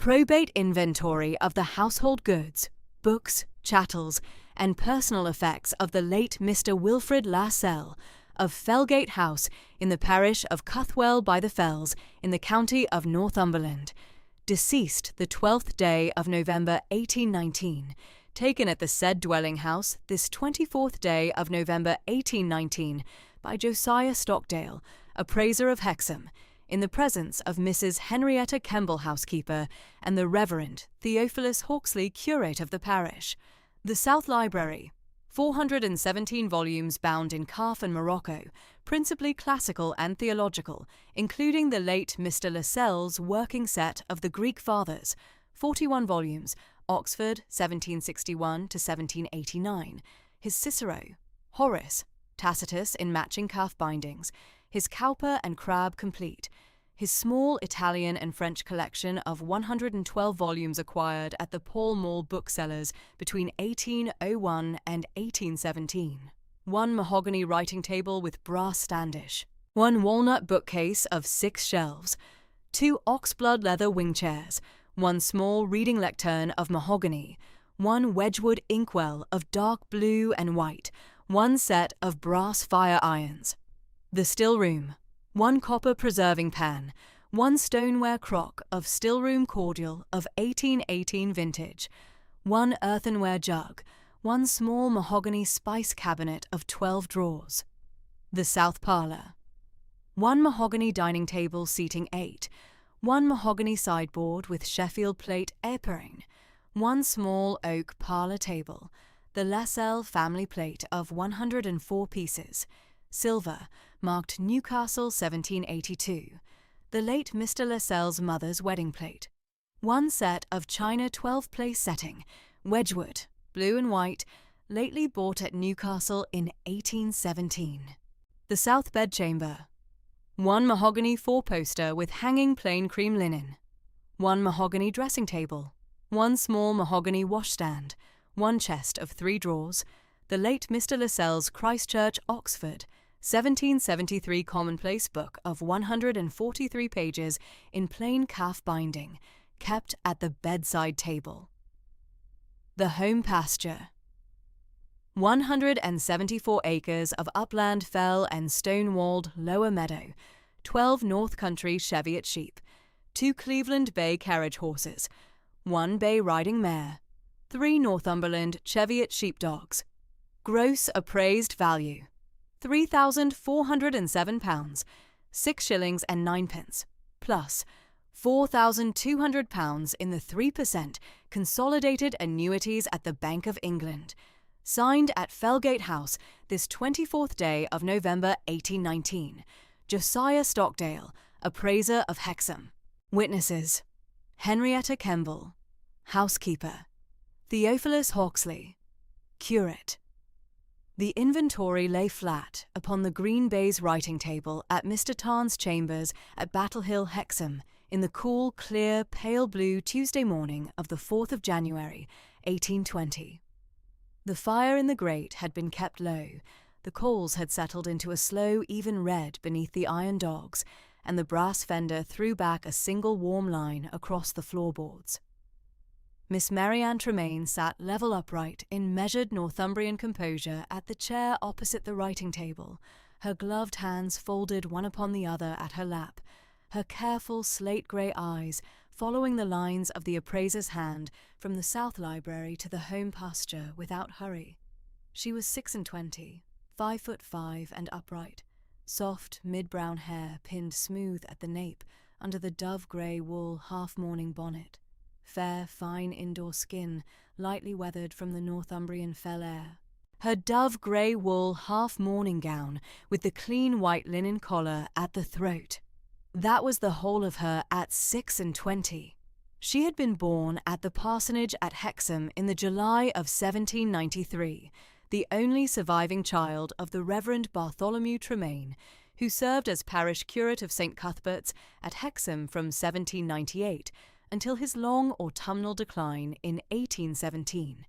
probate inventory of the household goods, books, chattels, and personal effects of the late Mr. Wilfrid Lascelles of Felgate House in the parish of Cuthwell by the Fells in the county of Northumberland, deceased the 12th day of November 1819, taken at the said dwelling house this 24th day of November 1819 by Josiah Stockdale, appraiser of Hexham, in the presence of Mrs. Henrietta Kemble, housekeeper, and the Reverend Theophilus Hawksley, curate of the parish. The South Library, 417 volumes bound in calf and morocco, principally classical and theological, including the late Mr. Lascelles' working set of the Greek Fathers, 41 volumes, Oxford, 1761 to 1789, his Cicero, Horace, Tacitus in matching calf bindings, his Cowper and Crabbe complete, his small Italian and French collection of 112 volumes acquired at the Pall Mall booksellers between 1801 and 1817, one mahogany writing table with brass standish, one walnut bookcase of 6 shelves, 2 oxblood leather wing chairs, one small reading lectern of mahogany, one Wedgwood inkwell of dark blue and white, one set of brass fire irons. The still room, 1 copper preserving pan, 1 stoneware crock of still room cordial of 1818 vintage, 1 earthenware jug, 1 small mahogany spice cabinet of 12 drawers. The south parlour, 1 mahogany dining table seating 8, 1 mahogany sideboard with Sheffield plate épergne, 1 small oak parlour table, the Lascelles family plate of 104 pieces, silver, marked Newcastle 1782, the late Mr. Lascelles' mother's wedding plate, 1 set of china 12-place setting, Wedgwood, blue and white, lately bought at Newcastle in 1817. The south bedchamber, 1 mahogany 4-poster with hanging plain cream linen, 1 mahogany dressing table, 1 small mahogany washstand, 1 chest of 3 drawers, the late Mr. Lascelles' Christchurch, Oxford, 1773 commonplace book of 143 pages in plain calf binding, kept at the bedside table. The home pasture, 174 acres of upland fell and stone-walled lower meadow, 12 north country Cheviot sheep, 2 Cleveland Bay carriage horses, 1 bay riding mare, 3 Northumberland Cheviot sheepdogs. Gross appraised value, £3,407, 6 shillings and 9pence, plus £4,200 in the 3% consolidated annuities at the Bank of England. Signed at Felgate House this 24th day of November 1819. Josiah Stockdale, appraiser of Hexham. Witnesses: Henrietta Kemble, housekeeper; Theophilus Hawksley, curate. The inventory lay flat upon the green baize writing table at Mr. Tarn's chambers at Battle Hill, Hexham, in the cool, clear, pale blue Tuesday morning of the 4th of January, 1820. The fire in the grate had been kept low, the coals had settled into a slow, even red beneath the iron dogs, and the brass fender threw back a single warm line across the floorboards. Miss Marianne Tremaine sat level upright in measured Northumbrian composure at the chair opposite the writing table, her gloved hands folded one upon the other at her lap, her careful slate-grey eyes following the lines of the appraiser's hand from the south library to the home pasture without hurry. She was 26, 5'5" and upright, soft mid-brown hair pinned smooth at the nape under the dove-grey wool half-mourning bonnet, fair, fine indoor skin lightly weathered from the Northumbrian fell air. Her dove-grey wool half-mourning gown with the clean white linen collar at the throat. That was the whole of her at 26. She had been born at the parsonage at Hexham in the July of 1793, the only surviving child of the Reverend Bartholomew Tremaine, who served as parish curate of St. Cuthbert's at Hexham from 1798 until his long autumnal decline in 1817.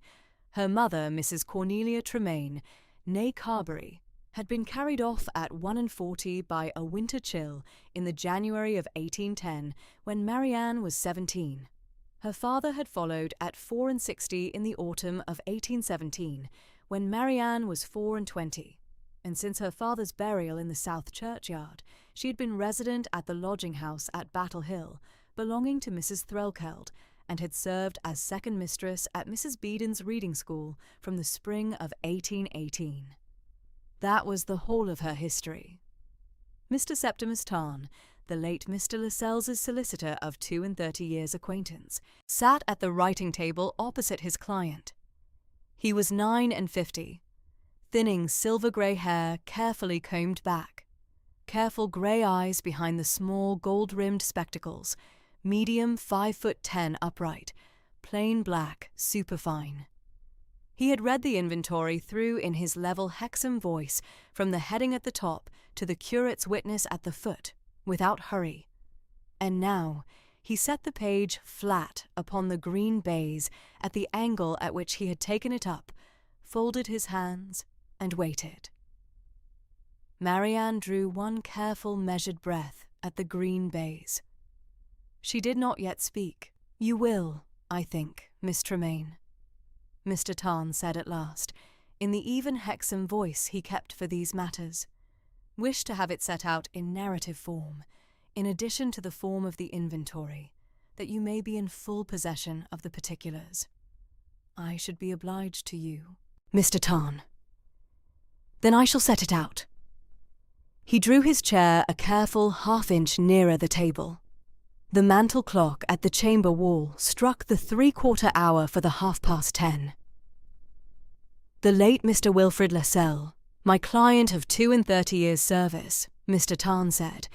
Her mother, Mrs. Cornelia Tremaine, née Carberry, had been carried off at 41 by a winter chill in the January of 1810 when Marianne was 17. Her father had followed at 64 in the autumn of 1817, when Marianne was 24, and since her father's burial in the South Churchyard, she had been resident at the lodging house at Battle Hill, belonging to Mrs. Threlkeld, and had served as second mistress at Mrs. Beeden's reading school from the spring of 1818. That was the whole of her history. Mr. Septimus Tarn, the late Mr. Lascelles' solicitor of 32 years' acquaintance, sat at the writing table opposite his client. He was 59, thinning silver-grey hair carefully combed back, careful grey eyes behind the small gold-rimmed spectacles, medium 5'10" upright, plain black, superfine. He had read the inventory through in his level Hexham voice from the heading at the top to the curate's witness at the foot, without hurry. And now he set the page flat upon the green baize at the angle at which he had taken it up, folded his hands, and waited. Marianne drew one careful measured breath at the green baize. She did not yet speak. "You will, I think, Miss Tremaine," Mr. Tarn said at last, in the even Hexham voice he kept for these matters, "wish to have it set out in narrative form, in addition to the form of the inventory, that you may be in full possession of the particulars. I should be obliged to you." "Mr. Tarn." "Then I shall set it out." He drew his chair a careful half-inch nearer the table. The mantel clock at the chamber wall struck the 3/4 hour for the 10:30. "The late Mr. Wilfrid Lascelles, my client of 32 years' service," Mr. Tarn said,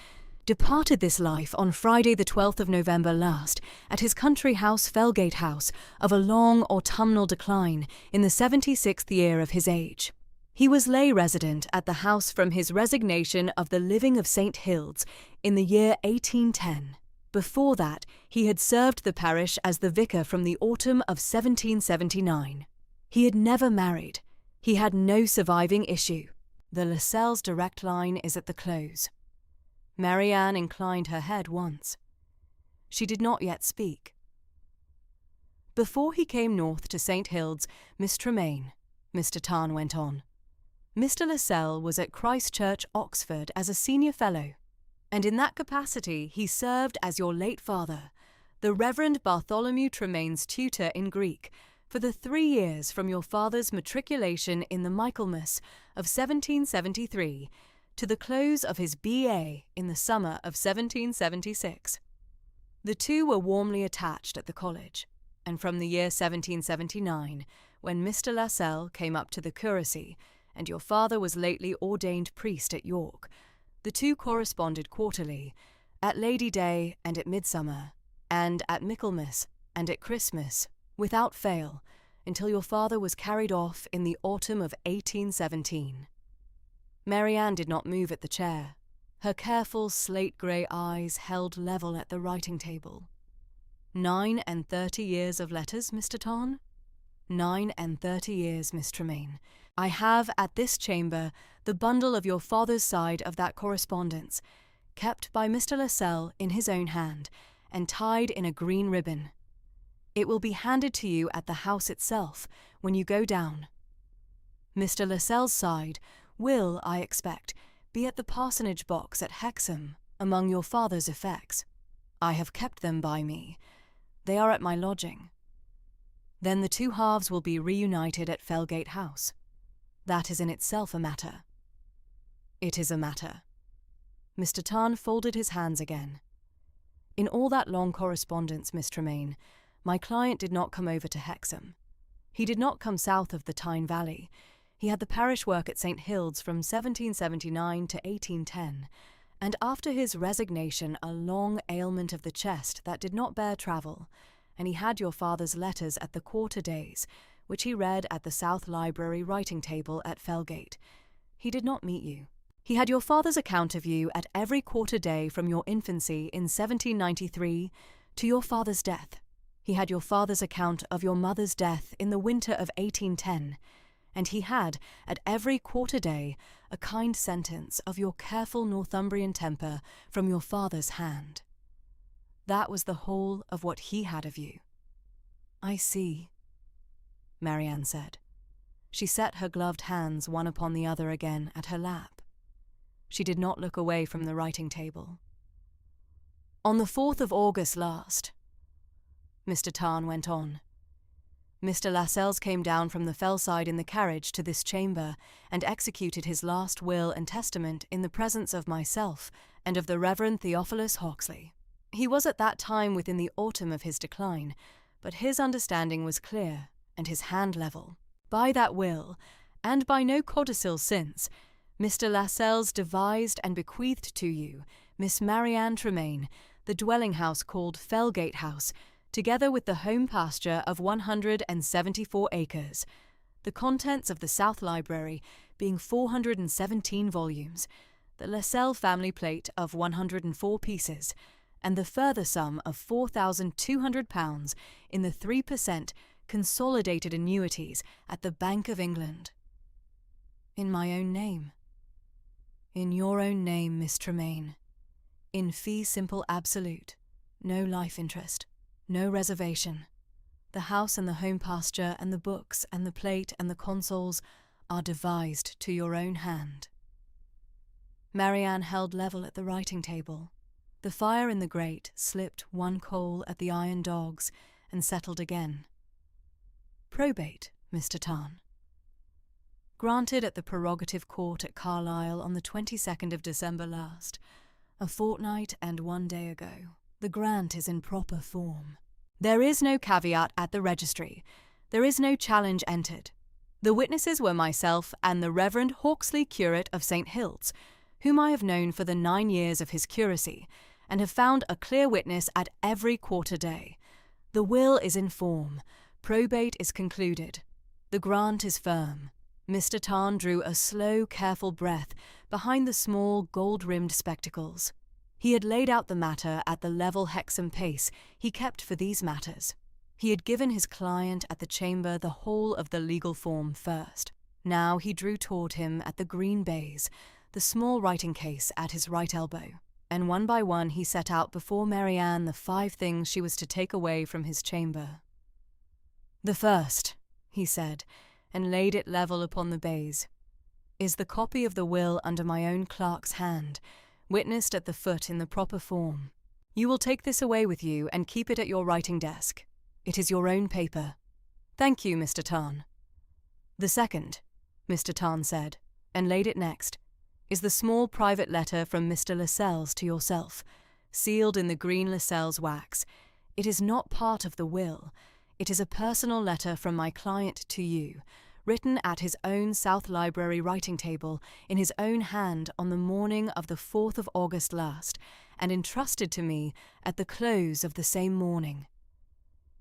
"departed this life on Friday the 12th of November last at his country house Felgate House of a long autumnal decline in the 76th year of his age. He was lay resident at the house from his resignation of the living of St. Hildes in the year 1810. Before that, he had served the parish as the vicar from the autumn of 1779. He had never married. He had no surviving issue. The Lascelles' direct line is at the close." Marianne inclined her head once. She did not yet speak. "Before he came north to St. Hildes, Miss Tremaine," Mr. Tarn went on, "Mr. Lascelles was at Christ Church, Oxford, as a senior fellow, and in that capacity he served as your late father, the Reverend Bartholomew Tremaine's tutor in Greek, for the 3 years from your father's matriculation in the Michaelmas of 1773 to the close of his B.A. in the summer of 1776. The two were warmly attached at the college, and from the year 1779, when Mr. Lascelles came up to the curacy, and your father was lately ordained priest at York, the two corresponded quarterly, at Lady Day and at Midsummer, and at Michaelmas and at Christmas, without fail, until your father was carried off in the autumn of 1817. Marianne did not move at the chair. Her careful slate-grey eyes held level at the writing table. 39 years of letters, Mr. Tarn? 39 years, Miss Tremaine. I have at this chamber the bundle of your father's side of that correspondence, kept by Mr. Lascelles in his own hand, and tied in a green ribbon. It will be handed to you at the house itself when you go down. Mr. Lascelles' side will, I expect, be at the parsonage box at Hexham, among your father's effects. I have kept them by me. They are at my lodging. Then the two halves will be reunited at Felgate House. That is in itself a matter. It is a matter. Mr. Tarn folded his hands again. In all that long correspondence, Miss Tremaine, my client did not come over to Hexham. He did not come south of the Tyne Valley. He had the parish work at St. Hildes from 1779 to 1810, and after his resignation a long ailment of the chest that did not bear travel, and he had your father's letters at the quarter days, which he read at the South Library writing table at Felgate. He did not meet you. He had your father's account of you at every quarter day from your infancy in 1793 to your father's death. He had your father's account of your mother's death in the winter of 1810, and he had, at every quarter day, a kind sentence of your careful Northumbrian temper from your father's hand. That was the whole of what he had of you. I see, Marianne said. She set her gloved hands one upon the other again at her lap. She did not look away from the writing table. On the 4th of August last, Mr. Tarn went on, Mr. Lascelles came down from the Fellside in the carriage to this chamber and executed his last will and testament in the presence of myself and of the Reverend Theophilus Hawksley. He was at that time within the autumn of his decline, but his understanding was clear and his hand level. By that will, and by no codicil since, Mr. Lascelles devised and bequeathed to you, Miss Marianne Tremaine, the dwelling-house called Fellgate House, together with the home pasture of 174 acres, the contents of the South Library being 417 volumes, the Lascelles family plate of 104 pieces, and the further sum of £4,200 in the 3% consolidated annuities at the Bank of England. In my own name. In your own name, Miss Tremaine. In fee simple absolute, no life interest. No reservation. The house and the home pasture and the books and the plate and the consoles are devised to your own hand. Marianne held level at the writing table. The fire in the grate slipped one coal at the iron dogs and settled again. Probate, Mr. Tarn. Granted at the Prerogative Court at Carlisle on the 22nd of December last, a fortnight and 1 day ago. The grant is in proper form. There is no caveat at the registry. There is no challenge entered. The witnesses were myself and the Reverend Hawksley, curate of St. Hilts, whom I have known for the 9 years of his curacy, and have found a clear witness at every quarter day. The will is in form. Probate is concluded. The grant is firm. Mr. Tarn drew a slow, careful breath behind the small, gold-rimmed spectacles. He had laid out the matter at the level Hexham pace he kept for these matters. He had given his client at the chamber the whole of the legal form first. Now he drew toward him at the green baize, the small writing case at his right elbow, and one by one he set out before Marianne the 5 things she was to take away from his chamber. The first, he said, and laid it level upon the baize, is the copy of the will under my own clerk's hand, witnessed at the foot in the proper form. You will take this away with you and keep it at your writing desk. It is your own paper. Thank you, Mr. Tarn. The second, Mr. Tarn said, and laid it next, is the small private letter from Mr. Lascelles to yourself, sealed in the green Lascelles wax. It is not part of the will. It is a personal letter from my client to you, written at his own South Library writing table in his own hand on the morning of the 4th of August last, and entrusted to me at the close of the same morning.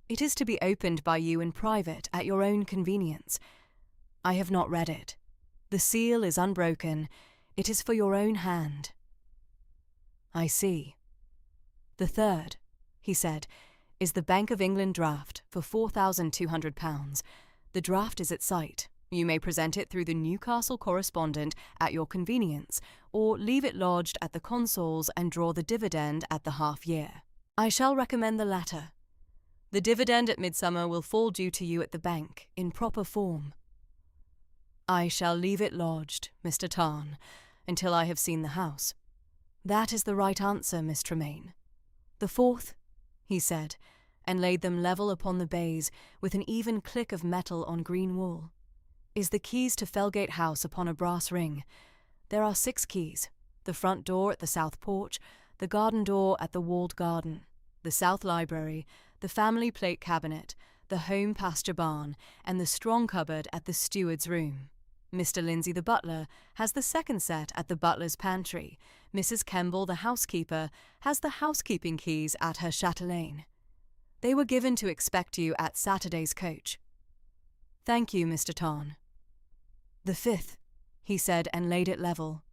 It is to be opened by you in private at your own convenience. I have not read it. The seal is unbroken. It is for your own hand. I see. The third, he said, is the Bank of England draft for £4,200. The draft is at sight. You may present it through the Newcastle correspondent at your convenience, or leave it lodged at the consols and draw the dividend at the half-year. I shall recommend the latter. The dividend at midsummer will fall due to you at the bank, in proper form. I shall leave it lodged, Mr. Tarn, until I have seen the house. That is the right answer, Miss Tremaine. The fourth, he said, and laid them level upon the baize with an even click of metal on green wool, is the keys to Fellgate House upon a brass ring. There are 6 keys, the front door at the south porch, the garden door at the walled garden, the south library, the family plate cabinet, the home pasture barn, and the strong cupboard at the steward's room. Mr. Lindsay the butler has the second set at the butler's pantry. Mrs. Kemble the housekeeper has the housekeeping keys at her chatelaine. They were given to expect you at Saturday's coach. Thank you, Mr. Tarn. The fifth, he said and laid it level,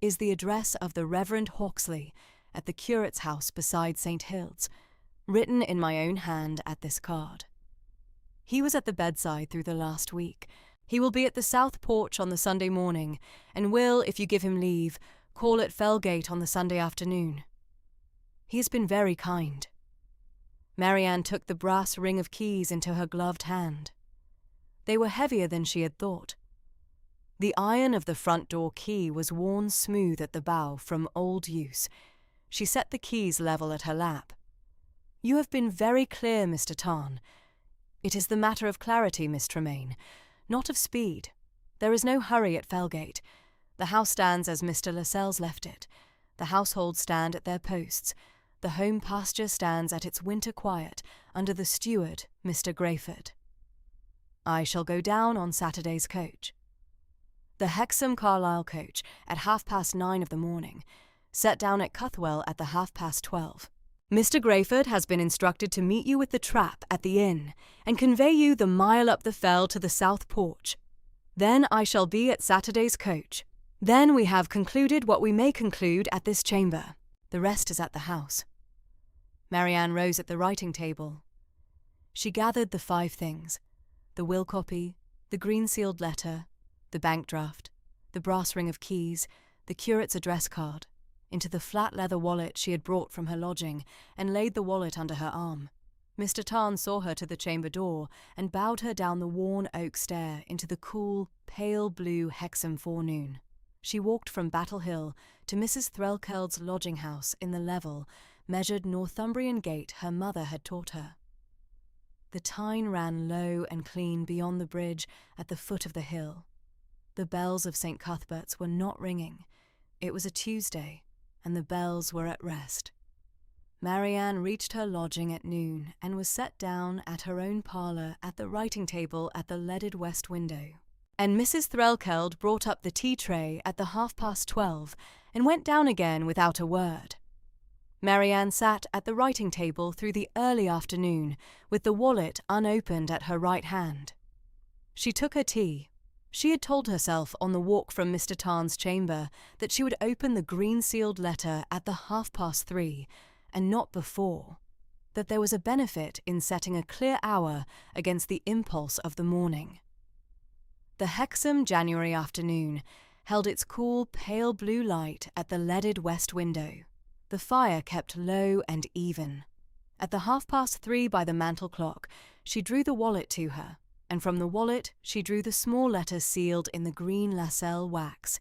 is the address of the Reverend Hawksley at the curate's house beside St. Hilts, written in my own hand at this card. He was at the bedside through the last week. He will be at the south porch on the Sunday morning, and will, if you give him leave, call at Fellgate on the Sunday afternoon. He has been very kind. Marianne took the brass ring of keys into her gloved hand. They were heavier than she had thought. The iron of the front door key was worn smooth at the bow from old use. She set the keys level at her lap. "You have been very clear, Mr. Tarn. It is the matter of clarity, Miss Tremaine, not of speed. There is no hurry at Fellgate. The house stands as Mr. Lascelles left it. The households stand at their posts. The home pasture stands at its winter quiet under the steward, Mr. Grayford. I shall go down on Saturday's coach." The Hexham Carlisle coach at 9:30 of the morning set down at Cuthwell at the 12:30. "Mr. Grayford has been instructed to meet you with the trap at the inn and convey you the mile up the fell to the south porch. Then I shall be at Saturday's coach. Then we have concluded what we may conclude at this chamber. The rest is at the house." Marianne rose at the writing table. She gathered the 5 things: the will copy, the green-sealed letter, the bank draft, the brass ring of keys, the curate's address card, into the flat leather wallet she had brought from her lodging, and laid the wallet under her arm. Mr. Tarn saw her to the chamber door and bowed her down the worn oak stair into the cool, pale blue Hexham forenoon. She walked from Battle Hill to Mrs. Threlkeld's lodging-house in the level, measured Northumbrian gait her mother had taught her. The Tyne ran low and clean beyond the bridge at the foot of the hill. The bells of St. Cuthbert's were not ringing. It was a Tuesday, and the bells were at rest. Marianne reached her lodging at noon and was set down at her own parlour at the writing table at the leaded west window. And Mrs. Threlkeld brought up the tea-tray at the 12:30 and went down again without a word. Marianne sat at the writing table through the early afternoon with the wallet unopened at her right hand. She took her tea. She had told herself on the walk from Mr. Tarn's chamber that she would open the green-sealed letter at the 3:30 and not before, that there was a benefit in setting a clear hour against the impulse of the morning. The Hexham January afternoon held its cool pale blue light at the leaded west window. The fire kept low and even. At the 3:30 by the mantel clock, she drew the wallet to her, and from the wallet she drew the small letter sealed in the green Lascelles wax,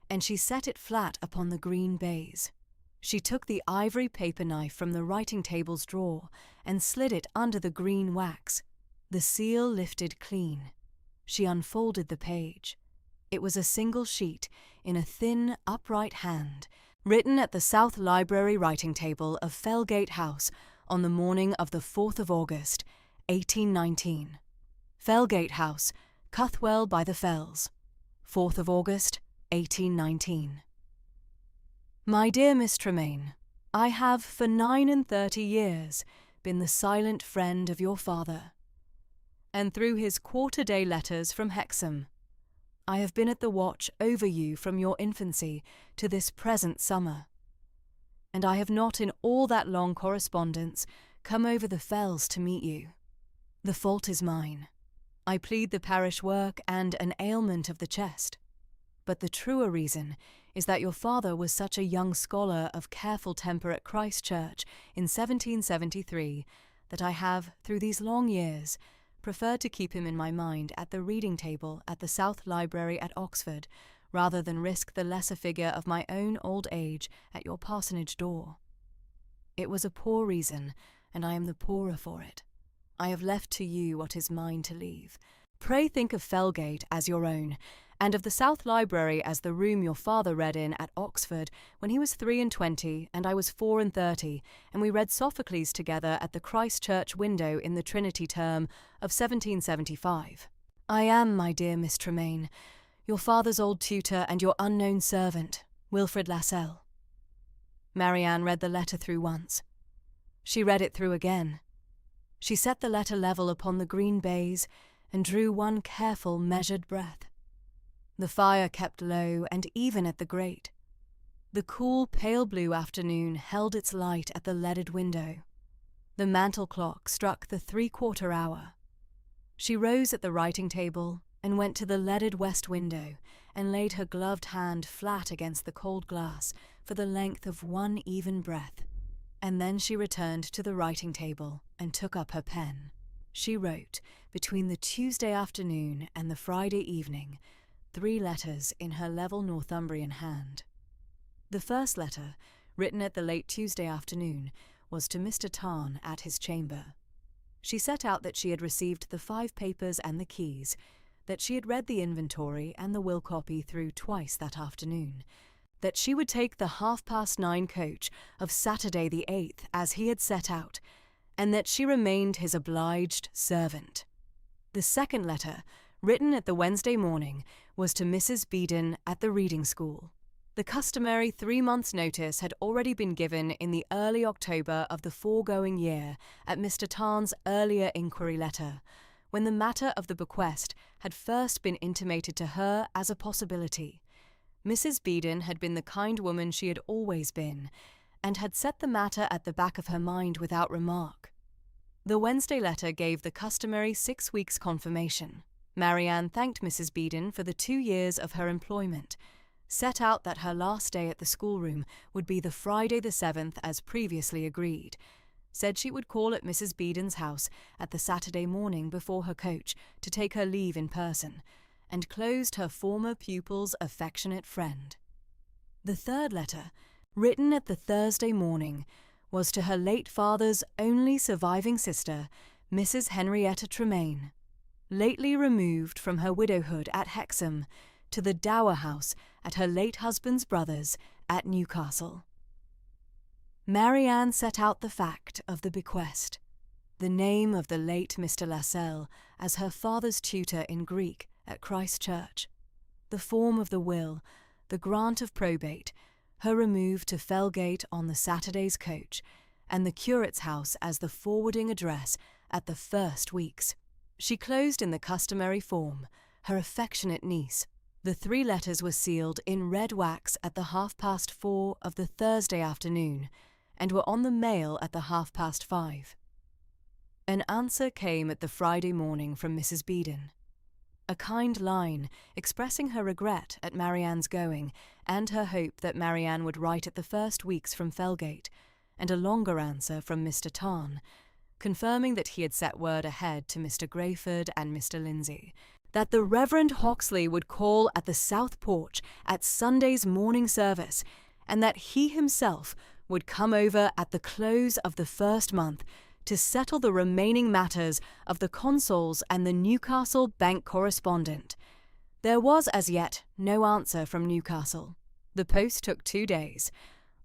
and she set it flat upon the green baize. She took the ivory paper knife from the writing table's drawer and slid it under the green wax. The seal lifted clean. She unfolded the page. It was a single sheet in a thin, upright hand, written at the South Library writing table of Fellgate House on the morning of the 4th of August, 1819. Fellgate House, Cuthwell by the Fells, 4th of August, 1819. My dear Miss Tremaine, I have for 39 years been the silent friend of your father, and through his quarter-day letters from Hexham, I have been at the watch over you from your infancy to this present summer, and I have not in all that long correspondence come over the fells to meet you. The fault is mine. I plead the parish work and an ailment of the chest, but the truer reason is that your father was such a young scholar of careful temper at Christ Church in 1773 that I have, through these long years, preferred to keep him in my mind at the reading table at the South Library at Oxford, rather than risk the lesser figure of my own old age at your parsonage door. It was a poor reason, and I am the poorer for it. I have left to you what is mine to leave. Pray think of Fellgate as your own, and of the South Library as the room your father read in at Oxford when he was 23 and I was 34, and we read Sophocles together at the Christ Church window in the Trinity term of 1775. I am, my dear Miss Tremaine, your father's old tutor and your unknown servant, Wilfrid Lascelles. Marianne read the letter through once. She read it through again. She set the letter level upon the green baize and drew one careful, measured breath. The fire kept low and even at the grate. The cool, pale blue afternoon held its light at the leaded window. The mantel clock struck the 3/4 hour. She rose at the writing table and went to the leaded west window and laid her gloved hand flat against the cold glass for the length of one even breath, and then she returned to the writing table and took up her pen. She wrote, between the Tuesday afternoon and the Friday evening, 3 letters in her level Northumbrian hand. The first letter, written at the late Tuesday afternoon, was to Mr. Tarn at his chamber. She set out that she had received the 5 papers and the keys, that she had read the inventory and the will copy through twice that afternoon, that she would take the 9:30 coach of Saturday the 8th as he had set out, and that she remained his obliged servant. The second letter, written at the Wednesday morning, was to Mrs. Beedon at the reading school. The customary 3 months' notice had already been given in the early October of the foregoing year at Mr. Tarn's earlier inquiry letter, when the matter of the bequest had first been intimated to her as a possibility. Mrs. Beedon had been the kind woman she had always been, and had set the matter at the back of her mind without remark. The Wednesday letter gave the customary 6 weeks' confirmation. Marianne thanked Mrs. Beedon for the 2 years of her employment, set out that her last day at the schoolroom would be the Friday the 7th as previously agreed, said she would call at Mrs. Beedon's house at the Saturday morning before her coach to take her leave in person, and closed her former pupil's affectionate friend. The third letter, written at the Thursday morning, was to her late father's only surviving sister, Mrs. Henrietta Tremaine, lately removed from her widowhood at Hexham to the dower house at her late husband's brother's at Newcastle. Marianne set out the fact of the bequest, the name of the late Mr. Lascelles as her father's tutor in Greek at Christ Church, the form of the will, the grant of probate, her remove to Felgate on the Saturday's coach, and the curate's house as the forwarding address at the first weeks. She closed in the customary form, her affectionate niece. The 3 letters were sealed in red wax at the 4:30 of the Thursday afternoon, and were on the mail at the 5:30. An answer came at the Friday morning from Mrs. Beedon. A kind line expressing her regret at Marianne's going, and her hope that Marianne would write at the first weeks from Felgate, and a longer answer from Mr. Tarn, confirming that he had set word ahead to Mr. Grayford and Mr. Lindsay, that the Reverend Hawksley would call at the South Porch at Sunday's morning service, and that he himself would come over at the close of the first month to settle the remaining matters of the consols and the Newcastle bank correspondent. There was as yet no answer from Newcastle. The post took 2 days.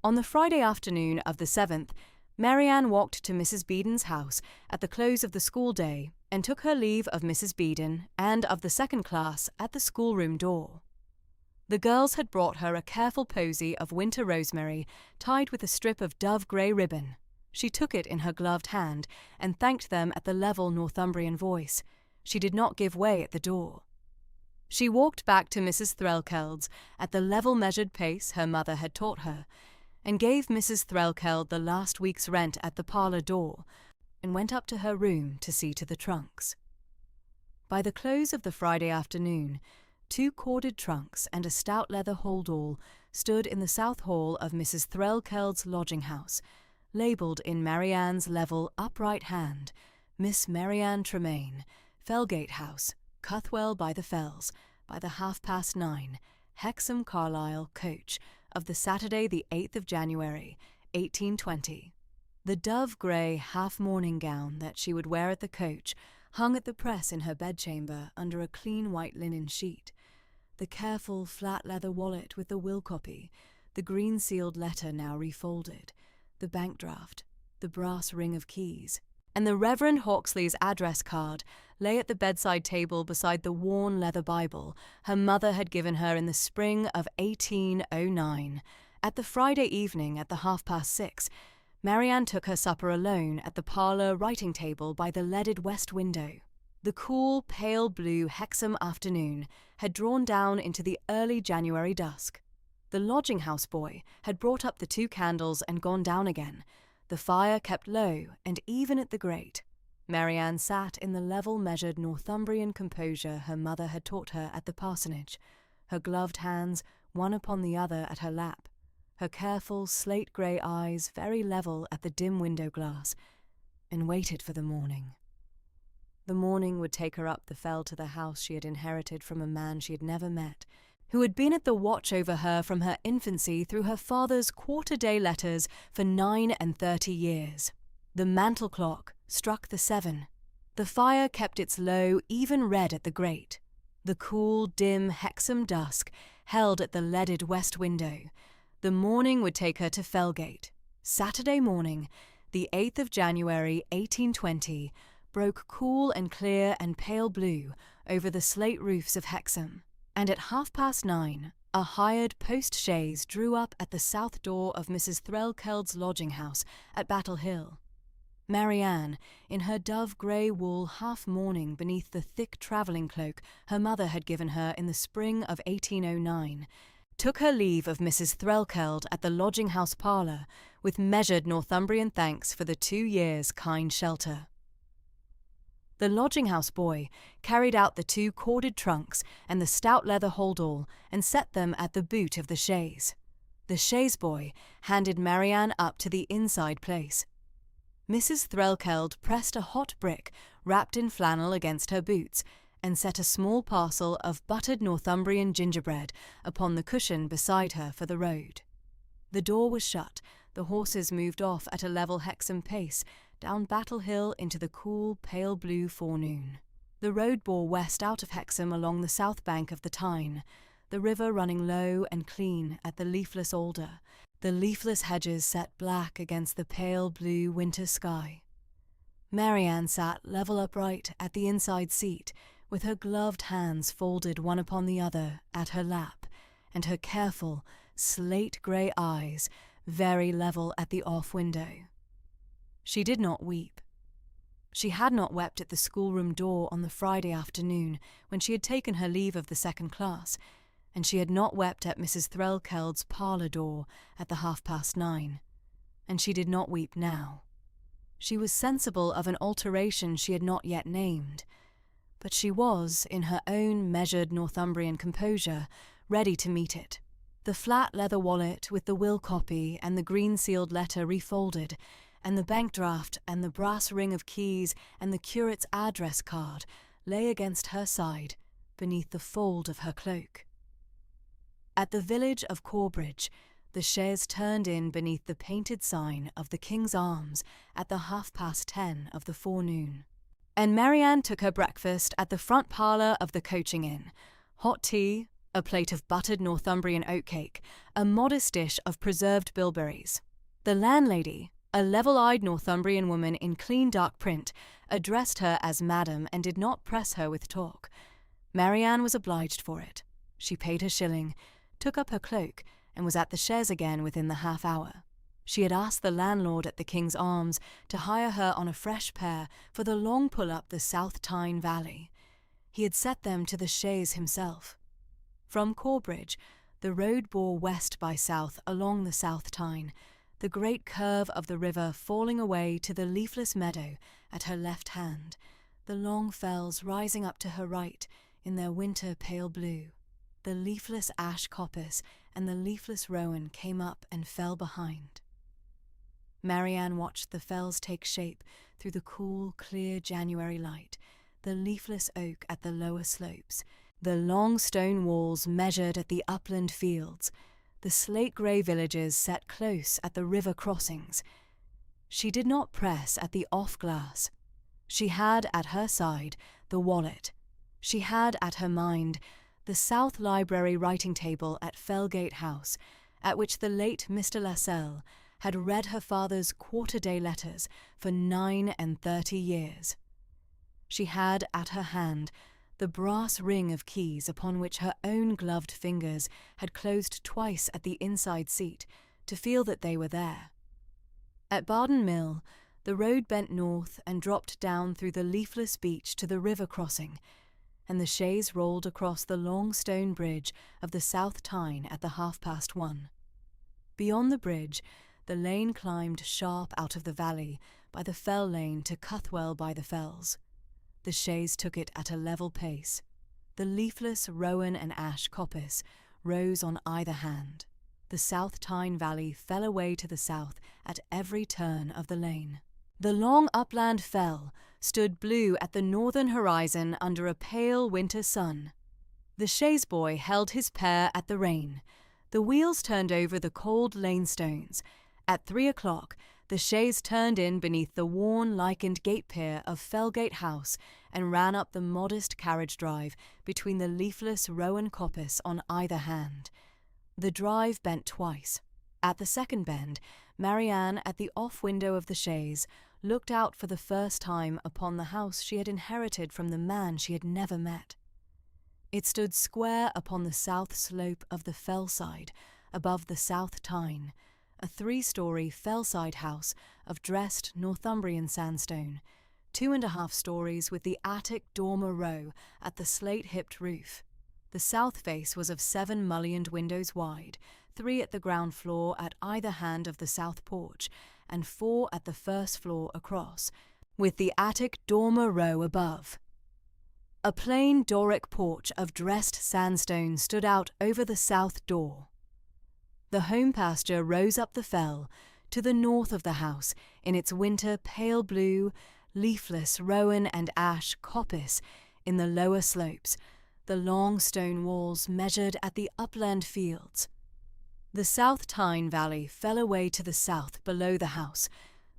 On the Friday afternoon of the 7th, Marianne walked to Mrs. Beedon's house at the close of the school day and took her leave of Mrs. Beedon and of the second class at the schoolroom door. The girls had brought her a careful posy of winter rosemary tied with a strip of dove-grey ribbon. She took it in her gloved hand and thanked them at the level Northumbrian voice. She did not give way at the door. She walked back to Mrs. Threlkeld's at the level measured pace her mother had taught her, and gave Mrs. Threlkeld the last week's rent at the parlour door, and went up to her room to see to the trunks. By the close of the Friday afternoon, 2 corded trunks and a stout leather hold-all stood in the south hall of Mrs. Threlkeld's lodging-house, labelled in Marianne's level upright hand, Miss Marianne Tremaine, Felgate House, Cuthwell by the Fells, by the 9:30, Hexham Carlisle coach of the Saturday the 8th of January, 1820. The dove-grey half-mourning gown that she would wear at the coach hung at the press in her bedchamber under a clean white linen sheet. The careful flat leather wallet with the will copy, the green-sealed letter now refolded, the bank draft, the brass ring of keys, and the Reverend Hawksley's address card lay at the bedside table beside the worn leather Bible her mother had given her in the spring of 1809. At the Friday evening at the 6:30, Marianne took her supper alone at the parlour writing table by the leaded west window. The cool, pale blue Hexham afternoon had drawn down into the early January dusk. The lodging-house boy had brought up the 2 candles and gone down again, the fire kept low and even at the grate. Marianne sat in the level measured Northumbrian composure her mother had taught her at the parsonage, her gloved hands one upon the other at her lap, her careful slate-grey eyes very level at the dim window glass, and waited for the morning. The morning would take her up the fell to the house she had inherited from a man she had never met, who had been at the watch over her from her infancy through her father's quarter-day letters for 39 years. The mantel clock struck the 7. The fire kept its low, even red at the grate. The cool, dim Hexham dusk held at the leaded west window. The morning would take her to Fellgate. Saturday morning, the 8th of January, 1820, broke cool and clear and pale blue over the slate roofs of Hexham, and at 9:30, a hired post-chaise drew up at the south door of Mrs. Threlkeld's lodging-house at Battle Hill. Marianne, in her dove-grey wool half-mourning beneath the thick travelling cloak her mother had given her in the spring of 1809, took her leave of Mrs. Threlkeld at the lodging-house parlour with measured Northumbrian thanks for the 2 years' kind shelter. The lodging-house boy carried out the 2 corded trunks and the stout leather hold-all and set them at the boot of the chaise. The chaise-boy handed Marianne up to the inside place. Mrs. Threlkeld pressed a hot brick wrapped in flannel against her boots and set a small parcel of buttered Northumbrian gingerbread upon the cushion beside her for the road. The door was shut, the horses moved off at a level Hexham pace, down Battle Hill into the cool, pale blue forenoon. The road bore west out of Hexham along the south bank of the Tyne, the river running low and clean at the leafless alder, the leafless hedges set black against the pale blue winter sky. Marianne sat level upright at the inside seat, with her gloved hands folded one upon the other at her lap, and her careful, slate-grey eyes very level at the off window. She did not weep. She had not wept at the schoolroom door on the Friday afternoon when she had taken her leave of the 2nd class, and she had not wept at Mrs. Threlkeld's parlour door at the 9:30, and she did not weep now. She was sensible of an alteration she had not yet named, but she was, in her own measured Northumbrian composure, ready to meet it. The flat leather wallet with the will copy and the green-sealed letter refolded, and the bank draft and the brass ring of keys and the curate's address card lay against her side beneath the fold of her cloak. At the village of Corbridge, the chaise turned in beneath the painted sign of the King's Arms at the 10:30 of the forenoon, and Marianne took her breakfast at the front parlour of the coaching inn: hot tea, a plate of buttered Northumbrian oatcake, a modest dish of preserved bilberries. The landlady, a level-eyed Northumbrian woman in clean dark print, addressed her as Madam and did not press her with talk. Marianne was obliged for it. She paid her shilling, took up her cloak, and was at the chaise again within the half-hour. She had asked the landlord at the King's Arms to hire her on a fresh pair for the long pull up the South Tyne valley. He had set them to the chaise himself. From Corbridge, the road bore west by south along the South Tyne, the great curve of the river falling away to the leafless meadow at her left hand, the long fells rising up to her right in their winter pale blue. The leafless ash coppice and the leafless rowan came up and fell behind. Marianne watched the fells take shape through the cool, clear January light, the leafless oak at the lower slopes, the long stone walls measured at the upland fields, the slate-grey villages set close at the river crossings. She did not press at the off-glass. She had at her side the wallet. She had at her mind the South Library writing-table at Fellgate House, at which the late Mr. Lascelles had read her father's quarter-day letters for 39 years. She had at her hand the brass ring of keys upon which her own gloved fingers had closed twice at the inside seat to feel that they were there. At Barden Mill, the road bent north and dropped down through the leafless beach to the river crossing, and the chaise rolled across the long stone bridge of the South Tyne at the 1:30. Beyond the bridge, the lane climbed sharp out of the valley by the fell lane to Cuthwell by the Fells. The chaise took it at a level pace. The leafless rowan and ash coppice rose on either hand. The South Tyne valley fell away to the south at every turn of the lane. The long upland fell stood blue at the northern horizon under a pale winter sun. The chaise boy held his pair at the rein. The wheels turned over the cold lane stones. At 3 o'clock, the chaise turned in beneath the worn, lichened gate pier of Fellgate House and ran up the modest carriage drive between the leafless rowan coppice on either hand. The drive bent twice. At the second bend, Marianne, at the off window of the chaise, looked out for the first time upon the house she had inherited from the man she had never met. It stood square upon the south slope of the Fellside, above the South Tyne, a 3-storey Fellside house of dressed Northumbrian sandstone, 2.5 stories with the attic dormer row at the slate-hipped roof. The south face was of 7 mullioned windows wide, 3 at the ground floor at either hand of the south porch, and 4 at the first floor across, with the attic dormer row above. A plain Doric porch of dressed sandstone stood out over the south door. The home pasture rose up the fell, to the north of the house, in its winter pale blue, leafless rowan and ash coppice in the lower slopes, the long stone walls measured at the upland fields. The South Tyne valley fell away to the south below the house,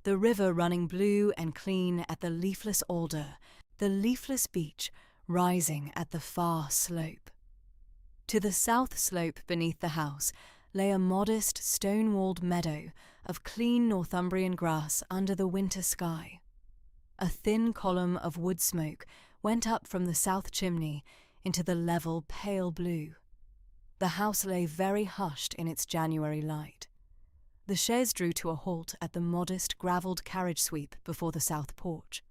the river running blue and clean at the leafless alder, the leafless beech rising at the far slope. To the south slope beneath the house lay a modest stone-walled meadow of clean Northumbrian grass under the winter sky. A thin column of wood smoke went up from the south chimney into the level pale blue. The house lay very hushed in its January light. The chaise drew to a halt at the modest gravelled carriage sweep before the south porch.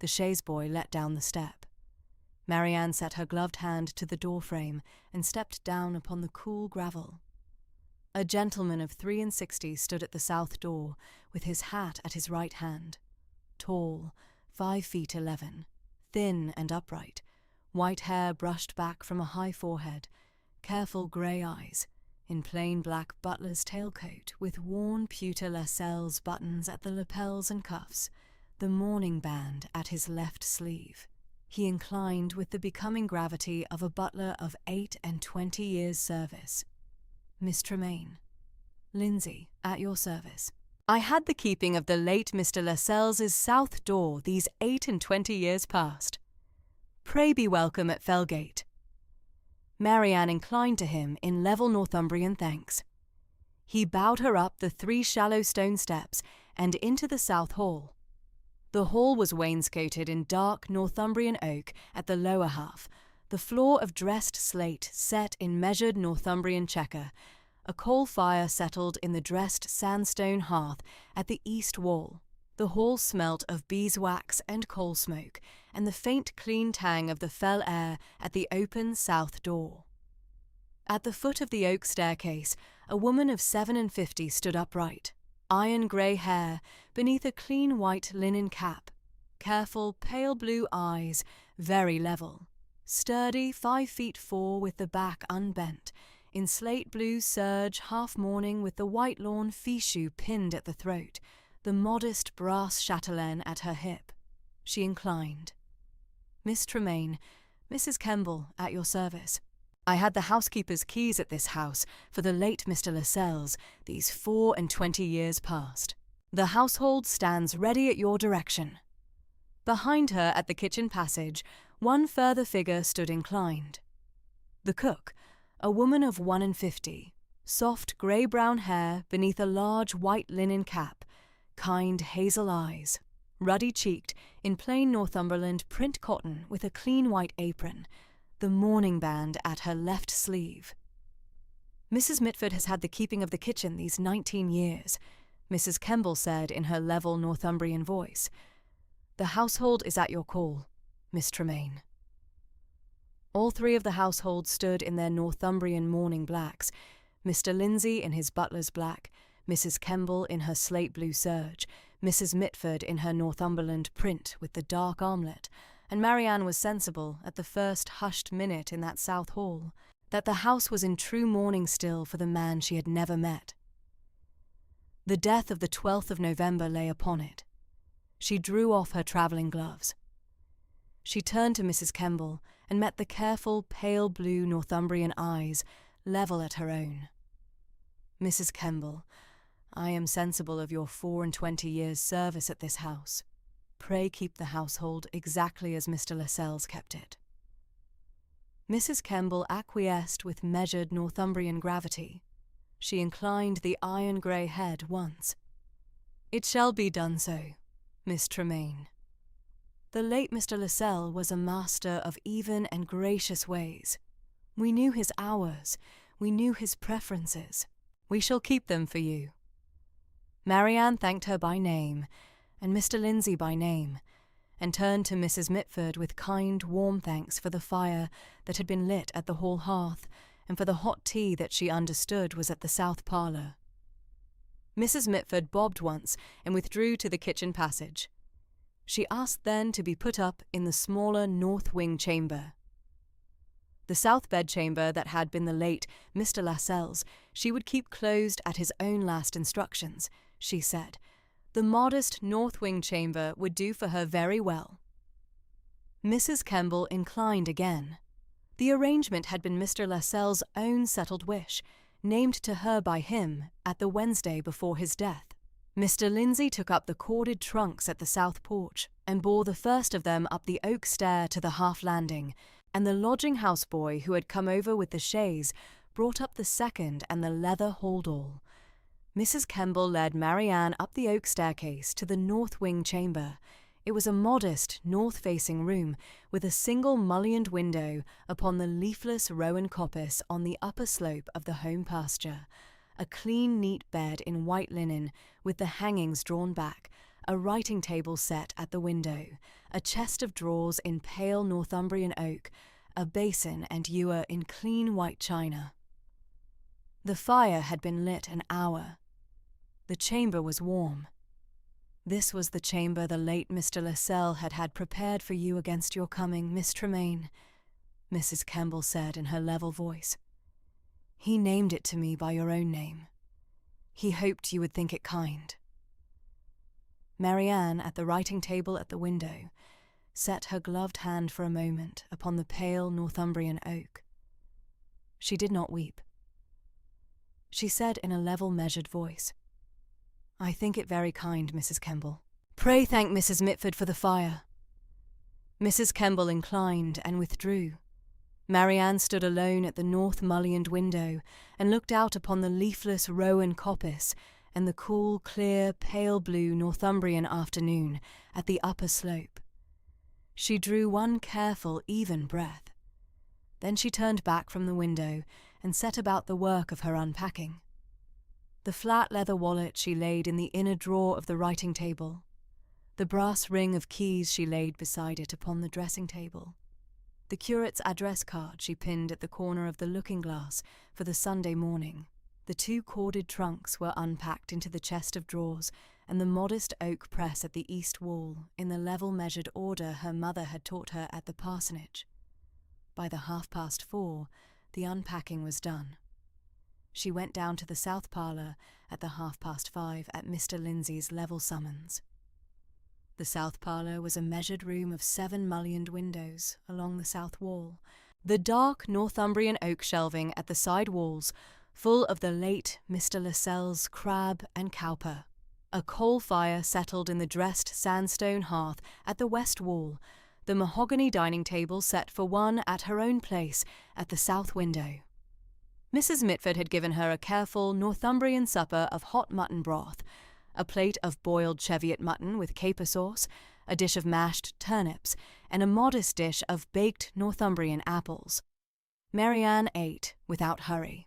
The chaise boy let down the step. Marianne set her gloved hand to the door frame and stepped down upon the cool gravel. A gentleman of 63 stood at the south door, with his hat at his right hand. Tall, 5 feet 11, thin and upright, white hair brushed back from a high forehead, careful grey eyes, in plain black butler's tailcoat with worn pewter Lascelles buttons at the lapels and cuffs, the mourning band at his left sleeve. He inclined with the becoming gravity of a butler of 28 years' service. Miss Tremaine. Lindsay, at your service. I had the keeping of the late Mr. Lascelles's south door these 28 years past. Pray be welcome at Fellgate. Marianne inclined to him in level Northumbrian thanks. He bowed her up the 3 shallow stone steps and into the south hall. The hall was wainscoted in dark Northumbrian oak at the lower half, the floor of dressed slate set in measured Northumbrian chequer, a coal fire settled in the dressed sandstone hearth at the east wall. The hall smelt of beeswax and coal smoke, and the faint clean tang of the fell air at the open south door. At the foot of the oak staircase, a woman of 57 stood upright, iron grey hair beneath a clean white linen cap, careful pale blue eyes, very level, sturdy 5 feet 4 with the back unbent, in slate blue serge half-mourning with the white lawn fichu pinned at the throat, the modest brass chatelaine at her hip. She inclined. Miss Tremaine, Mrs. Kemble, at your service. I had the housekeeper's keys at this house for the late Mr. Lascelles these 24 years past. The household stands ready at your direction. Behind her at the kitchen passage, one further figure stood inclined. The cook, a woman of 51, soft grey-brown hair beneath a large white linen cap, kind hazel eyes, ruddy-cheeked in plain Northumberland print cotton with a clean white apron, the mourning band at her left sleeve. Mrs. Mitford has had the keeping of the kitchen these 19 years, Mrs. Kemble said in her level Northumbrian voice. The household is at your call, Miss Tremaine. All 3 of the household stood in their Northumbrian mourning blacks, Mr. Lindsay in his butler's black, Mrs. Kemble in her slate blue serge, Mrs. Mitford in her Northumberland print with the dark armlet, and Marianne was sensible, at the first hushed minute in that south hall, that the house was in true mourning still for the man she had never met. The death of the 12th of November lay upon it. She drew off her travelling gloves. She turned to Mrs. Kemble and met the careful, pale blue Northumbrian eyes level at her own. "Mrs. Kemble, I am sensible of your 24 years' service at this house. Pray keep the household exactly as Mr. Lascelles kept it." Mrs. Kemble acquiesced with measured Northumbrian gravity. She inclined the iron-grey head once. "It shall be done so, Miss Tremaine." The late Mr. Lascelles was a master of even and gracious ways. We knew his hours, we knew his preferences. We shall keep them for you. Marianne thanked her by name, and Mr. Lindsay by name, and turned to Mrs. Mitford with kind, warm thanks for the fire that had been lit at the hall hearth, and for the hot tea that she understood was at the south parlour. Mrs. Mitford bobbed once and withdrew to the kitchen passage. She asked then to be put up in the smaller north wing chamber. The south bedchamber that had been the late Mr. Lascelles she would keep closed at his own last instructions, she said. The modest north wing chamber would do for her very well. Mrs. Kemble inclined again. The arrangement had been Mr. Lascelles' own settled wish, named to her by him at the Wednesday before his death. Mr. Lindsay took up the corded trunks at the south porch and bore the first of them up the oak stair to the half landing, and the lodging-house boy who had come over with the chaise brought up the second and the leather hold-all. Mrs. Kemble led Marianne up the oak staircase to the north wing chamber. It was a modest, north-facing room with a single mullioned window upon the leafless rowan coppice on the upper slope of the home pasture, a clean, neat bed in white linen with the hangings drawn back, a writing table set at the window, a chest of drawers in pale Northumbrian oak, a basin and ewer in clean white china. The fire had been lit an hour. The chamber was warm. This was the chamber the late Mr. Lascelles had had prepared for you against your coming, Miss Tremaine, Mrs. Kemble said in her level voice. He named it to me by your own name. He hoped you would think it kind. Marianne, at the writing table at the window, set her gloved hand for a moment upon the pale Northumbrian oak. She did not weep. She said in a level, measured voice, "I think it very kind, Mrs. Kemble. Pray thank Mrs. Mitford for the fire." Mrs. Kemble inclined and withdrew. Marianne stood alone at the north mullioned window and looked out upon the leafless rowan coppice and the cool, clear, pale blue Northumbrian afternoon at the upper slope. She drew one careful, even breath. Then she turned back from the window and set about the work of her unpacking. The flat leather wallet she laid in the inner drawer of the writing table. The brass ring of keys she laid beside it upon the dressing table. The curate's address card she pinned at the corner of the looking-glass for the Sunday morning. The 2 corded trunks were unpacked into the chest of drawers, and the modest oak press at the east wall in the level measured order her mother had taught her at the parsonage. By the 4:30, the unpacking was done. She went down to the south parlour at the 5:30 at Mr. Lindsay's level summons. The south parlour was a measured room of 7 mullioned windows along the south wall, the dark Northumbrian oak shelving at the side walls full of the late Mr. Lascelles' crab and cowper. A coal fire settled in the dressed sandstone hearth at the west wall, the mahogany dining table set for one at her own place at the south window. Mrs. Mitford had given her a careful Northumbrian supper of hot mutton broth, a plate of boiled Cheviot mutton with caper sauce, a dish of mashed turnips, and a modest dish of baked Northumbrian apples. Marianne ate without hurry.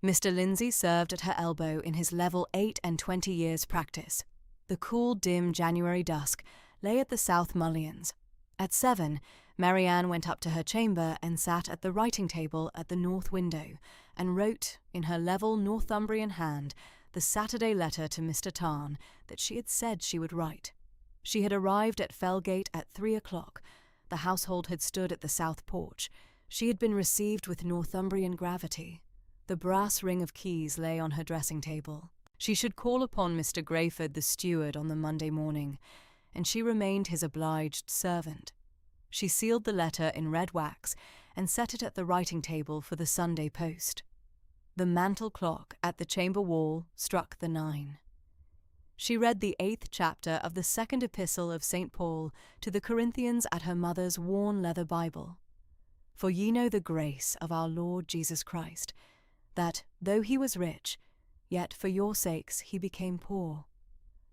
Mr. Lindsay served at her elbow in his level 28 years' practice. The cool, dim January dusk lay at the south mullions. At 7, Marianne went up to her chamber and sat at the writing table at the north window, and wrote, in her level Northumbrian hand, the Saturday letter to Mr. Tarn that she had said she would write. She had arrived at Fellgate at 3 o'clock. The household had stood at the south porch. She had been received with Northumbrian gravity. The brass ring of keys lay on her dressing table. She should call upon Mr. Grayford the steward on the Monday morning, and she remained his obliged servant. She sealed the letter in red wax and set it at the writing table for the Sunday post. The mantel clock at the chamber wall struck the 9. She read the 8th chapter of the 2nd epistle of St. Paul to the Corinthians at her mother's worn leather Bible. For ye know the grace of our Lord Jesus Christ, that, though he was rich, yet for your sakes he became poor,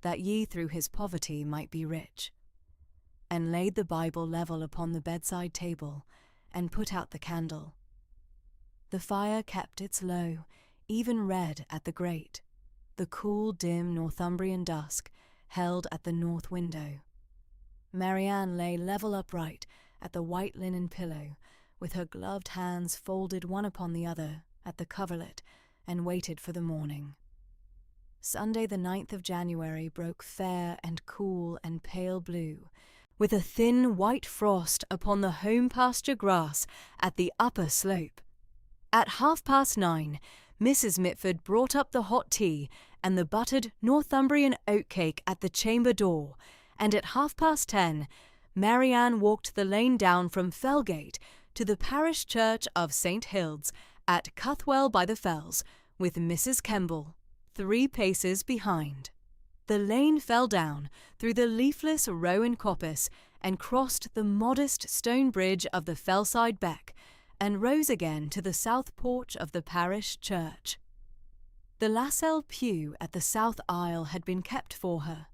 that ye through his poverty might be rich. And laid the Bible level upon the bedside table, and put out the candle. The fire kept its low, even red at the grate, the cool, dim Northumbrian dusk held at the north window. Marianne lay level upright at the white linen pillow, with her gloved hands folded one upon the other at the coverlet, and waited for the morning. Sunday the 9th of January broke fair and cool and pale blue, with a thin white frost upon the home pasture grass at the upper slope. At 9:30, Mrs. Mitford brought up the hot tea and the buttered Northumbrian oatcake at the chamber door, and at 10:30, Marianne walked the lane down from Fellgate to the parish church of St. Hildes at Cuthwell by the Fells, with Mrs. Kemble 3 paces behind. The lane fell down through the leafless rowan coppice and crossed the modest stone bridge of the Fellside beck, and rose again to the south porch of the parish church. The Lascelles pew at the south aisle had been kept for her.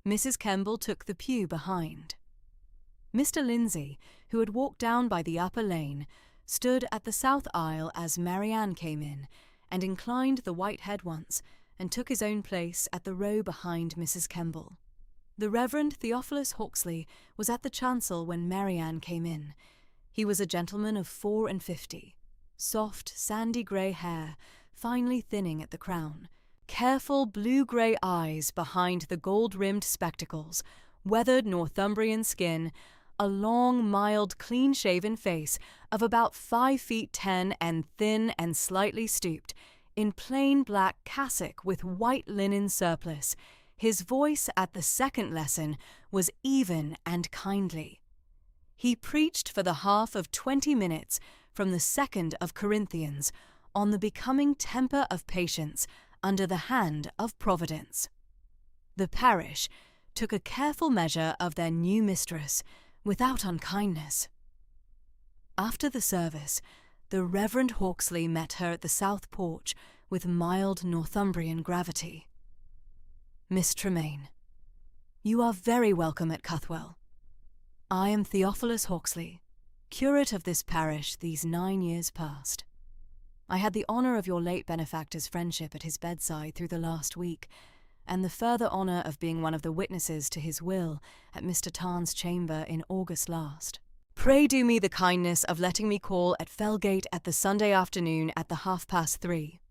Mrs. Kemble took the pew behind. Mr. Lindsay, who had walked down by the upper lane, stood at the south aisle as Marianne came in, and inclined the white head once, and took his own place at the row behind Mrs. Kemble. The Reverend Theophilus Hawksley was at the chancel when Marianne came in. He was a gentleman of 54, soft, sandy grey hair, finely thinning at the crown, careful blue-grey eyes behind the gold-rimmed spectacles, weathered Northumbrian skin, a long, mild, clean-shaven face of about 5'10" and thin and slightly stooped, in plain black cassock with white linen surplice. His voice at the second lesson was even and kindly. He preached for the half of 20 minutes from the 2nd of Corinthians on the becoming temper of patience under the hand of Providence. The parish took a careful measure of their new mistress, without unkindness. After the service, the Reverend Hawksley met her at the south porch with mild Northumbrian gravity. Miss Tremaine, you are very welcome at Cuthwell. I am Theophilus Hawksley, curate of this parish these 9 years past. I had the honour of your late benefactor's friendship at his bedside through the last week, and the further honour of being one of the witnesses to his will at Mr. Tarn's chamber in August last. Pray do me the kindness of letting me call at Fellgate at the Sunday afternoon at the 3:30.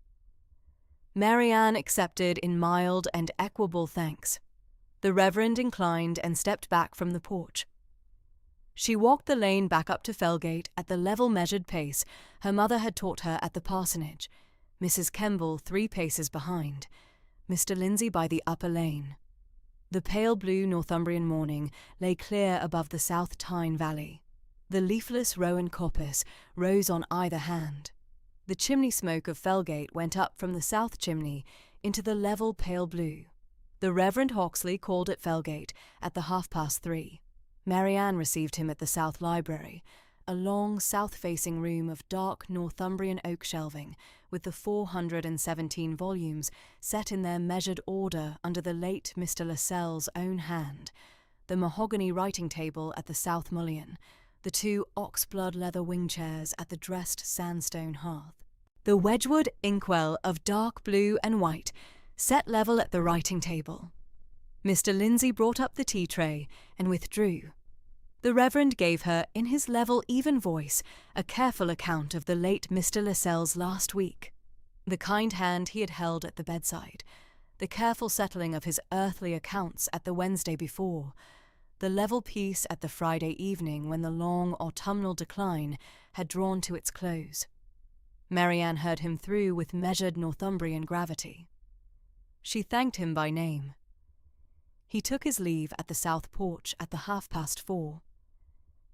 Marianne accepted in mild and equable thanks. The Reverend inclined and stepped back from the porch. She walked the lane back up to Fellgate at the level measured pace her mother had taught her at the parsonage, Mrs. Kemble 3 paces behind, Mr. Lindsay by the upper lane. The pale blue Northumbrian morning lay clear above the South Tyne valley. The leafless rowan coppice rose on either hand. The chimney smoke of Fellgate went up from the south chimney into the level pale blue. The Reverend Hawksley called at Fellgate at the 3:30. Marianne received him at the South Library, a long south-facing room of dark Northumbrian oak shelving, with the 417 volumes set in their measured order under the late Mr. Lascelles' own hand, the mahogany writing table at the south mullion, the 2 ox-blood leather wing-chairs at the dressed sandstone hearth, the Wedgwood inkwell of dark blue and white, set level at the writing table. Mr. Lindsay brought up the tea-tray and withdrew. The Reverend gave her, in his level, even voice, a careful account of the late Mr. Lascelles' last week, the kind hand he had held at the bedside, the careful settling of his earthly accounts at the Wednesday before, the level peace at the Friday evening when the long autumnal decline had drawn to its close. Marianne heard him through with measured Northumbrian gravity. She thanked him by name. He took his leave at the south porch at the 4:30,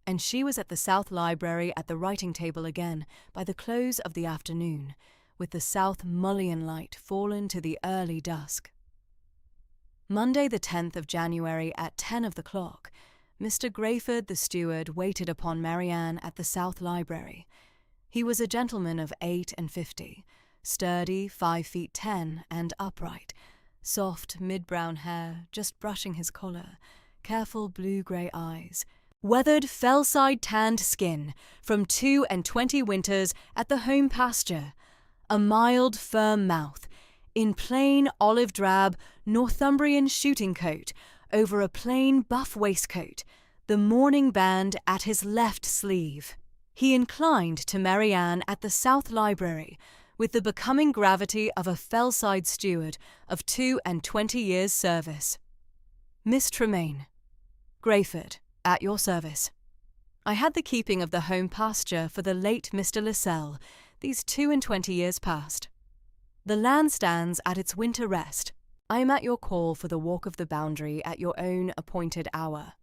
and she was at the south library at the writing table again by the close of the afternoon, with the south mullion light fallen to the early dusk. Monday the 10th of January at 10 of the clock, Mr. Grayford the steward waited upon Marianne at the south library. He was a gentleman of 58, sturdy, 5'10", and upright, soft mid-brown hair, just brushing his collar, careful blue-grey eyes, weathered Fellside tanned skin from 22 winters at the home pasture, a mild, firm mouth, in plain olive-drab Northumbrian shooting coat over a plain buff waistcoat, the mourning band at his left sleeve. He inclined to Marianne at the south library with the becoming gravity of a Fellside steward of 22 years' service. Miss Tremaine, Grayford, at your service. I had the keeping of the home pasture for the late Mr. Lascelles these 22 years past. The land stands at its winter rest. I am at your call for the walk of the boundary at your own appointed hour.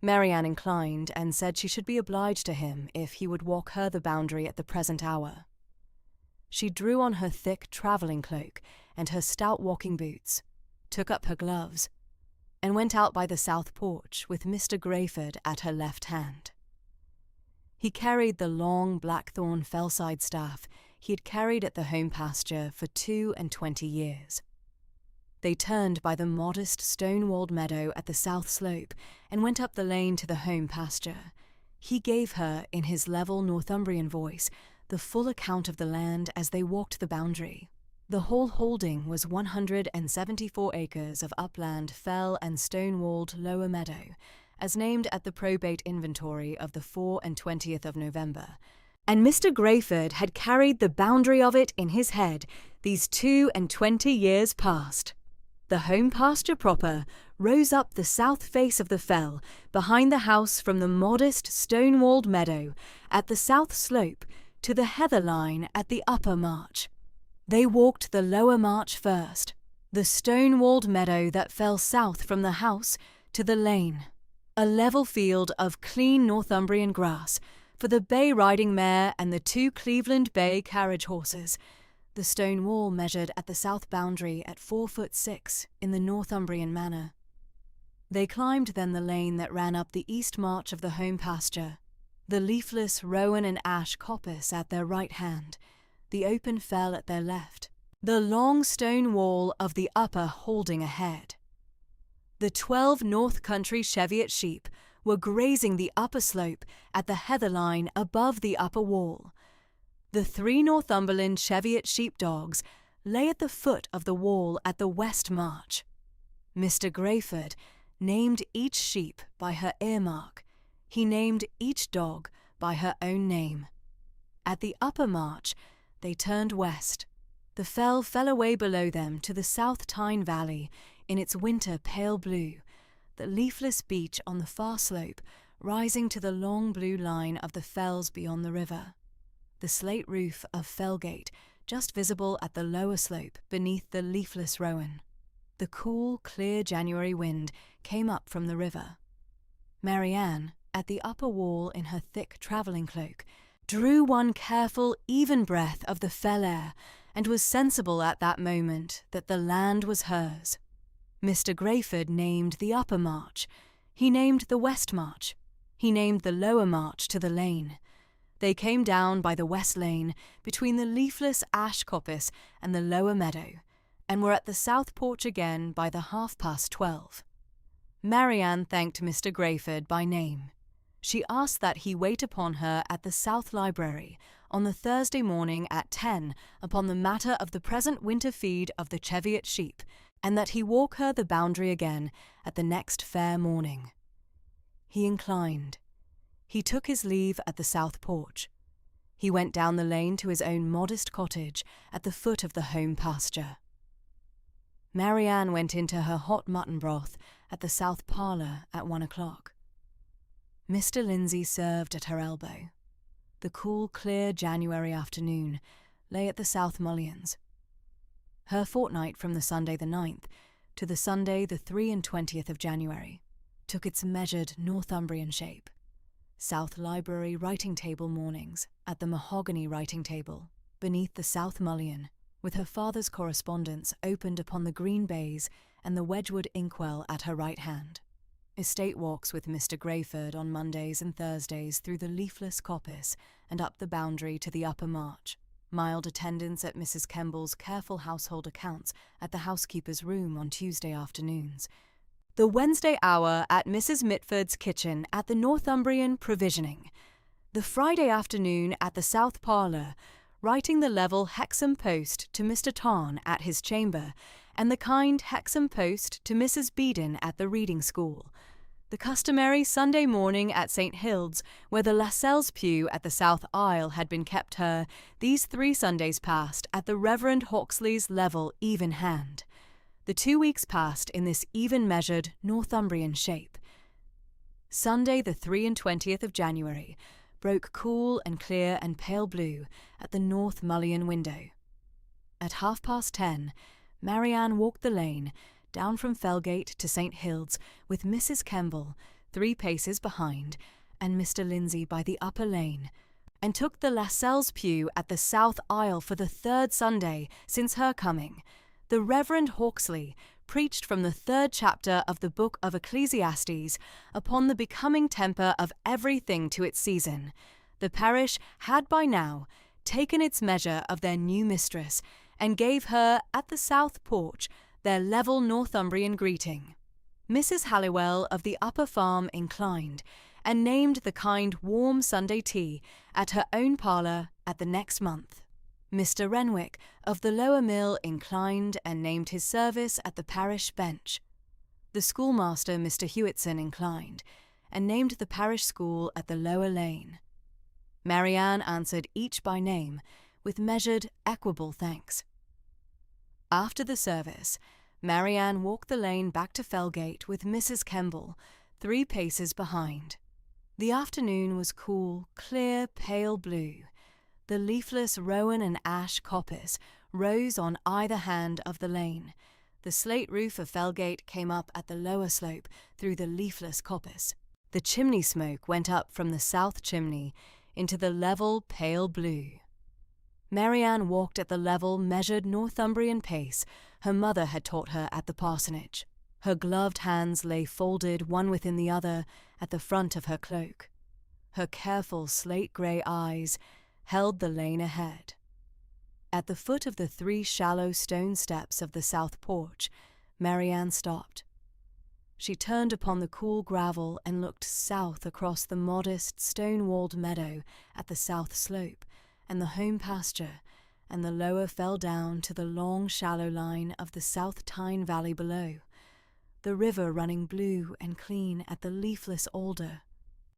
Marianne inclined and said she should be obliged to him if he would walk her the boundary at the present hour. She drew on her thick travelling cloak and her stout walking boots, took up her gloves, and went out by the south porch with Mr. Grayford at her left hand. He carried the long blackthorn Fellside staff he had carried at the home pasture for 22 years. They turned by the modest stone-walled meadow at the south slope and went up the lane to the home pasture. He gave her, in his level Northumbrian voice, the full account of the land as they walked the boundary. The whole holding was 174 acres of upland, fell and stone-walled lower meadow, as named at the probate inventory of the 24th of November, and Mr. Grayford had carried the boundary of it in his head these 22 years past. The home pasture proper rose up the south face of the fell behind the house from the modest stone-walled meadow at the south slope to the heather line at the upper march. They walked the lower march first, the stone-walled meadow that fell south from the house to the lane, a level field of clean Northumbrian grass for the bay riding mare and the 2 Cleveland Bay carriage horses. The stone wall measured at the south boundary at 4'6" in the Northumbrian manner. They climbed then the lane that ran up the east march of the home pasture, the leafless rowan and ash coppice at their right hand, the open fell at their left, the long stone wall of the upper holding ahead. The 12 North Country Cheviot sheep were grazing the upper slope at the heather line above the upper wall. The 3 Northumberland Cheviot sheepdogs lay at the foot of the wall at the west march. Mr. Grayford named each sheep by her earmark. He named each dog by her own name. At the upper march, they turned west. The fell fell away below them to the South Tyne Valley in its winter pale blue, the leafless beech on the far slope rising to the long blue line of the fells beyond the river, the slate roof of Fellgate just visible at the lower slope beneath the leafless rowan. The cool, clear January wind came up from the river. Marianne, at the upper wall in her thick travelling cloak, drew one careful, even breath of the fell air, and was sensible at that moment that the land was hers. Mr. Grayford named the upper march. He named the west march. He named the lower march to the lane. They came down by the west lane, between the leafless ash coppice and the lower meadow, and were at the south porch again by the 12:30. Marianne thanked Mr. Grayford by name. She asked that he wait upon her at the south library on the Thursday morning at 10 upon the matter of the present winter feed of the Cheviot sheep, and that he walk her the boundary again at the next fair morning. He inclined. He took his leave at the south porch. He went down the lane to his own modest cottage at the foot of the home pasture. Marianne went into her hot mutton broth at the south parlour at 1 o'clock. Mr. Lindsay served at her elbow. The cool, clear January afternoon lay at the south mullions. Her fortnight from the Sunday the 9th to the Sunday the 23rd of January, took its measured Northumbrian shape. South Library writing table mornings at the mahogany writing table, beneath the South Mullion, with her father's correspondence opened upon the green baize and the Wedgwood inkwell at her right hand. Estate walks with Mr. Greyford on Mondays and Thursdays through the leafless coppice and up the boundary to the upper march. Mild attendance at Mrs. Kemble's careful household accounts at the housekeeper's room on Tuesday afternoons. The Wednesday hour at Mrs. Mitford's kitchen at the Northumbrian provisioning. The Friday afternoon at the South Parlour, writing the level Hexham Post to Mr. Tarn at his chamber, and the kind Hexham Post to Mrs. Beedon at the reading school. The customary Sunday morning at St. Hilde's, where the Lascelles pew at the south aisle had been kept her, these 3 Sundays passed at the Reverend Hawksley's level even hand. The 2 weeks passed in this even-measured Northumbrian shape. Sunday the 23rd of January broke cool and clear and pale blue at the North Mullion window. At 10:30, Marianne walked the lane, down from Felgate to St. Hilde's, with Mrs. Kemble 3 paces behind, and Mr. Lindsay by the upper lane, and took the Lascelles pew at the south aisle for the 3rd Sunday since her coming. The Reverend Hawksley preached from the 3rd chapter of the book of Ecclesiastes upon the becoming temper of everything to its season. The parish had by now taken its measure of their new mistress, and gave her, at the south porch, their level Northumbrian greeting. Mrs. Halliwell of the upper farm inclined, and named the kind warm Sunday tea at her own parlour at the next month. Mr. Renwick of the lower mill inclined and named his service at the parish bench. The schoolmaster Mr. Hewitson inclined, and named the parish school at the lower lane. Marianne answered each by name, with measured, equable thanks. After the service, Marianne walked the lane back to Felgate with Mrs. Kemble 3 paces behind. The afternoon was cool, clear, pale blue. The leafless rowan and ash coppice rose on either hand of the lane. The slate roof of Felgate came up at the lower slope through the leafless coppice. The chimney smoke went up from the south chimney into the level pale blue. Marianne walked at the level, measured Northumbrian pace her mother had taught her at the parsonage. Her gloved hands lay folded one within the other at the front of her cloak. Her careful slate-grey eyes held the lane ahead. At the foot of the 3 shallow stone steps of the south porch, Marianne stopped. She turned upon the cool gravel and looked south across the modest stone-walled meadow at the south slope, and the home pasture, and the lower fell down to the long shallow line of the South Tyne valley below, the river running blue and clean at the leafless alder,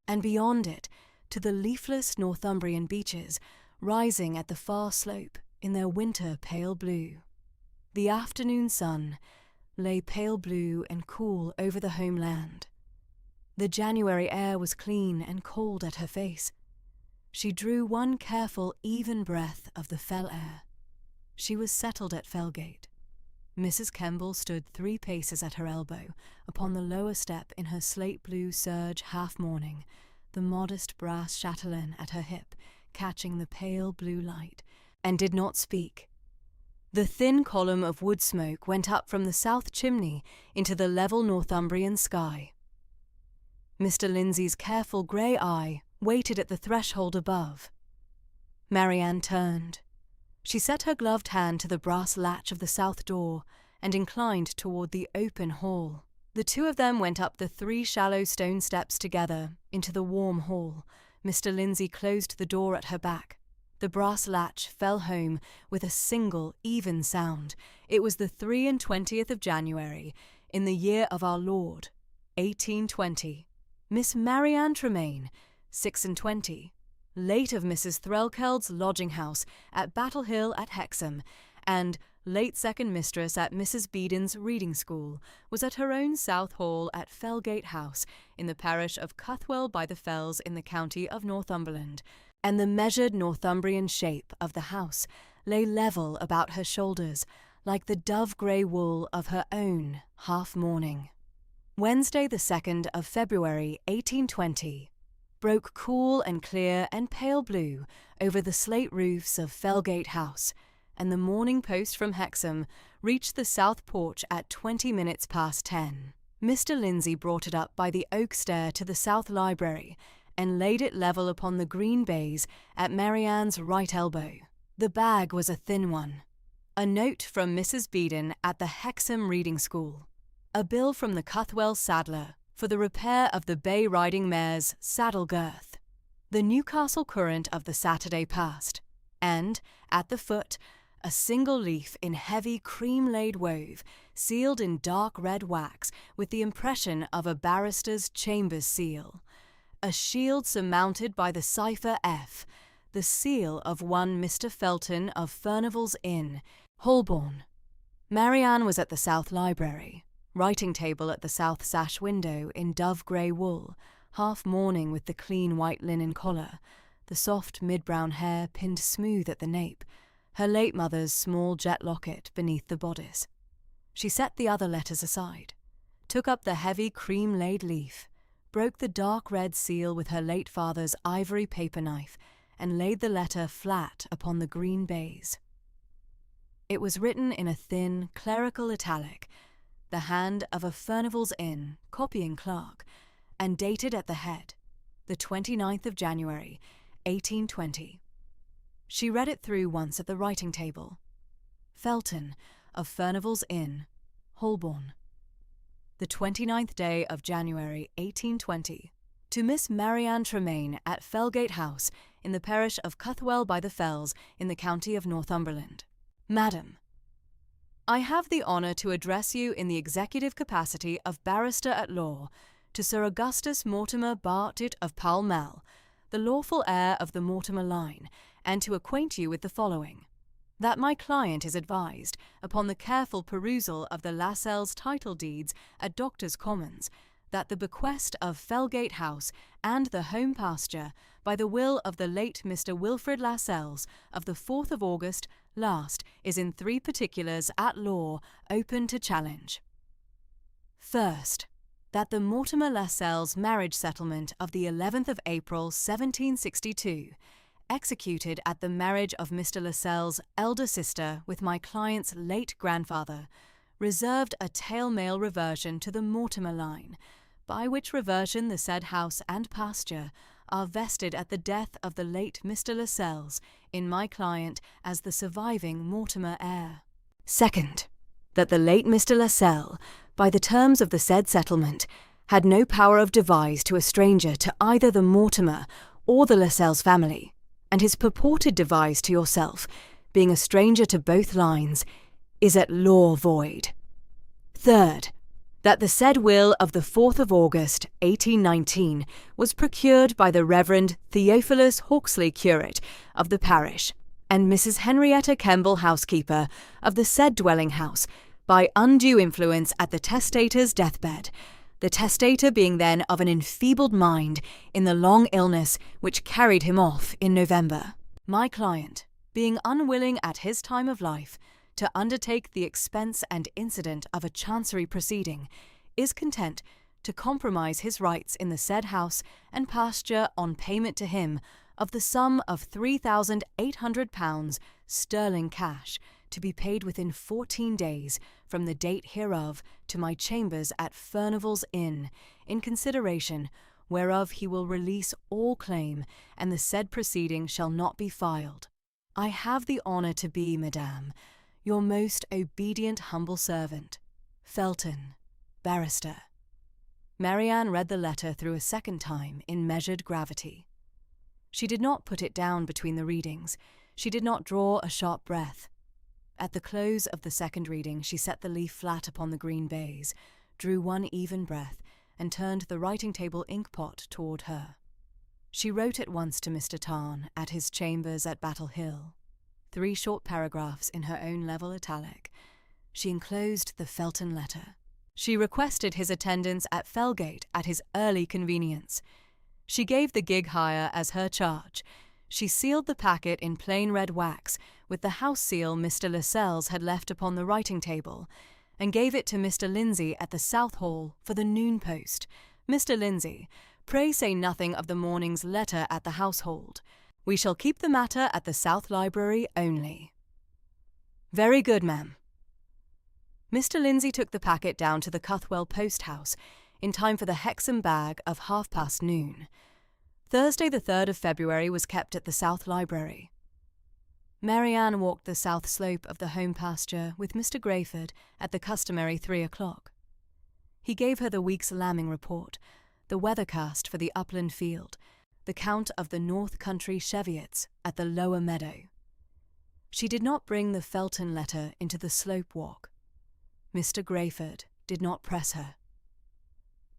and beyond it to the leafless Northumbrian beeches rising at the far slope in their winter pale blue. The afternoon sun lay pale blue and cool over the home land. The January air was clean and cold at her face. She drew one careful, even breath of the fell air. She was settled at Felgate. Mrs. Kemble stood 3 paces at her elbow, upon the lower step in her slate-blue serge half-mourning, the modest brass chatelaine at her hip, catching the pale blue light, and did not speak. The thin column of wood smoke went up from the south chimney into the level Northumbrian sky. Mr. Lindsay's careful grey eye waited at the threshold above. Marianne turned. She set her gloved hand to the brass latch of the south door and inclined toward the open hall. The 2 of them went up the 3 shallow stone steps together into the warm hall. Mr. Lindsay closed the door at her back. The brass latch fell home with a single, even sound. It was the 23rd of January, in the year of our Lord, 1820. Miss Marianne Tremaine, 26, late of Mrs. Threlkeld's lodging-house at Battle Hill at Hexham, and late second mistress at Mrs. Beedon's reading school, was at her own South Hall at Felgate House, in the parish of Cuthwell by the Fells in the county of Northumberland, and the measured Northumbrian shape of the house lay level about her shoulders, like the dove-grey wool of her own half-mourning. Wednesday the 2nd of February 1820 broke cool and clear and pale blue over the slate roofs of Fellgate House, and the Morning Post from Hexham reached the south porch at 20 minutes past 10. Mr. Lindsay brought it up by the oak stair to the south library and laid it level upon the green baize at Marianne's right elbow. The bag was a thin one. A note from Mrs. Beedon at the Hexham Reading School. A bill from the Cuthwell saddler for the repair of the bay riding mare's saddle girth. The Newcastle Courant of the Saturday past, and, at the foot, a single leaf in heavy cream-laid wove, sealed in dark red wax with the impression of a barrister's chambers seal. A shield surmounted by the cipher F, the seal of one Mr. Felton of Furnival's Inn, Holborn. Marianne was at the South Library, writing table at the south sash window in dove-grey wool, half mourning with the clean white linen collar, the soft mid-brown hair pinned smooth at the nape, her late mother's small jet locket beneath the bodice. She set the other letters aside, took up the heavy cream-laid leaf, broke the dark red seal with her late father's ivory paper knife, and laid the letter flat upon the green baize. It was written in a thin, clerical italic, the hand of a Furnival's Inn copying clerk, and dated at the head, the 29th of January, 1820. She read it through once at the writing table. Felton of Furnival's Inn, Holborn. The 29th day of January, 1820. To Miss Marianne Tremaine at Fellgate House in the parish of Cuthwell by the Fells in the county of Northumberland. Madam, I have the honour to address you in the executive capacity of barrister at law to Sir Augustus Mortimer Bartit of Pall Mall, the lawful heir of the Mortimer line, and to acquaint you with the following. That my client is advised, upon the careful perusal of the Lascelles title deeds at Doctors' Commons, that the bequest of Fellgate House and the home pasture, by the will of the late Mr. Wilfrid Lascelles, of the 4th of August last, is in 3 particulars at law open to challenge. First, that the Mortimer Lascelles marriage settlement of the 11th of April 1762, executed at the marriage of Mr. Lascelles' elder sister with my client's late grandfather, reserved a tail-male reversion to the Mortimer line, by which reversion the said house and pasture are vested at the death of the late Mr. Lascelles in my client as the surviving Mortimer heir. Second, that the late Mr. Lascelles, by the terms of the said settlement, had no power of devise to a stranger to either the Mortimer or the Lascelles family, and his purported devise to yourself, being a stranger to both lines, is at law void. Third, that the said will of the 4th of August, 1819, was procured by the Reverend Theophilus Hawksley, curate of the parish, and Mrs. Henrietta Kemble, housekeeper of the said dwelling house, by undue influence at the testator's deathbed, the testator being then of an enfeebled mind in the long illness which carried him off in November. My client, being unwilling at his time of life to undertake the expense and incident of a chancery proceeding, is content to compromise his rights in the said house and pasture on payment to him of the sum of £3,800 sterling cash, to be paid within 14 days from the date hereof to my chambers at Furnival's Inn, in consideration whereof he will release all claim, and the said proceeding shall not be filed. I have the honour to be, Madame, your most obedient humble servant, Felton, Barrister. Marianne read the letter through a second time in measured gravity. She did not put it down between the readings. She did not draw a sharp breath. At the close of the second reading she set the leaf flat upon the green baize, drew one even breath, and turned the writing-table ink-pot toward her. She wrote at once to Mr. Tarn at his chambers at Battle Hill. 3 short paragraphs in her own level italic. She enclosed the Felton letter. She requested his attendance at Fellgate at his early convenience. She gave the gig hire as her charge. She sealed the packet in plain red wax with the house seal Mr. Lascelles had left upon the writing table, and gave it to Mr. Lindsay at the South Hall for the noon post. Mr. Lindsay, pray say nothing of the morning's letter at the household. We shall keep the matter at the South Library only. Very good, ma'am. Mr. Lindsay took the packet down to the Cuthwell post house in time for the Hexham bag of noon. Thursday the 3rd of February was kept at the South Library. Marianne walked the south slope of the home pasture with Mr. Grayford at the customary 3 o'clock. He gave her the week's lambing report, the weathercast for the upland field, the count of the North Country Cheviots at the lower meadow. She did not bring the Felton letter into the slope walk. Mr. Grayford did not press her.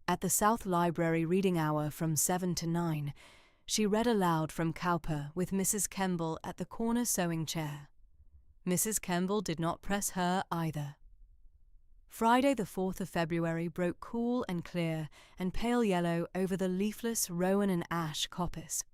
At the South Library reading hour from 7 to 9, she read aloud from Cowper with Mrs. Kemble at the corner sewing chair. Mrs. Kemble did not press her either. Friday the 4th of February broke cool and clear and pale yellow over the leafless rowan and ash coppice.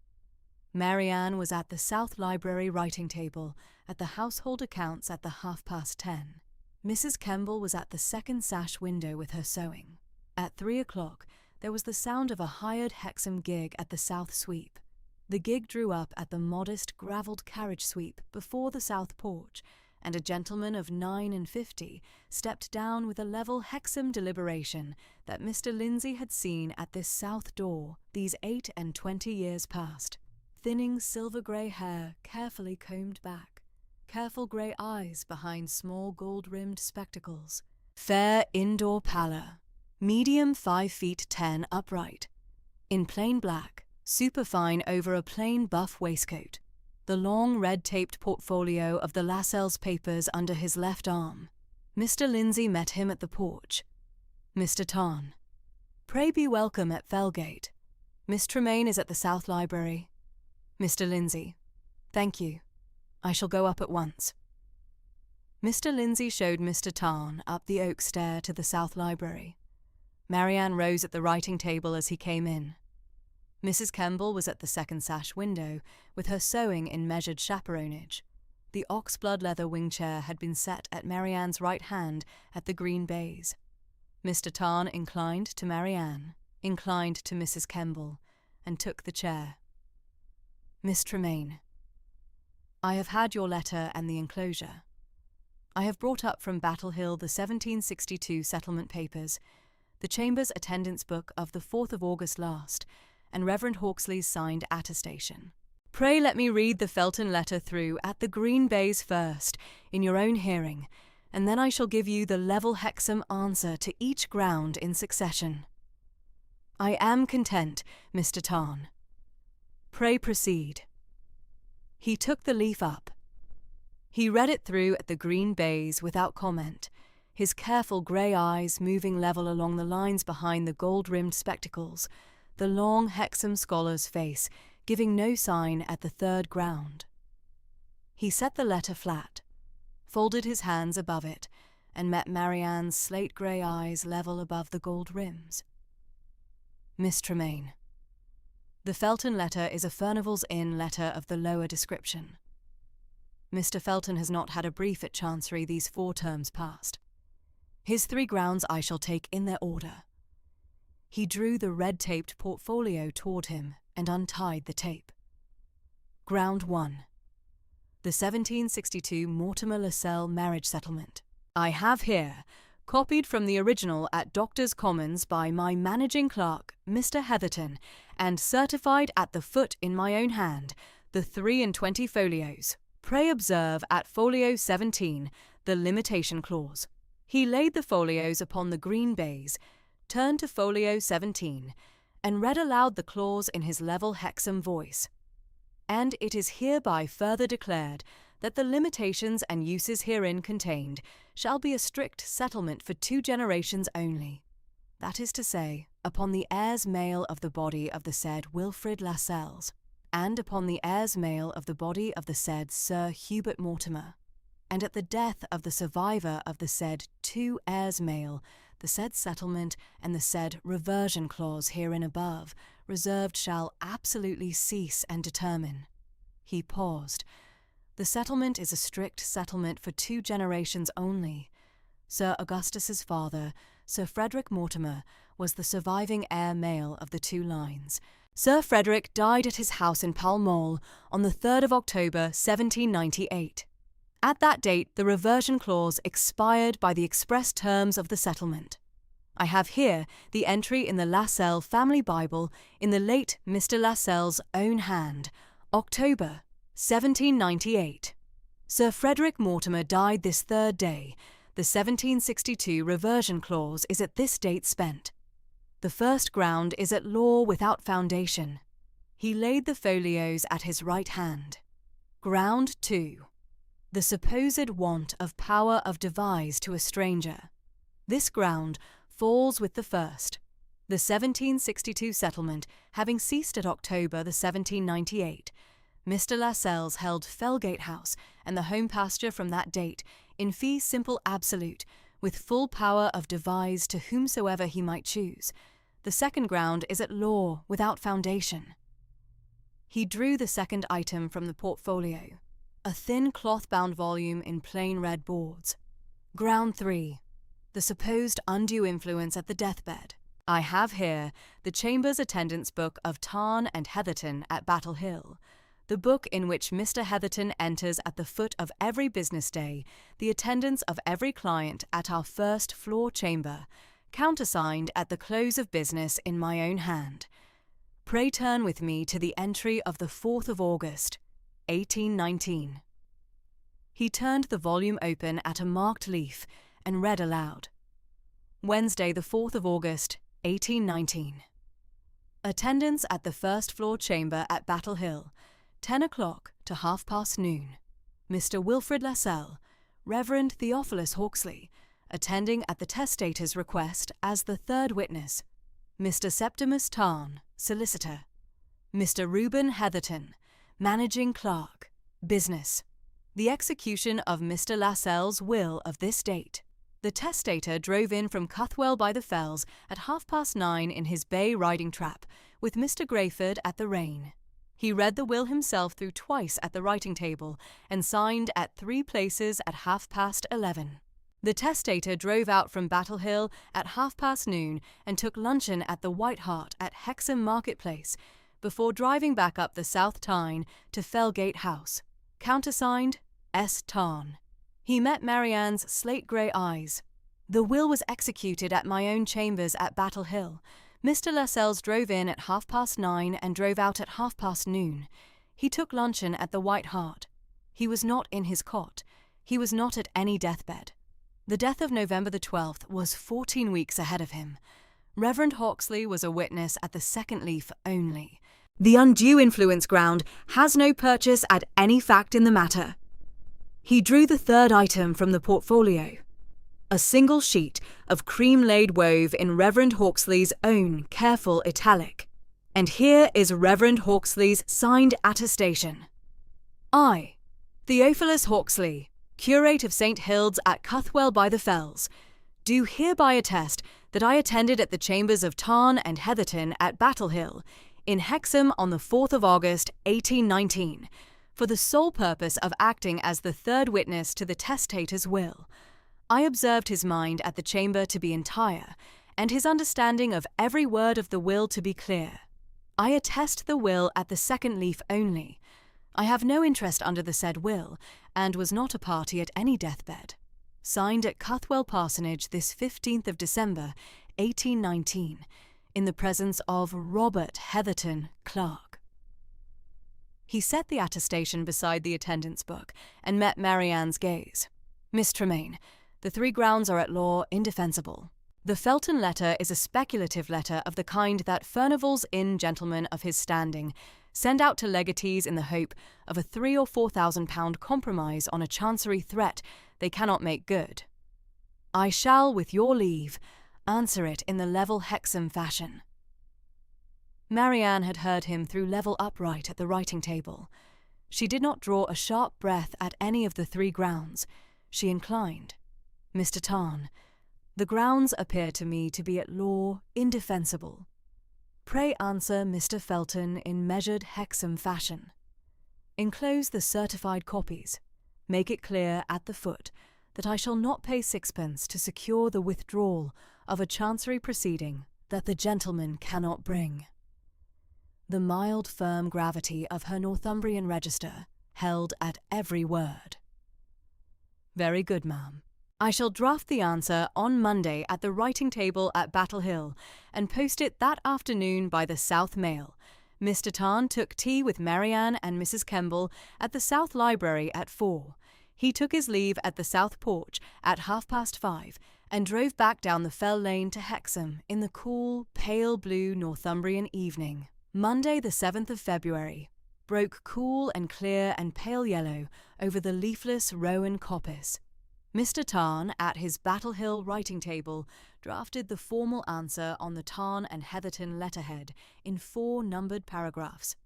Marianne was at the South Library writing table at the household accounts at the 10:30. Mrs. Kemble was at the second sash window with her sewing. At 3 o'clock there was the sound of a hired Hexham gig at the south sweep. The gig drew up at the modest gravelled carriage sweep before the south porch, and a gentleman of 59 stepped down with a level Hexham deliberation that Mr. Lindsay had seen at this south door these 28 years past. Thinning silver-grey hair carefully combed back, careful grey eyes behind small gold-rimmed spectacles, fair indoor pallor, medium 5'10" upright, in plain black, superfine over a plain buff waistcoat, the long red-taped portfolio of the Lascelles papers under his left arm. Mr. Lindsay met him at the porch. Mr. Tarn, pray be welcome at Felgate. Miss Tremaine is at the South Library. Mr. Lindsay, thank you. I shall go up at once. Mr. Lindsay showed Mr. Tarn up the oak stair to the South Library. Marianne rose at the writing table as he came in. Mrs. Kemble was at the second sash window, with her sewing in measured chaperonage. The ox-blood leather wing-chair had been set at Marianne's right hand at the green baize. Mr. Tarn inclined to Marianne, inclined to Mrs. Kemble, and took the chair. Miss Tremaine, I have had your letter and the enclosure. I have brought up from Battle Hill the 1762 settlement papers, the Chamber's attendance book of the 4th of August last, and Reverend Hawksley's signed attestation. Pray let me read the Felton letter through at the green baize first, in your own hearing, and then I shall give you the level Hexham answer to each ground in succession. I am content, Mr. Tarn. Pray proceed. He took the leaf up. He read it through at the green baize without comment, his careful grey eyes moving level along the lines behind the gold-rimmed spectacles, the long Hexham scholar's face giving no sign at the third ground. He set the letter flat, folded his hands above it, and met Marianne's slate-grey eyes level above the gold rims. Miss Tremaine, the Felton letter is a Furnival's Inn letter of the lower description. Mr. Felton has not had a brief at Chancery these 4 terms past. His 3 grounds I shall take in their order. He drew the red-taped portfolio toward him and untied the tape. Ground 1. The 1762 Mortimer Lascelles marriage settlement. I have here, copied from the original at Doctors' Commons by my managing clerk, Mr. Heatherton, and certified at the foot in my own hand, the 23 folios. Pray observe at folio 17 the limitation clause. He laid the folios upon the green baize, turned to folio 17, and read aloud the clause in his level Hexham voice. And it is hereby further declared that the limitations and uses herein contained shall be a strict settlement for 2 generations only, that is to say, upon the heirs male of the body of the said Wilfrid Lascelles, and upon the heirs male of the body of the said Sir Hubert Mortimer, and at the death of the survivor of the said 2 heirs male, the said settlement and the said reversion clause herein above reserved shall absolutely cease and determine. He paused, The settlement is a strict settlement for 2 generations only. Sir Augustus's father, Sir Frederick Mortimer, was the surviving heir male of the 2 lines. Sir Frederick died at his house in Pall Mall on the 3rd of October 1798. At that date, the reversion clause expired by the express terms of the settlement. I have here the entry in the Lascelles family Bible in the late Mr. Lascelles' own hand, October 1798. Sir Frederick Mortimer died this 3rd day. The 1762 reversion clause is at this date spent. The first ground is at law without foundation. He laid the folios at his right hand. Ground 2. The supposed want of power of devise to a stranger. This ground falls with the first. The 1762 settlement having ceased at October the 1798, Mr. Lascelles held Felgate House and the home pasture from that date in fee simple absolute, with full power of devise to whomsoever he might choose. The second ground is at law without foundation. He drew the second item from the portfolio, a thin cloth-bound volume in plain red boards. Ground 3. The supposed undue influence at the deathbed. I have here the Chamber's attendance book of Tarn and Heatherton at Battle Hill, the book in which Mr. Heatherton enters at the foot of every business day the attendance of every client at our first floor chamber, countersigned at the close of business in my own hand. Pray turn with me to the entry of the 4th of August, 1819. He turned the volume open at a marked leaf and read aloud. Wednesday, the 4th of August, 1819. Attendance at the first floor chamber at Battle Hill, 10 o'clock to 1/2 noon. Mr. Wilfrid Lascelles, Reverend Theophilus Hawksley, attending at the testator's request as the 3rd witness. Mr. Septimus Tarn, solicitor. Mr. Reuben Heatherton, managing clerk. Business. The execution of Mr. Lascelles' will of this date. The testator drove in from Cuthwell by the Fells at 9:30 in his bay riding trap, with Mr. Grayford at the rein. He read the will himself through twice at the writing table, and signed at 3 places at 11:30. The testator drove out from Battle Hill at 12:30 noon and took luncheon at the White Hart at Hexham Market Place, before driving back up the South Tyne to Felgate House. Countersigned, S. Tarn. He met Marianne's slate-grey eyes. The will was executed at my own chambers at Battle Hill. Mr. Lascelles drove in at 9:30 and drove out at 12:30 noon. He took luncheon at the White Hart. He was not in his cot. He was not at any deathbed. The death of November the 12th was 14 weeks ahead of him. Reverend Hawksley was a witness at the second leaf only. The undue influence ground has no purchase at any fact in the matter. He drew the 3rd item from the portfolio, a single sheet of cream-laid wove in Reverend Hawksley's own careful italic. And here is Reverend Hawksley's signed attestation. I, Theophilus Hawksley, curate of St. Hilde's at Cuthwell by the Fells, do hereby attest that I attended at the chambers of Tarn and Heatherton at Battle Hill, in Hexham on the 4th of August, 1819, for the sole purpose of acting as the 3rd witness to the testator's will. I observed his mind at the chamber to be entire, and his understanding of every word of the will to be clear. I attest the will at the second leaf only. I have no interest under the said will, and was not a party at any deathbed. Signed at Cuthwell Parsonage this 15th of December, 1819, in the presence of Robert Heatherton, clerk. He set the attestation beside the attendance book, and met Marianne's gaze. Miss Tremaine, the 3 grounds are at law indefensible. The Felton letter is a speculative letter of the kind that Furnival's Inn gentlemen of his standing send out to legatees in the hope of a £3,000 or £4,000 compromise on a chancery threat they cannot make good. I shall, with your leave, answer it in the level Hexham fashion. Marianne had heard him through level upright at the writing table. She did not draw a sharp breath at any of the 3 grounds. She inclined. Mr. Tarn, the grounds appear to me to be at law indefensible. Pray answer Mr. Felton in measured Hexham fashion. Enclose the certified copies. Make it clear at the foot that I shall not pay sixpence to secure the withdrawal of a chancery proceeding that the gentleman cannot bring. The mild, firm gravity of her Northumbrian register held at every word. Very good, ma'am. I shall draft the answer on Monday at the writing table at Battle Hill and post it that afternoon by the South Mail. Mr. Tarn took tea with Marianne and Mrs. Kemble at the South Library at 4. He took his leave at the South Porch at 5:30 and drove back down the Fell Lane to Hexham in the cool, pale blue Northumbrian evening. Monday the 7th of February broke cool and clear and pale yellow over the leafless Rowan coppice. Mr. Tarn, at his Battle Hill writing table, drafted the formal answer on the Tarn and Heatherton letterhead in 4 numbered paragraphs.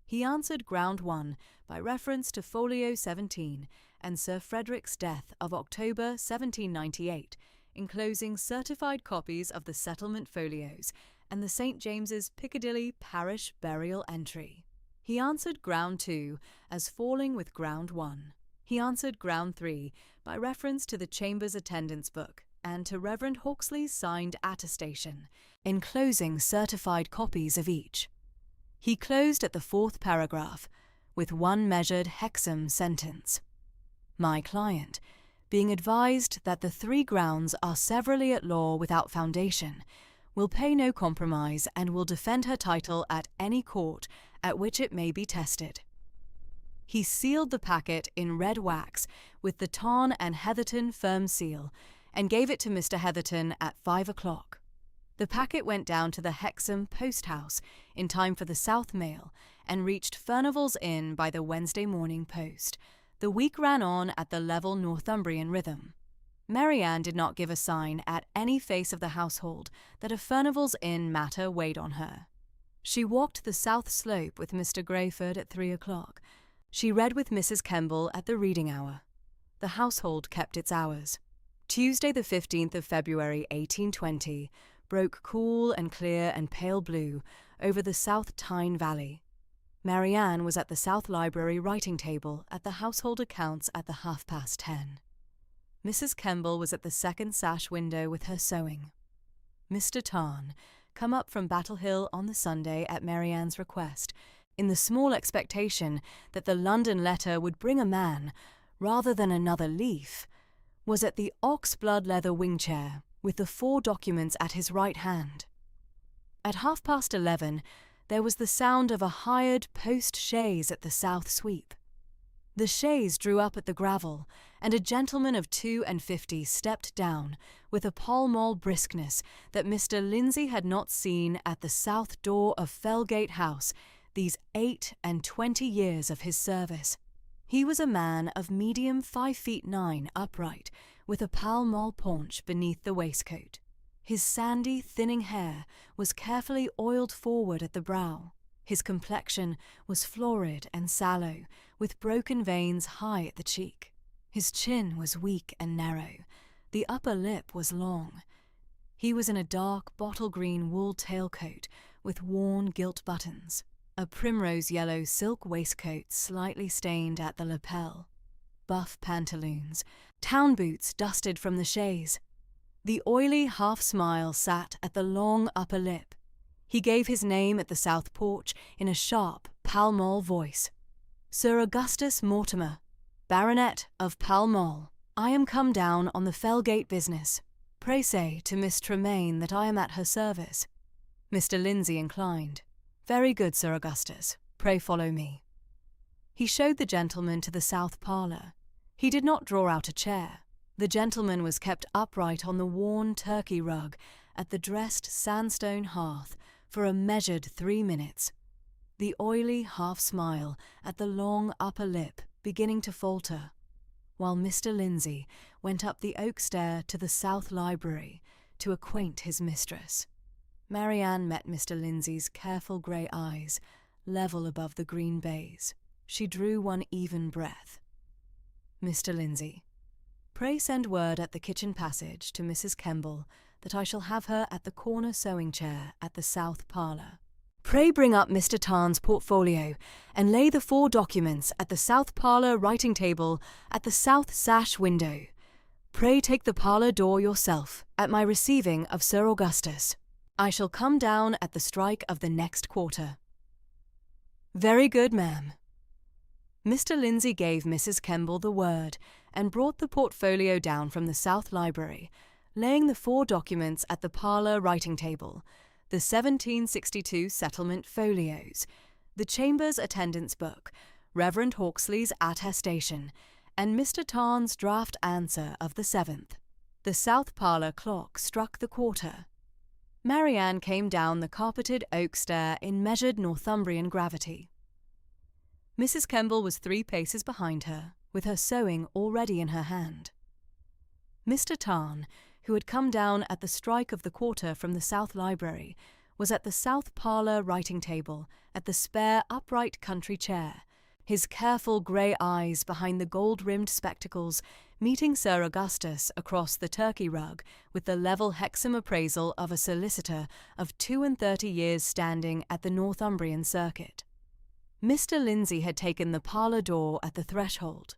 He answered ground 1 by reference to Folio 17 and Sir Frederick's death of October 1798, enclosing certified copies of the settlement folios and the St. James's Piccadilly parish burial entry. He answered ground 2 as falling with ground 1. He answered ground 3 by reference to the Chamber's attendance book and to Reverend Hawksley's signed attestation, enclosing certified copies of each. He closed at the 4th paragraph with one measured Hexham sentence. My client, being advised that the 3 grounds are severally at law without foundation, will pay no compromise and will defend her title at any court at which it may be tested. He sealed the packet in red wax with the Tarn and Heatherton firm seal and gave it to Mr. Heatherton at 5 o'clock. The packet went down to the Hexham post house in time for the South Mail and reached Furnival's Inn by the Wednesday morning post. The week ran on at the level Northumbrian rhythm. Marianne did not give a sign at any face of the household that a Furnival's Inn matter weighed on her. She walked the south slope with Mr. Greyford at 3 o'clock. She read with Mrs. Kemble at the reading hour. The household kept its hours. Tuesday the 15th of February 1820 broke cool and clear and pale blue over the South Tyne Valley. Marianne was at the South Library writing table at the household accounts at the 10:30. Mrs. Kemble was at the second sash window with her sewing. Mr. Tarn, come up from Battle Hill on the Sunday at Marianne's request, in the small expectation that the London letter would bring a man rather than another leaf, was at the ox-blood leather wing-chair with the 4 documents at his right hand. At 11:30 there was the sound of a hired post-chaise at the south sweep. The chaise drew up at the gravel, and a gentleman of 52 stepped down with a Pall Mall briskness that Mr. Lindsay had not seen at the south door of Fellgate House these 28 years of his service. He was a man of medium 5'9" upright, with a Pall Mall paunch beneath the waistcoat. His sandy, thinning hair was carefully oiled forward at the brow. His complexion was florid and sallow, with broken veins high at the cheek. His chin was weak and narrow. The upper lip was long. He was in a dark bottle-green wool tailcoat with worn gilt buttons, a primrose-yellow silk waistcoat slightly stained at the lapel, buff pantaloons, town boots dusted from the chaise. The oily half-smile sat at the long upper lip. He gave his name at the south porch in a sharp, Pall Mall voice. Sir Augustus Mortimer, Baronet of Pall Mall. I am come down on the Fellgate business. Pray say to Miss Tremaine that I am at her service. Mr. Lindsay inclined. Very good, Sir Augustus. Pray follow me. He showed the gentleman to the south parlour. He did not draw out a chair. The gentleman was kept upright on the worn Turkey rug at the dressed sandstone hearth for a measured 3 minutes, the oily half-smile at the long upper lip beginning to falter, while Mr. Lindsay went up the oak stair to the South Library to acquaint his mistress. Marianne met Mr. Lindsay's careful grey eyes, level above the green baize. She drew one even breath. Mr. Lindsay, pray send word at the kitchen passage to Mrs. Kemble that I shall have her at the corner sewing chair at the south parlour. Pray bring up Mr. Tarn's portfolio and lay the 4 documents at the south parlour writing table at the south sash window. Pray take the parlour door yourself at my receiving of Sir Augustus. I shall come down at the strike of the next quarter. Very good, ma'am. Mr. Lindsay gave Mrs. Kemble the word and brought the portfolio down from the south library, laying the 4 documents at the parlour writing table, the 1762 settlement folios, the Chamber's attendance book, Reverend Hawksley's attestation, and Mr. Tarn's draft answer of the 7th. The south parlour clock struck the quarter. Marianne came down the carpeted oak stair in measured Northumbrian gravity. Mrs. Kemble was 3 paces behind her, with her sewing already in her hand. Mr. Tarn, who had come down at the strike of the quarter from the south library, was at the south parlour writing table at the spare upright country chair, his careful grey eyes behind the gold-rimmed spectacles meeting Sir Augustus across the turkey rug with the level Hexham appraisal of a solicitor of 32 years' standing at the Northumbrian circuit. Mr. Lindsay had taken the parlour door at the threshold.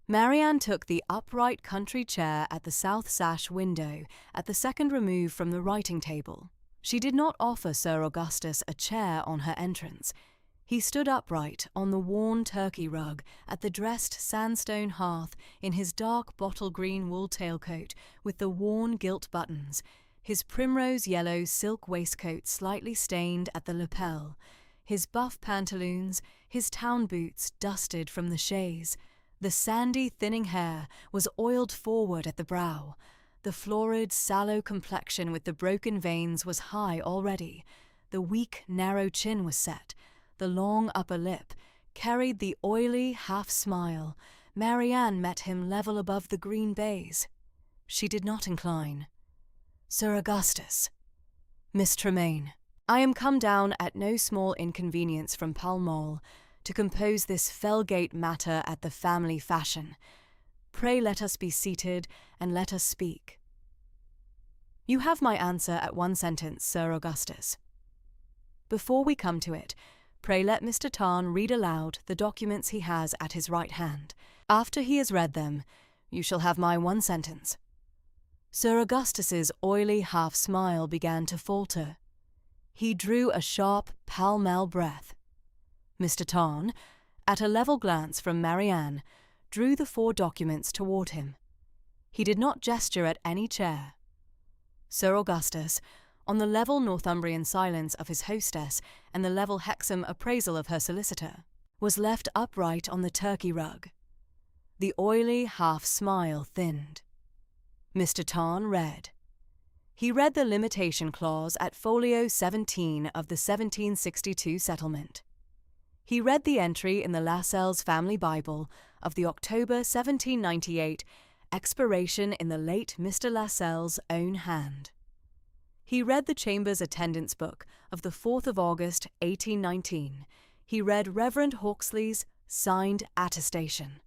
Marianne took the upright country chair at the south sash window at the second remove from the writing table. She did not offer Sir Augustus a chair on her entrance. He stood upright on the worn turkey rug at the dressed sandstone hearth in his dark bottle-green wool tailcoat with the worn gilt buttons, his primrose yellow silk waistcoat slightly stained at the lapel, his buff pantaloons, his town boots dusted from the chaise. The sandy, thinning hair was oiled forward at the brow. The florid, sallow complexion with the broken veins was high already. The weak, narrow chin was set. The long upper lip carried the oily half-smile. Marianne met him level above the green baize. She did not incline. Sir Augustus. Miss Tremaine, I am come down at no small inconvenience from Pall Mall to compose this Fellgate matter at the family fashion. Pray let us be seated, and let us speak. You have my answer at 1 sentence, Sir Augustus. Before we come to it, pray let Mr. Tarn read aloud the documents he has at his right hand. After he has read them, you shall have my 1 sentence. Sir Augustus's oily half-smile began to falter. He drew a sharp, pell-mell breath. Mr. Tarn, at a level glance from Marianne, drew the 4 documents toward him. He did not gesture at any chair. Sir Augustus, on the level Northumbrian silence of his hostess and the level Hexham appraisal of her solicitor, was left upright on the turkey rug. The oily half-smile thinned. Mr. Tarn read. He read the limitation clause at folio 17 of the 1762 settlement. He read the entry in the Lascelles family Bible of the October 1798 expiration in the late Mr. Lascelles' own hand. He read the Chamber's attendance book of the 4th of August 1819. He read Reverend Hawksley's signed attestation.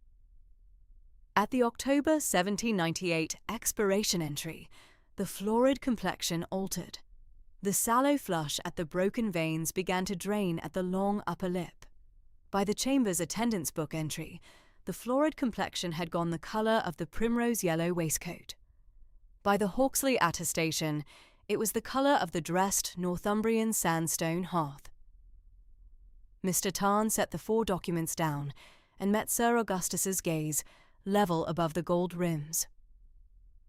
At the October 1798 expiration entry, the florid complexion altered. The sallow flush at the broken veins began to drain at the long upper lip. By the Chamber's attendance book entry, the florid complexion had gone the colour of the primrose yellow waistcoat. By the Hawksley attestation, it was the colour of the dressed Northumbrian sandstone hearth. Mr. Tarn set the 4 documents down and met Sir Augustus's gaze, level above the gold rims.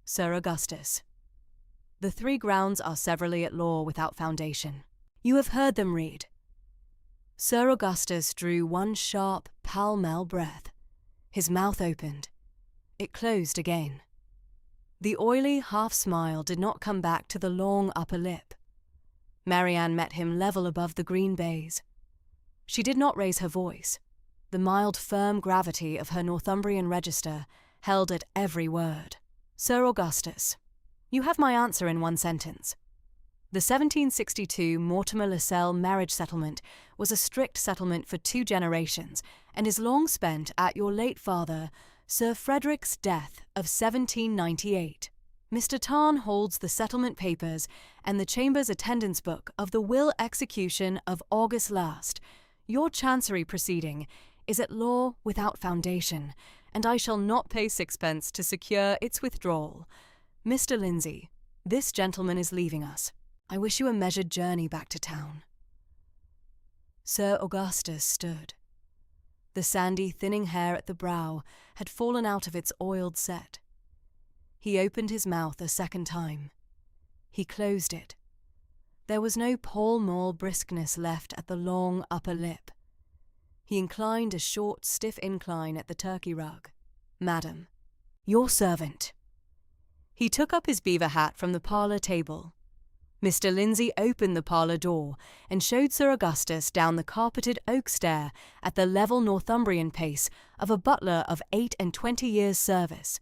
Sir Augustus. The 3 grounds are severally at law without foundation. You have heard them read. Sir Augustus drew 1 sharp, pell-mell breath. His mouth opened. It closed again. The oily half-smile did not come back to the long upper lip. Marianne met him level above the green baize. She did not raise her voice. The mild, firm gravity of her Northumbrian register held at every word. Sir Augustus, you have my answer in 1 sentence. The 1762 Mortimer Lascelles marriage settlement was a strict settlement for 2 generations and is long spent at your late father, Sir Frederick's death of 1798. Mr. Tarn holds the settlement papers and the Chamber's attendance book of the will execution of August last. Your chancery proceeding is at law without foundation, and I shall not pay sixpence to secure its withdrawal. Mr. Lindsay, this gentleman is leaving us. I wish you a measured journey back to town. Sir Augustus stood. The sandy, thinning hair at the brow had fallen out of its oiled set. He opened his mouth a second time. He closed it. There was no Pall Mall briskness left at the long upper lip. He inclined a short, stiff incline at the turkey rug. Madam, your servant. He took up his beaver hat from the parlour table. Mr. Lindsay opened the parlour door and showed Sir Augustus down the carpeted oak stair at the level Northumbrian pace of a butler of 28 years' service.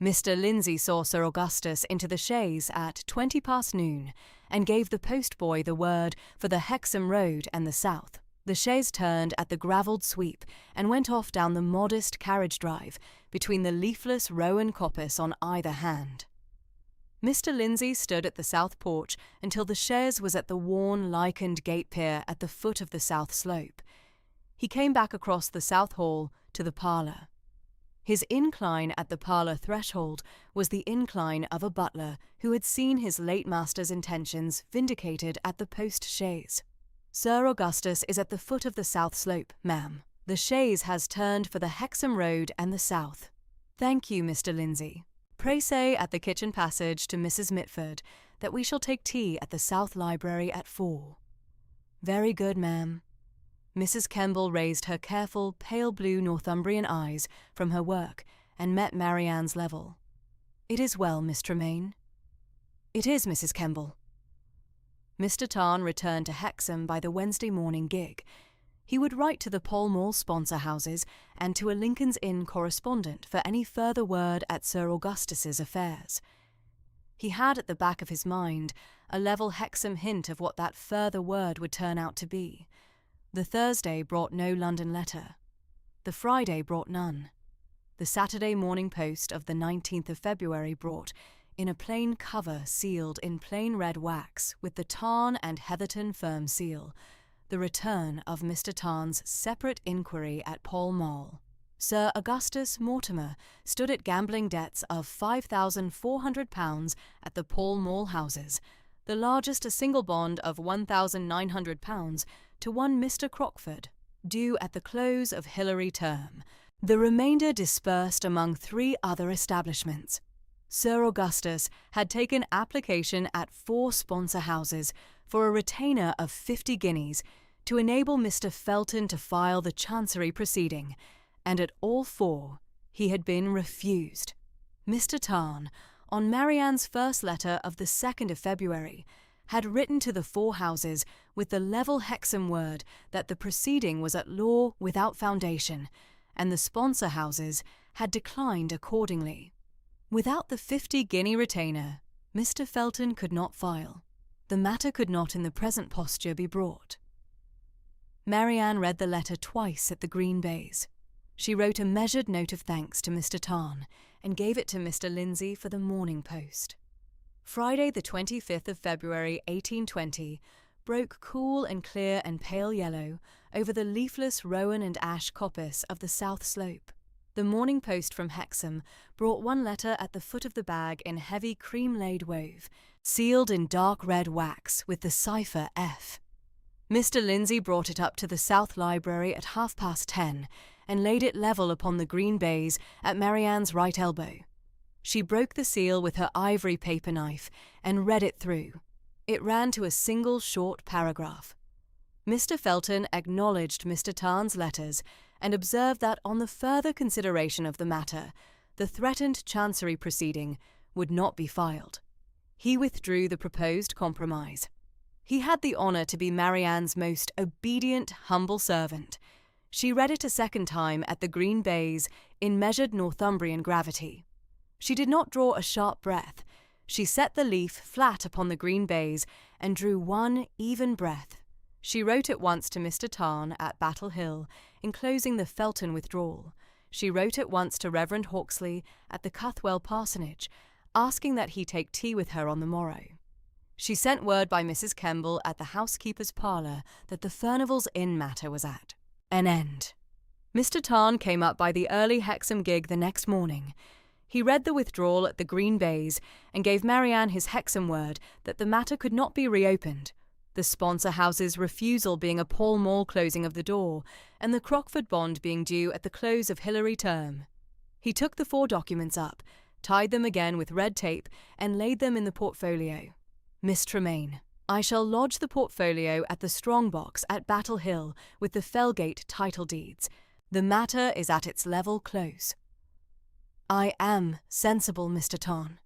Mr. Lindsay saw Sir Augustus into the chaise at 20 past noon, and gave the postboy the word for the Hexham Road and the south. The chaise turned at the gravelled sweep and went off down the modest carriage drive between the leafless rowan coppice on either hand. Mr. Lindsay stood at the south porch until the chaise was at the worn, lichened gate pier at the foot of the south slope. He came back across the south hall to the parlour. His incline at the parlour threshold was the incline of a butler who had seen his late master's intentions vindicated at the post-chaise. Sir Augustus is at the foot of the south slope, ma'am. The chaise has turned for the Hexham Road and the south. Thank you, Mr. Lindsay. Pray say at the kitchen passage to Mrs. Mitford that we shall take tea at the south library at 4. Very good, ma'am. Mrs. Kemble raised her careful, pale blue Northumbrian eyes from her work and met Marianne's level. It is well, Miss Tremaine. It is, Mrs. Kemble. Mr. Tarn returned to Hexham by the Wednesday morning gig. He would write to the Pall Mall sponsor houses and to a Lincoln's Inn correspondent for any further word at Sir Augustus's affairs. He had at the back of his mind a level Hexham hint of what that further word would turn out to be. The Thursday brought no London letter. The Friday brought none. The Saturday Morning Post of the 19th of February brought, in a plain cover sealed in plain red wax with the Tarn and Heatherton firm seal, the return of Mr. Tarn's separate inquiry at Pall Mall. Sir Augustus Mortimer stood at gambling debts of £5,400 at the Pall Mall houses, the largest a single bond of £1,900 to one Mr. Crockford, due at the close of Hilary term, the remainder dispersed among 3 other establishments. Sir Augustus had taken application at 4 sponsor houses for a retainer of 50 guineas to enable Mr. Felton to file the chancery proceeding, and at all 4 he had been refused. Mr. Tarn, on Marianne's first letter of the 2nd of February, had written to the 4 houses with the level Hexham word that the proceeding was at law without foundation, and the sponsor houses had declined accordingly. Without the 50-guinea retainer, Mr. Felton could not file. The matter could not in the present posture be brought. Marianne read the letter twice at the Green Bays. She wrote a measured note of thanks to Mr. Tarn and gave it to Mr. Lindsay for the Morning Post. Friday the 25th of February 1820 broke cool and clear and pale yellow over the leafless rowan and ash coppice of the south slope. The Morning Post from Hexham brought one letter at the foot of the bag in heavy cream-laid wove, sealed in dark red wax with the cipher F. Mr. Lindsay brought it up to the South Library at 10:30 and laid it level upon the green baize at Marianne's right elbow. She broke the seal with her ivory paper knife and read it through. It ran to a single short paragraph. Mr. Felton acknowledged Mr. Tarn's letters and observed that on the further consideration of the matter, the threatened chancery proceeding would not be filed. He withdrew the proposed compromise. He had the honour to be Marianne's most obedient, humble servant. She read it a second time at the Green Bays in measured Northumbrian gravity. She did not draw a sharp breath. She set the leaf flat upon the Green Bays and drew one even breath. She wrote at once to Mr. Tarn at Battle Hill, enclosing the Felton withdrawal. She wrote at once to Reverend Hawksley at the Cuthwell parsonage, asking that he take tea with her on the morrow. She sent word by Mrs. Kemble at the housekeeper's parlour that the Furnival's Inn matter was at an end. Mr. Tarn came up by the early Hexam gig the next morning. He read the withdrawal at the Green Bays and gave Marianne his Hexam word that the matter could not be reopened, the sponsor house's refusal being a Pall Mall closing of the door, and the Crockford bond being due at the close of Hilary term. He took the 4 documents up, tied them again with red tape, and laid them in the portfolio. Miss Tremaine, I shall lodge the portfolio at the Strong Box at Battle Hill with the Fellgate title deeds. The matter is at its level close. I am sensible, Mr. Tarn.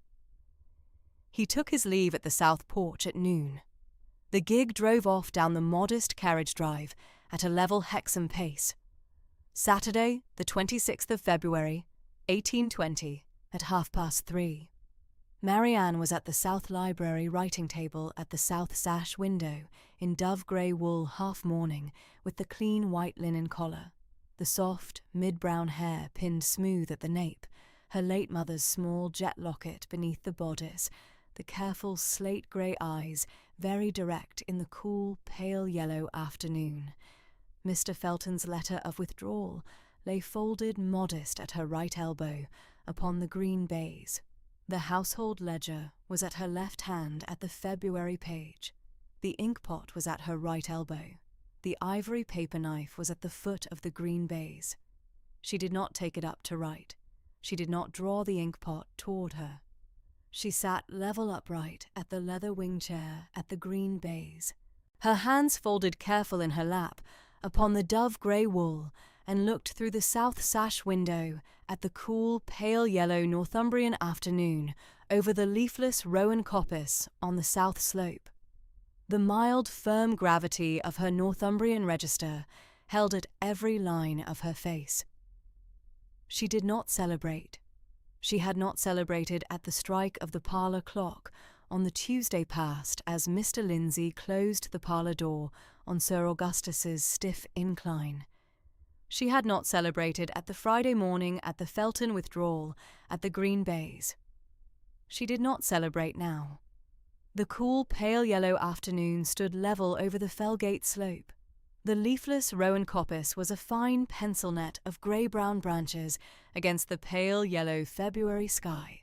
He took his leave at the south porch at noon. The gig drove off down the modest carriage drive at a level Hexam pace. Saturday, the 26th of February, 1820, at 3:30. Marianne was at the South Library writing table at the south sash window in dove-grey wool half-mourning with the clean white linen collar, the soft, mid-brown hair pinned smooth at the nape, her late mother's small jet locket beneath the bodice, the careful slate-grey eyes very direct in the cool, pale yellow afternoon. Mr. Felton's letter of withdrawal lay folded modest at her right elbow upon the green baize. The household ledger was at her left hand at the February page. The inkpot was at her right elbow. The ivory paper knife was at the foot of the green baize. She did not take it up to write. She did not draw the inkpot toward her. She sat level upright at the leather wing chair at the green baize, her hands folded careful in her lap upon the dove-grey wool, and looked through the south sash window at the cool, pale yellow Northumbrian afternoon over the leafless rowan coppice on the south slope. The mild, firm gravity of her Northumbrian register held at every line of her face. She did not celebrate. She had not celebrated at the strike of the parlour clock on the Tuesday past as Mr. Lindsay closed the parlour door on Sir Augustus's stiff incline. She had not celebrated at the Friday morning at the Felton withdrawal at the Green Bays. She did not celebrate now. The cool, pale yellow afternoon stood level over the Fellgate slope. The leafless rowan coppice was a fine pencil net of grey-brown branches against the pale yellow February sky.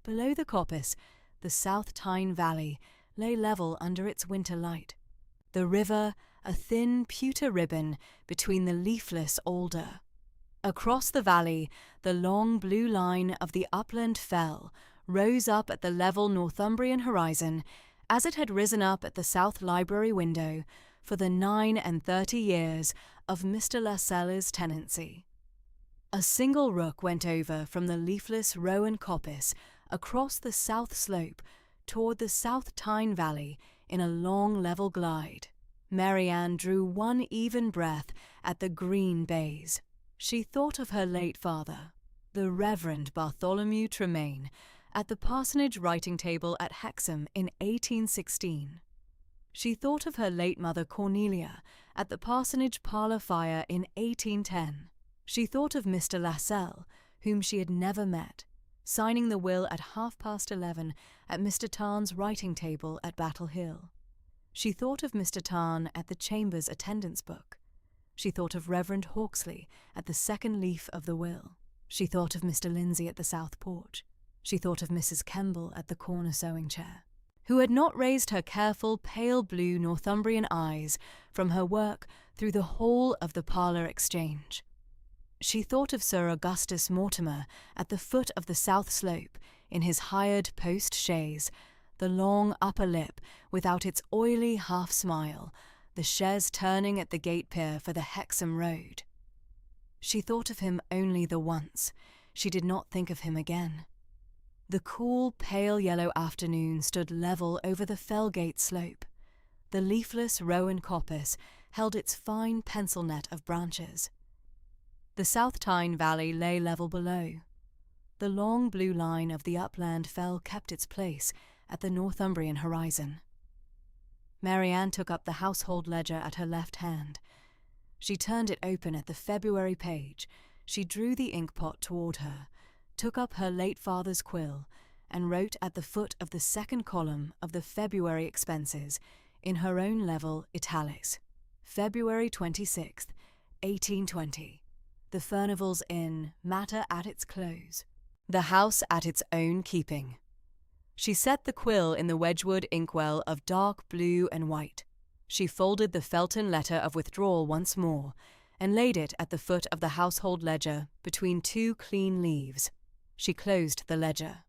Below the coppice, the South Tyne Valley lay level under its winter light. The river, a thin pewter ribbon between the leafless alder. Across the valley, the long blue line of the upland fell rose up at the level Northumbrian horizon as it had risen up at the South Library window for the 39 years of Mr. Lascelles' tenancy. A single rook went over from the leafless rowan coppice across the south slope toward the South Tyne Valley in a long level glide. Marianne drew one even breath at the green bays. She thought of her late father, the Reverend Bartholomew Tremaine, at the parsonage writing table at Hexam in 1816. She thought of her late mother Cornelia at the parsonage parlour fire in 1810. She thought of Mr. Lascelles, whom she had never met, signing the will at 11:30 at Mr. Tarn's writing table at Battle Hill. She thought of Mr. Tarn at the Chambers attendance book. She thought of Reverend Hawksley at the second leaf of the will. She thought of Mr. Lindsay at the south porch. She thought of Mrs. Kemble at the corner sewing chair, who had not raised her careful pale blue Northumbrian eyes from her work through the whole of the parlour exchange. She thought of Sir Augustus Mortimer at the foot of the south slope in his hired post-chaise, the long upper lip without its oily half-smile, the chaise turning at the gate pier for the Hexam Road. She thought of him only the once. She did not think of him again. The cool, pale yellow afternoon stood level over the Fellgate slope. The leafless rowan coppice held its fine pencil net of branches. The South Tyne Valley lay level below. The long blue line of the upland fell kept its place at the Northumbrian horizon. Marianne took up the household ledger at her left hand. She turned it open at the February page. She drew the inkpot toward her, took up her late father's quill, and wrote at the foot of the second column of the February expenses, in her own level italics, February 26th, 1820. The Furnivals Inn, matter at its close. The house at its own keeping. She set the quill in the Wedgwood inkwell of dark blue and white. She folded the Felton letter of withdrawal once more, and laid it at the foot of the household ledger between two clean leaves. She closed the ledger.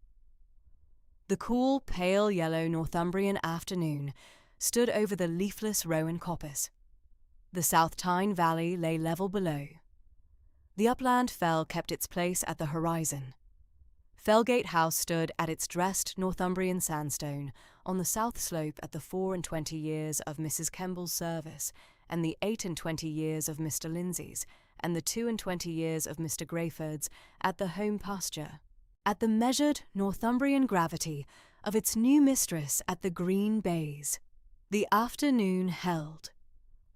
The cool, pale yellow Northumbrian afternoon stood over the leafless Rowan coppice. The South Tyne valley lay level below. The upland fell kept its place at the horizon. Felgate House stood at its dressed Northumbrian sandstone on the south slope at the 24 years of Mrs. Kemble's service, and the 28 years of Mr. Lindsay's, and the 22 years of Mr. Grayford's at the home pasture, at the measured Northumbrian gravity of its new mistress at the green bays. The afternoon held.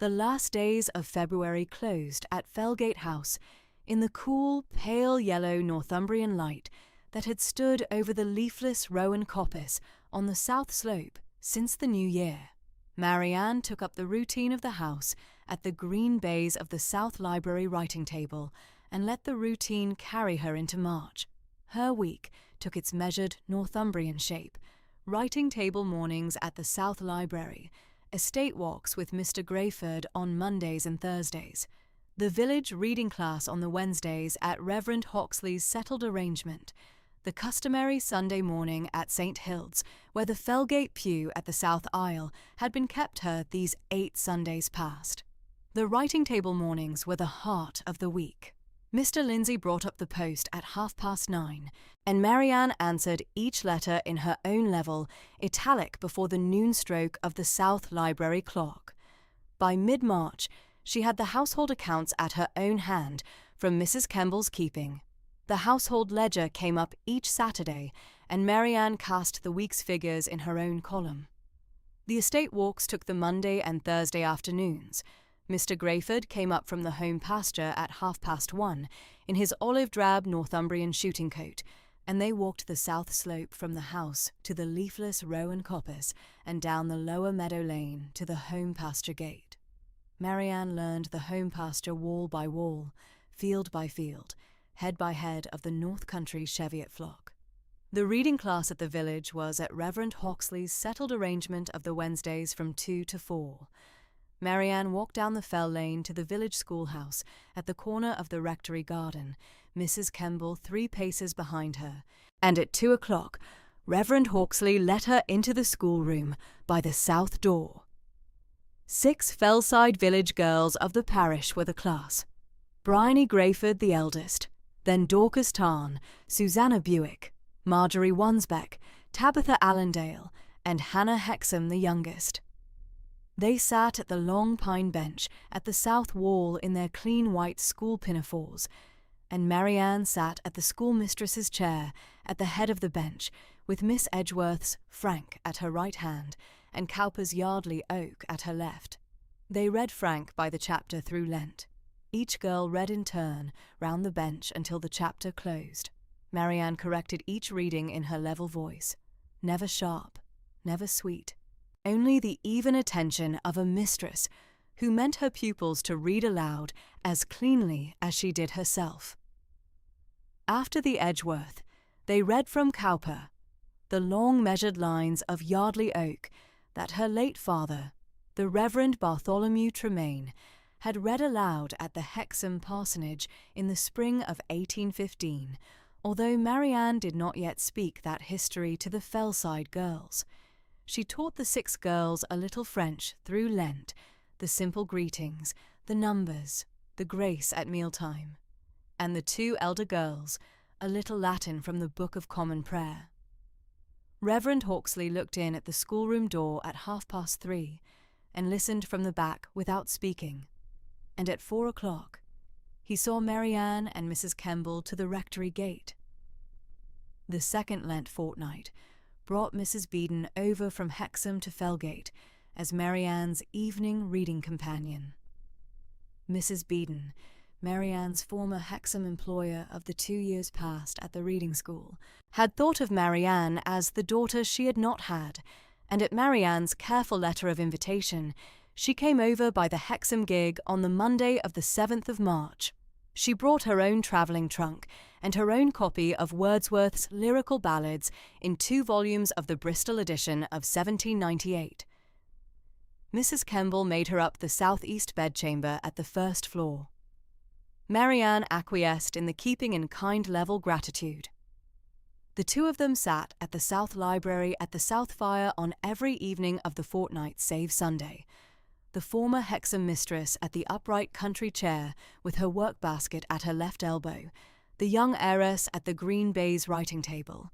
The last days of February closed at Felgate House in the cool, pale yellow Northumbrian light that had stood over the leafless Rowan coppice on the south slope since the new year. Marianne took up the routine of the house at the green bays of the South Library writing table and let the routine carry her into March. Her week took its measured Northumbrian shape: writing table mornings at the South Library, estate walks with Mr. Grayford on Mondays and Thursdays, the village reading class on the Wednesdays at Reverend Hawksley's settled arrangement, the customary Sunday morning at St. Hilde's, where the Felgate pew at the South Aisle had been kept her these 8 Sundays past. The writing table mornings were the heart of the week. Mr. Lindsay brought up the post at 9:30, and Marianne answered each letter in her own level, italic before the noon stroke of the South Library clock. By mid-March, she had the household accounts at her own hand from Mrs. Kemble's keeping. The household ledger came up each Saturday, and Marianne cast the week's figures in her own column. The estate walks took the Monday and Thursday afternoons. Mr. Grayford came up from the home pasture at 1:30 in his olive-drab Northumbrian shooting coat, and they walked the south slope from the house to the leafless Rowan coppice and down the lower meadow lane to the home pasture gate. Marianne learned the home pasture wall by wall, field by field, head by head of the North Country Cheviot flock. The reading class at the village was at Reverend Hawksley's settled arrangement of the Wednesdays from 2 to 4. Marianne walked down the fell lane to the village schoolhouse at the corner of the rectory garden, Mrs. Kemble 3 paces behind her, and at 2 o'clock Reverend Hawksley let her into the schoolroom by the south door. 6 Fellside village girls of the parish were the class. Bryony Grayford the eldest, then Dorcas Tarn, Susanna Buick, Marjorie Wansbeck, Tabitha Allendale, and Hannah Hexam the youngest. They sat at the long pine bench at the south wall in their clean white school pinafores, and Marianne sat at the schoolmistress's chair at the head of the bench, with Miss Edgeworth's Frank at her right hand and Cowper's Yardley Oak at her left. They read Frank by the chapter through Lent. Each girl read in turn round the bench until the chapter closed. Marianne corrected each reading in her level voice, never sharp, never sweet, only the even attention of a mistress who meant her pupils to read aloud as cleanly as she did herself. After the Edgeworth, they read from Cowper the long measured lines of Yardley Oak that her late father, the Reverend Bartholomew Tremaine, had read aloud at the Hexam parsonage in the spring of 1815, although Marianne did not yet speak that history to the Fellside girls. She taught the 6 girls a little French through Lent, the simple greetings, the numbers, the grace at mealtime, and the 2 elder girls a little Latin from the Book of Common Prayer. Reverend Hawksley looked in at the schoolroom door at 3:30 and listened from the back without speaking, and at 4 o'clock he saw Marianne and Mrs. Kemble to the rectory gate. The second Lent fortnight brought Mrs. Beeden over from Hexam to Felgate as Marianne's evening reading companion. Mrs. Beeden, Marianne's former Hexham employer of the 2 years past at the reading school, had thought of Marianne as the daughter she had not had, and at Marianne's careful letter of invitation, she came over by the Hexham gig on the Monday of the 7th of March. She brought her own travelling trunk and her own copy of Wordsworth's Lyrical Ballads in 2 volumes of the Bristol edition of 1798. Mrs. Kemble made her up the south-east bedchamber at the first floor. Marianne acquiesced in the keeping in kind level gratitude. The two of them sat at the South Library at the South Fire on every evening of the fortnight save Sunday, the former Hexham mistress at the upright country chair with her work-basket at her left elbow, the young heiress at the green baize writing table,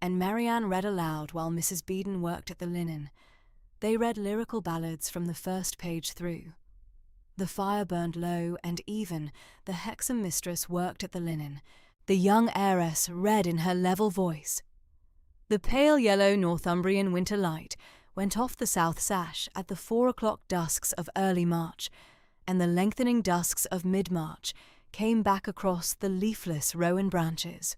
and Marianne read aloud while Mrs. Beedon worked at the linen. They read lyrical ballads from the first page through. The fire burned low and even. The Hexham mistress worked at the linen. The young heiress read in her level voice. The pale yellow Northumbrian winter light went off the south sash at the 4 o'clock dusks of early March, and the lengthening dusks of mid-March came back across the leafless rowan branches.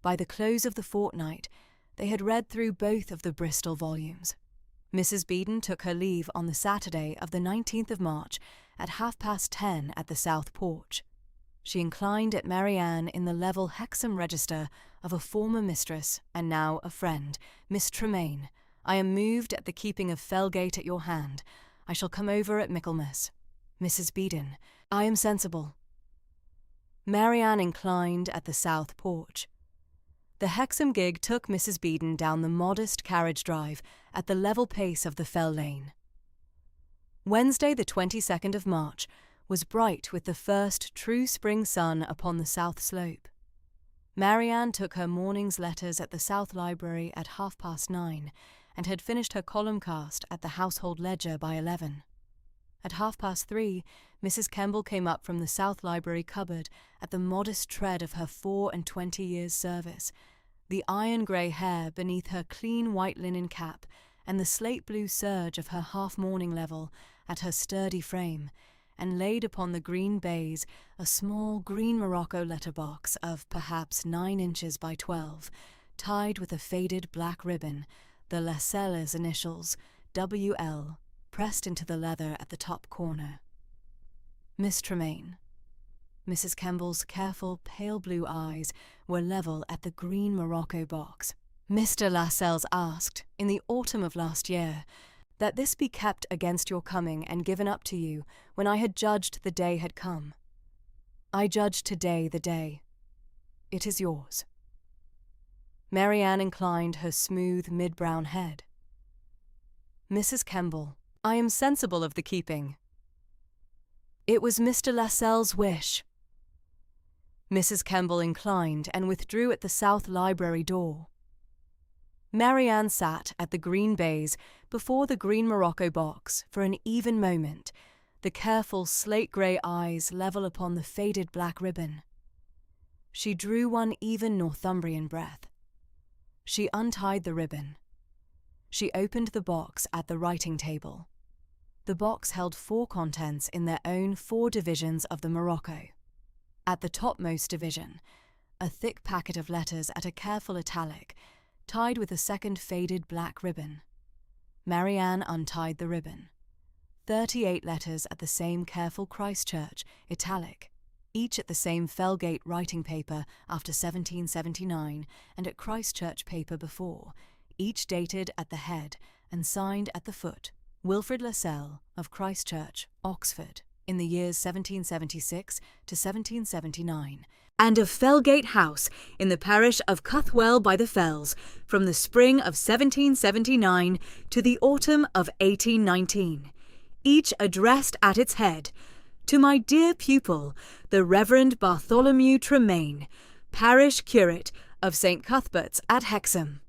By the close of the fortnight, they had read through both of the Bristol volumes. Mrs. Beedon took her leave on the Saturday of the 19th of March at 10:30 at the south porch. She inclined at Marianne in the level Hexham register of a former mistress and now a friend, Miss Tremaine. I am moved at the keeping of Felgate at your hand. I shall come over at Michaelmas. Mrs. Beedon, I am sensible. Marianne inclined at the south porch. The Hexham gig took Mrs. Beedon down the modest carriage drive at the level pace of the Fell Lane. Wednesday the 22nd of March was bright with the first true spring sun upon the south slope. Marianne took her morning's letters at the South Library at 9:30 and had finished her column cast at the Household Ledger by 11. At 3:30, Mrs. Kemble came up from the South Library cupboard at the modest tread of her 24 years' service, the iron-grey hair beneath her clean white linen cap and the slate-blue serge of her half-mourning level at her sturdy frame, and laid upon the green baize a small green morocco letterbox of perhaps 9 inches by 12, tied with a faded black ribbon, the Lascelles initials, W.L., pressed into the leather at the top corner. Miss Tremaine. Mrs. Kemble's careful pale blue eyes were level at the green morocco box. Mr. Lascelles asked, in the autumn of last year, that this be kept against your coming and given up to you when I had judged the day had come. I judge today the day. It is yours. Marianne inclined her smooth mid-brown head. Mrs. Kemble, I am sensible of the keeping. It was Mr. Lascelles' wish. Mrs. Kemble inclined and withdrew at the South Library door. Marianne sat at the green baize before the green morocco box for an even moment, the careful slate-grey eyes level upon the faded black ribbon. She drew one even Northumbrian breath. She untied the ribbon. She opened the box at the writing table. The box held 4 contents in their own 4 divisions of the morocco. At the topmost division, a thick packet of letters at a careful italic, tied with a second faded black ribbon. Marianne untied the ribbon. 38 letters at the same careful Christchurch, italic, each at the same Felgate writing paper after 1779 and at Christchurch paper before, each dated at the head and signed at the foot, Wilfrid Lascelles of Christchurch, Oxford, in the years 1776 to 1779, and of Felgate House in the parish of Cuthwell by the Fells, from the spring of 1779 to the autumn of 1819, each addressed at its head, to my dear pupil, the Reverend Bartholomew Tremaine, parish curate of St. Cuthbert's at Hexham.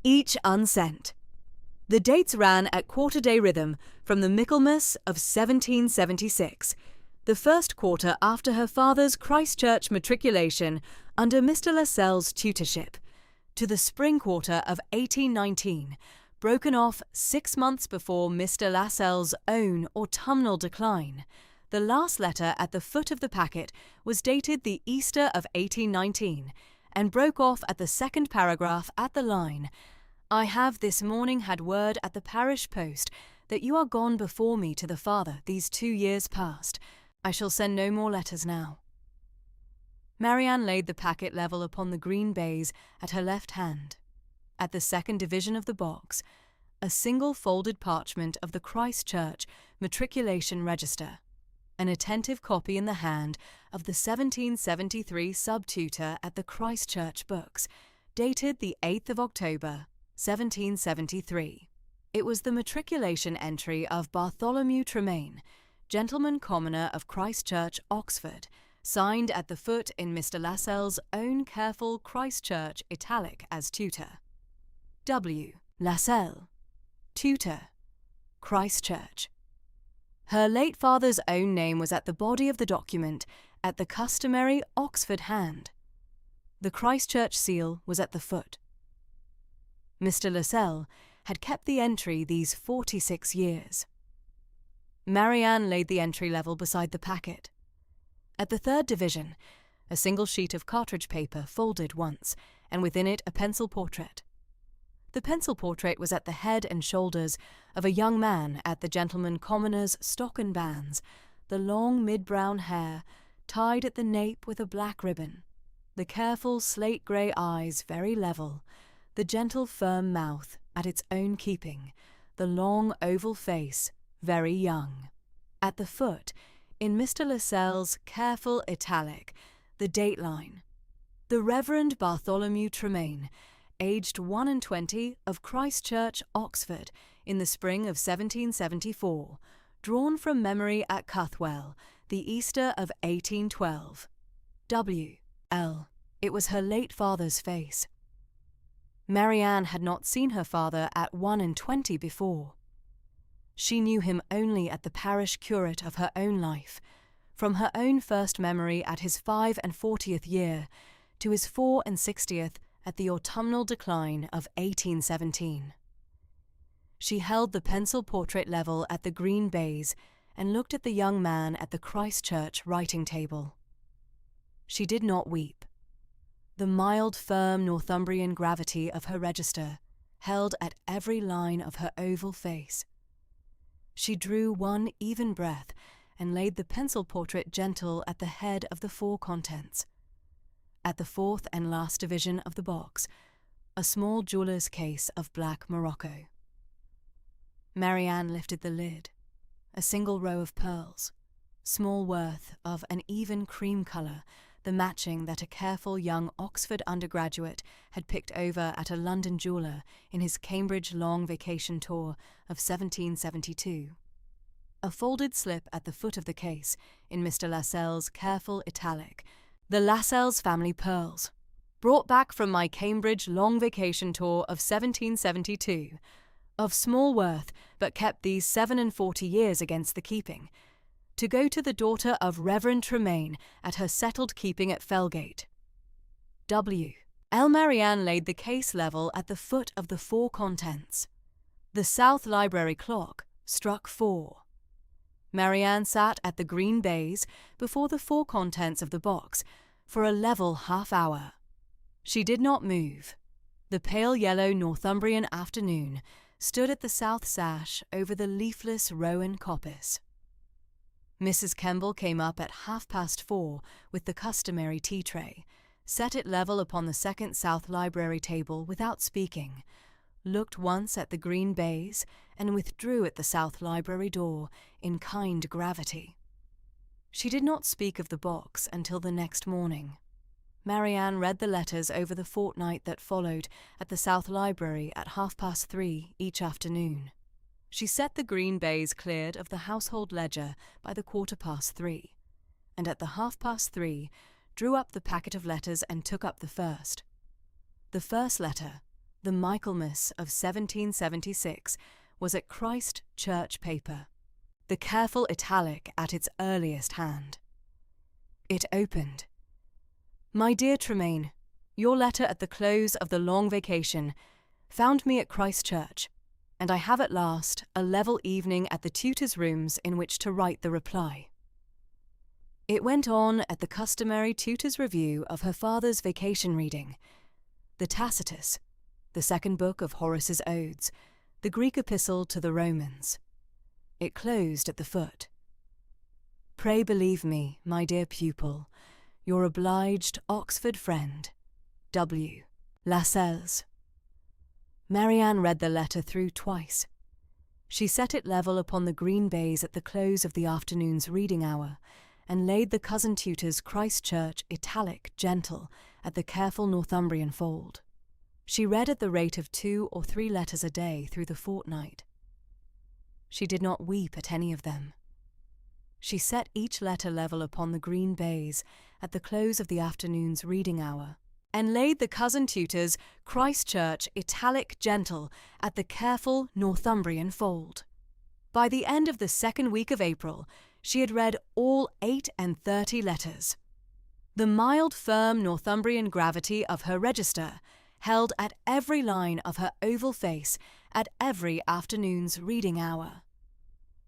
Each unsent. The dates ran at quarter-day rhythm from the Michaelmas of 1776, the first quarter after her father's Christchurch matriculation under Mr. Lascelles' tutorship, to the spring quarter of 1819, broken off 6 months before Mr. Lascelles' own autumnal decline, The last letter at the foot of the packet was dated the Easter of 1819 and broke off at the second paragraph at the line, "I have this morning had word at the parish post that you are gone before me to the Father these 2 years past. I shall send no more letters now." Marianne laid the packet level upon the green baize at her left hand. At the second division of the box, a single folded parchment of the Christ Church matriculation register, an attentive copy in the hand of the 1773 sub-tutor at the Christ Church books, dated the 8th of October, 1773. It was the matriculation entry of Bartholomew Tremaine, gentleman commoner of Christ Church, Oxford, signed at the foot in Mr. Lascelles' own careful Christ Church italic as tutor. W. Lascelles, tutor, Christ Church. Her late father's own name was at the body of the document, at the customary Oxford hand. The Christ Church seal was at the foot. Mr. Lascelles had kept the entry these 46 years. Marianne laid the entry level beside the packet. At the third division, a single sheet of cartridge paper folded once, and within it a pencil portrait. The pencil portrait was at the head and shoulders of a young man at the gentleman commoner's stock and bands, the long mid-brown hair tied at the nape with a black ribbon, the careful slate-grey eyes very level, the gentle firm mouth at its own keeping, the long oval face very young. At the foot, in Mr. Lascelles' careful italic, the date line, "The Reverend Bartholomew Tremaine, aged 21, of Christ Church, Oxford, in the spring of 1774, drawn from memory at Cuthwell, the Easter of 1812. W. L." It was her late father's face. Marianne had not seen her father at 21 before. She knew him only at the parish curate of her own life, from her own first memory at his 45th year to his 64th at the autumnal decline of 1817. She held the pencil portrait level at the green baize and looked at the young man at the Christ Church writing table. She did not weep. The mild, firm Northumbrian gravity of her register held at every line of her oval face. She drew one even breath and laid the pencil portrait gentle at the head of the four contents. At the fourth and last division of the box, a small jeweller's case of black morocco. Marianne lifted the lid. A single row of pearls, small worth of an even cream colour, the matching that a careful young Oxford undergraduate had picked over at a London jeweller in his Cambridge long vacation tour of 1772. A folded slip at the foot of the case, in Mr. Lascelles' careful italic, "The Lascelles family pearls, brought back from my Cambridge long vacation tour of 1772, of small worth, but kept these 47 years against the keeping, to go to the daughter of Reverend Tremaine at her settled keeping at Felgate." W. L. Marianne laid the case level at the foot of the four contents. The South Library clock struck 4. Marianne sat at the green baize before the four contents of the box for a level half-hour. She did not move. The pale yellow Northumbrian afternoon stood at the south sash over the leafless rowan coppice. Mrs. Kemble came up at 4:30 with the customary tea-tray, set it level upon the second South Library table without speaking, looked once at the green baize, and withdrew at the South Library door in kind gravity. She did not speak of the box until the next morning. Marianne read the letters over the fortnight that followed at the South Library at 3:30 each afternoon. She set the green baize cleared of the household ledger by the 3:15, and at the 3:30 drew up the packet of letters and took up the first. The first letter, the Michaelmas of 1776, was at Christ Church paper, the careful italic at its earliest hand. It opened. "My dear Tremaine, your letter at the close of the long vacation found me at Christ Church, and I have at last a level evening at the tutor's rooms in which to write the reply. It went on at the customary tutor's review of her father's vacation reading, the Tacitus, the second book of Horace's Odes, the Greek epistle to the Romans. It closed at the foot. Pray believe me, my dear pupil, your obliged Oxford friend, W. Lascelles. Marianne read the letter through twice. She set it level upon the green baize at the close of the afternoon's reading hour, and laid the cousin tutor's Christ Church italic gentle at the careful Northumbrian fold. She read at the rate of 2 or 3 letters a day through the fortnight. She did not weep at any of them. She set each letter level upon the green baize at the close of the afternoon's reading hour, and laid the cousin tutor's Christ Church italic gentle at the careful Northumbrian fold. By the end of the second week of April, she had read all 38 letters. The mild, firm Northumbrian gravity of her register held at every line of her oval face at every afternoon's reading hour.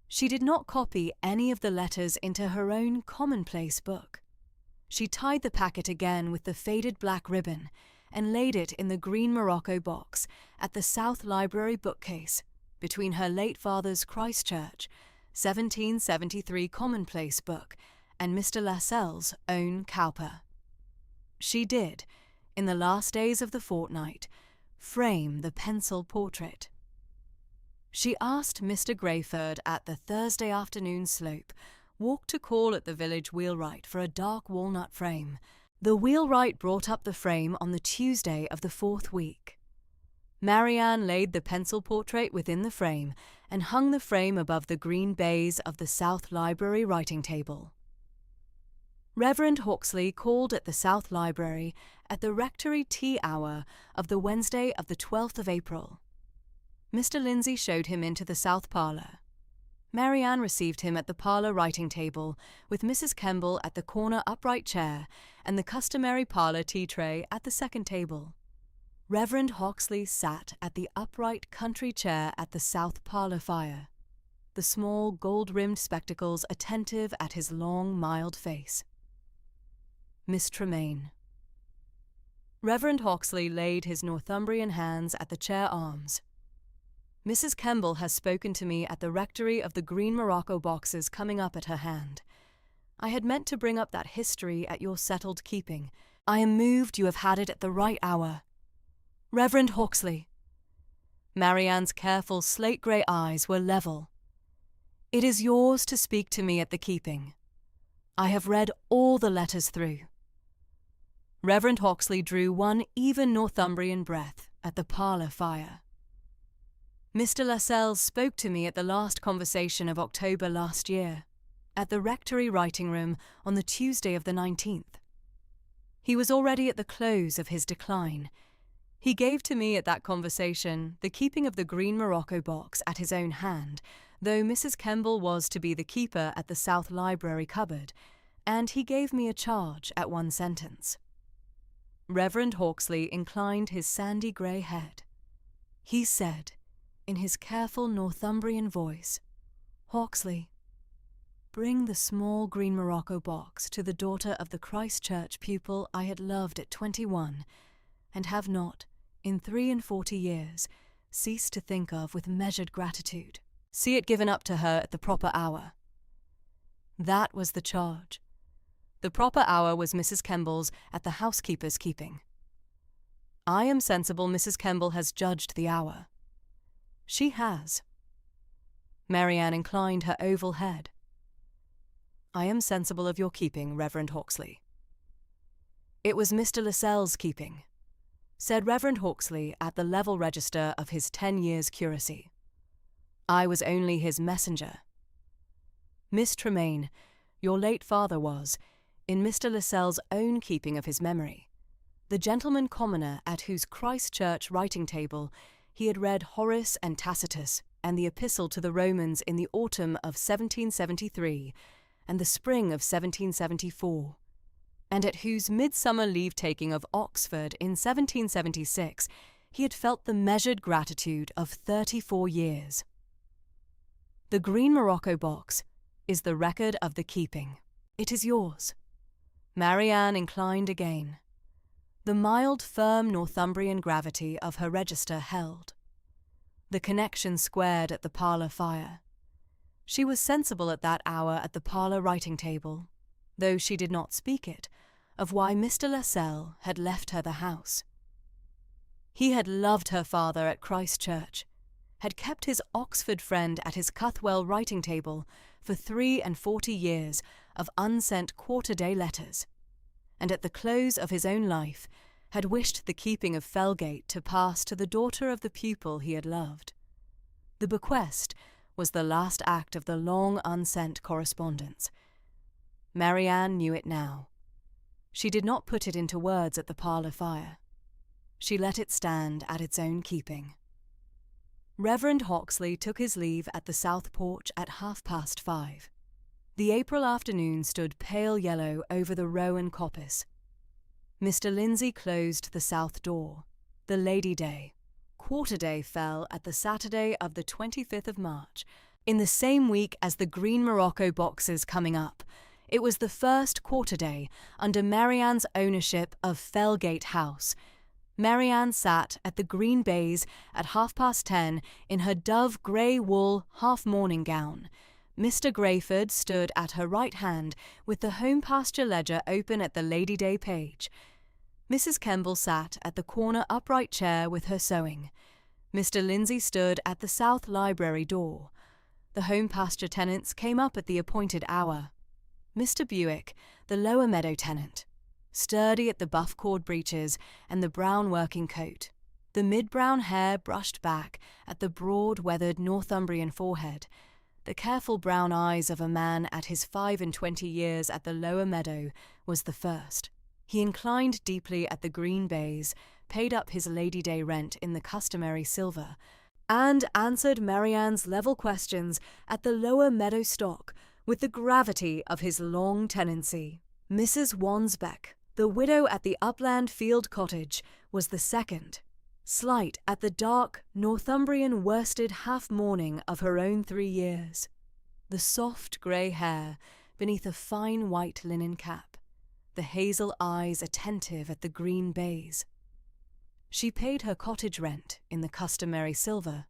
She did not copy any of the letters into her own commonplace book. She tied the packet again with the faded black ribbon and laid it in the green morocco box at the South Library bookcase between her late father's Christ Church, 1773 commonplace book, and Mr. Lascelles' own Cowper. She did, in the last days of the fortnight, frame the pencil portrait. She asked Mr. Greyford at the Thursday afternoon slope walk to call at the village wheelwright for a dark walnut frame. The wheelwright brought up the frame on the Tuesday of the 4th week. Marianne laid the pencil portrait within the frame and hung the frame above the green baize of the South Library writing table. Reverend Hawksley called at the South Library at the rectory tea hour of the Wednesday of the 12th of April. Mr. Lindsay showed him into the south parlour. Marianne received him at the parlour writing table, with Mrs. Kemble at the corner upright chair and the customary parlour tea tray at the second table. Reverend Hawksley sat at the upright country chair at the south parlour fire, the small gold-rimmed spectacles attentive at his long, mild face. Miss Tremaine. Reverend Hawksley laid his Northumbrian hands at the chair arms. Mrs. Kemble has spoken to me at the rectory of the green morocco boxes coming up at her hand. I had meant to bring up that history at your settled keeping. I am moved you have had it at the right hour. Reverend Hawksley. Marianne's careful slate-grey eyes were level. It is yours to speak to me at the keeping. I have read all the letters through. Reverend Hawksley drew one even Northumbrian breath at the parlour fire. Mr. Lascelles spoke to me at the last conversation of October last year, at the rectory writing room on the Tuesday of the 19th. He was already at the close of his decline. He gave to me at that conversation the keeping of the green morocco box at his own hand, though Mrs. Kemble was to be the keeper at the South Library cupboard, and he gave me a charge at one sentence. Reverend Hawksley inclined his sandy grey head. He said, in his careful Northumbrian voice, Hawksley, bring the small green morocco box to the daughter of the Christ Church pupil I had loved at 21, and have not, in 43 years, ceased to think of with measured gratitude. See it given up to her at the proper hour. That was the charge. The proper hour was Mrs. Kemble's at the housekeeper's keeping. I am sensible Mrs. Kemble has judged the hour. She has. Marianne inclined her oval head. I am sensible of your keeping, Reverend Hawksley. It was Mr. Lascelles' keeping, said Reverend Hawksley at the level register of his 10 years' curacy. I was only his messenger. Miss Tremaine, your late father was, in Mr. Lascelles' own keeping of his memory, the gentleman commoner at whose Christ Church writing table he had read Horace and Tacitus and the Epistle to the Romans in the autumn of 1773 and the spring of 1774, and at whose midsummer leave-taking of Oxford in 1776 he had felt the measured gratitude of 34 years. The green morocco box is the record of the keeping. "It is yours." Marianne inclined again. The mild, firm Northumbrian gravity of her register held. The connection squared at the parlour fire. She was sensible at that hour at the parlour writing table, though she did not speak it, of why Mr. Lascelles had left her the house. He had loved her father at Christ Church, had kept his Oxford friend at his Cuthwell writing table for 43 years of unsent quarter-day letters, and at the close of his own life had wished the keeping of Felgate to pass to the daughter of the pupil he had loved. The bequest was the last act of the long unsent correspondence. Marianne knew it now. She did not put it into words at the parlour fire. She let it stand at its own keeping. Reverend Hawksley took his leave at the south porch at 5:30. The April afternoon stood pale yellow over the Rowan coppice. Mr. Lindsay closed the south door. The Lady Day, Quarter Day, fell at the Saturday of the 25th of March, in the same week as the green morocco boxes coming up. It was the first Quarter Day under Marianne's ownership of Felgate House. Marianne sat at the green baize at 10:30 in her dove grey wool half-morning gown. Mr. Grayford stood at her right hand with the home pasture ledger open at the Lady Day page. Mrs. Kemble sat at the corner upright chair with her sewing. Mr. Lindsay stood at the south library door. The home pasture tenants came up at the appointed hour. Mr. Buick, the lower meadow tenant, sturdy at the buff cord breeches and the brown working coat, the mid-brown hair brushed back at the broad, weathered Northumbrian forehead, the careful brown eyes of a man at his 25 years at the lower meadow, was the first. He inclined deeply at the green baize, paid up his Lady Day rent in the customary silver, and answered Marianne's level questions at the lower meadow stock with the gravity of his long tenancy. Mrs. Wansbeck, the widow at the upland field cottage, was the second, slight at the dark Northumbrian worsted half-mourning of her own 3 years. The soft grey hair beneath a fine white linen cap, the hazel eyes attentive at the green baize. She paid her cottage rent in the customary silver.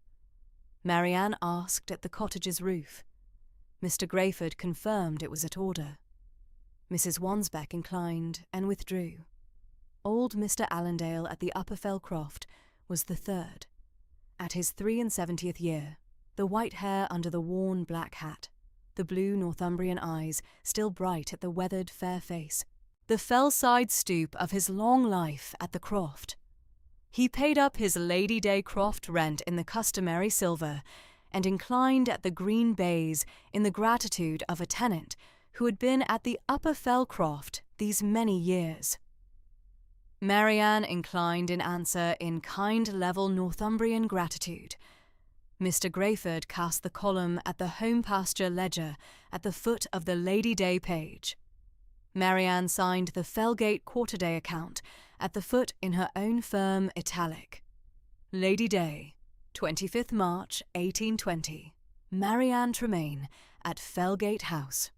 Marianne asked at the cottage's roof. Mr. Grayford confirmed it was at order. Mrs. Wansbeck inclined and withdrew. Old Mr. Allendale at the Upper Fell Croft was the third, at his 73rd year, the white hair under the worn black hat, the blue Northumbrian eyes still bright at the weathered fair face, the Fellside stoop of his long life at the croft. He paid up his Lady Day croft rent in the customary silver, and inclined at the green baize in the gratitude of a tenant who had been at the Upper Fell Croft these many years. Marianne inclined in answer in kind level Northumbrian gratitude. Mr. Grayford cast the column at the home pasture ledger at the foot of the Lady Day page. Marianne signed the Felgate quarter-day account at the foot in her own firm italic. Lady Day, 25th March, 1820. Marianne Tremaine at Felgate House.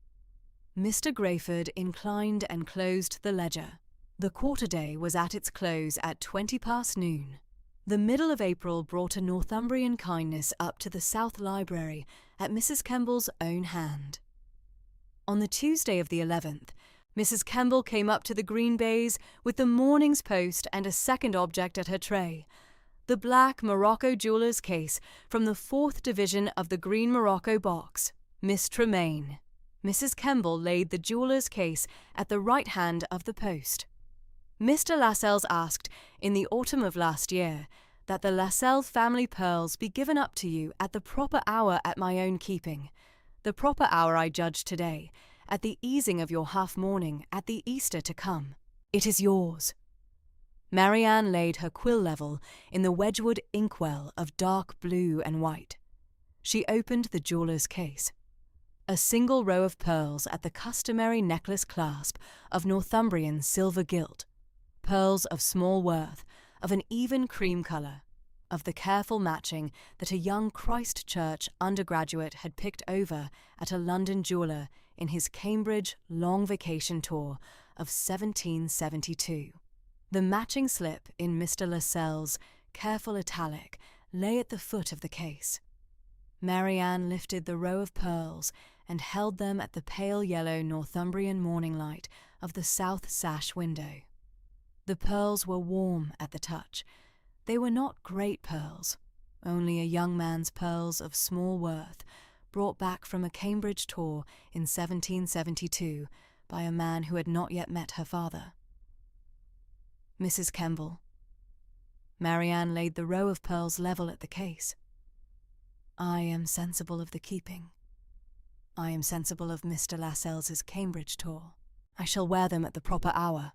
Mr. Grayford inclined and closed the ledger. The quarter-day was at its close at 20 past noon. The middle of April brought a Northumbrian kindness up to the South Library at Mrs. Kemble's own hand. On the Tuesday of the 11th, Mrs. Kemble came up to the green baize with the morning's post and a second object at her tray, the black morocco jeweller's case from the 4th division of the green morocco box. Miss Tremaine. Mrs. Kemble laid the jeweller's case at the right hand of the post. Mr. Lascelles asked, in the autumn of last year, that the Lascelles family pearls be given up to you at the proper hour at my own keeping. The proper hour I judge today, at the easing of your half-mourning at the Easter to come. It is yours. Marianne laid her quill level in the Wedgwood inkwell of dark blue and white. She opened the jeweller's case. A single row of pearls at the customary necklace clasp of Northumbrian silver gilt, pearls of small worth, of an even cream colour, of the careful matching that a young Christ Church undergraduate had picked over at a London jeweller in his Cambridge long vacation tour of 1772. The matching slip in Mr. Lascelles' careful italic lay at the foot of the case. Marianne lifted the row of pearls and held them at the pale yellow Northumbrian morning light of the south sash window. The pearls were warm at the touch. They were not great pearls, only a young man's pearls of small worth, brought back from a Cambridge tour in 1772 by a man who had not yet met her father. Mrs. Kemble. Marianne laid the row of pearls level at the case. I am sensible of the keeping. I am sensible of Mr. Lascelles' Cambridge tour. I shall wear them at the proper hour.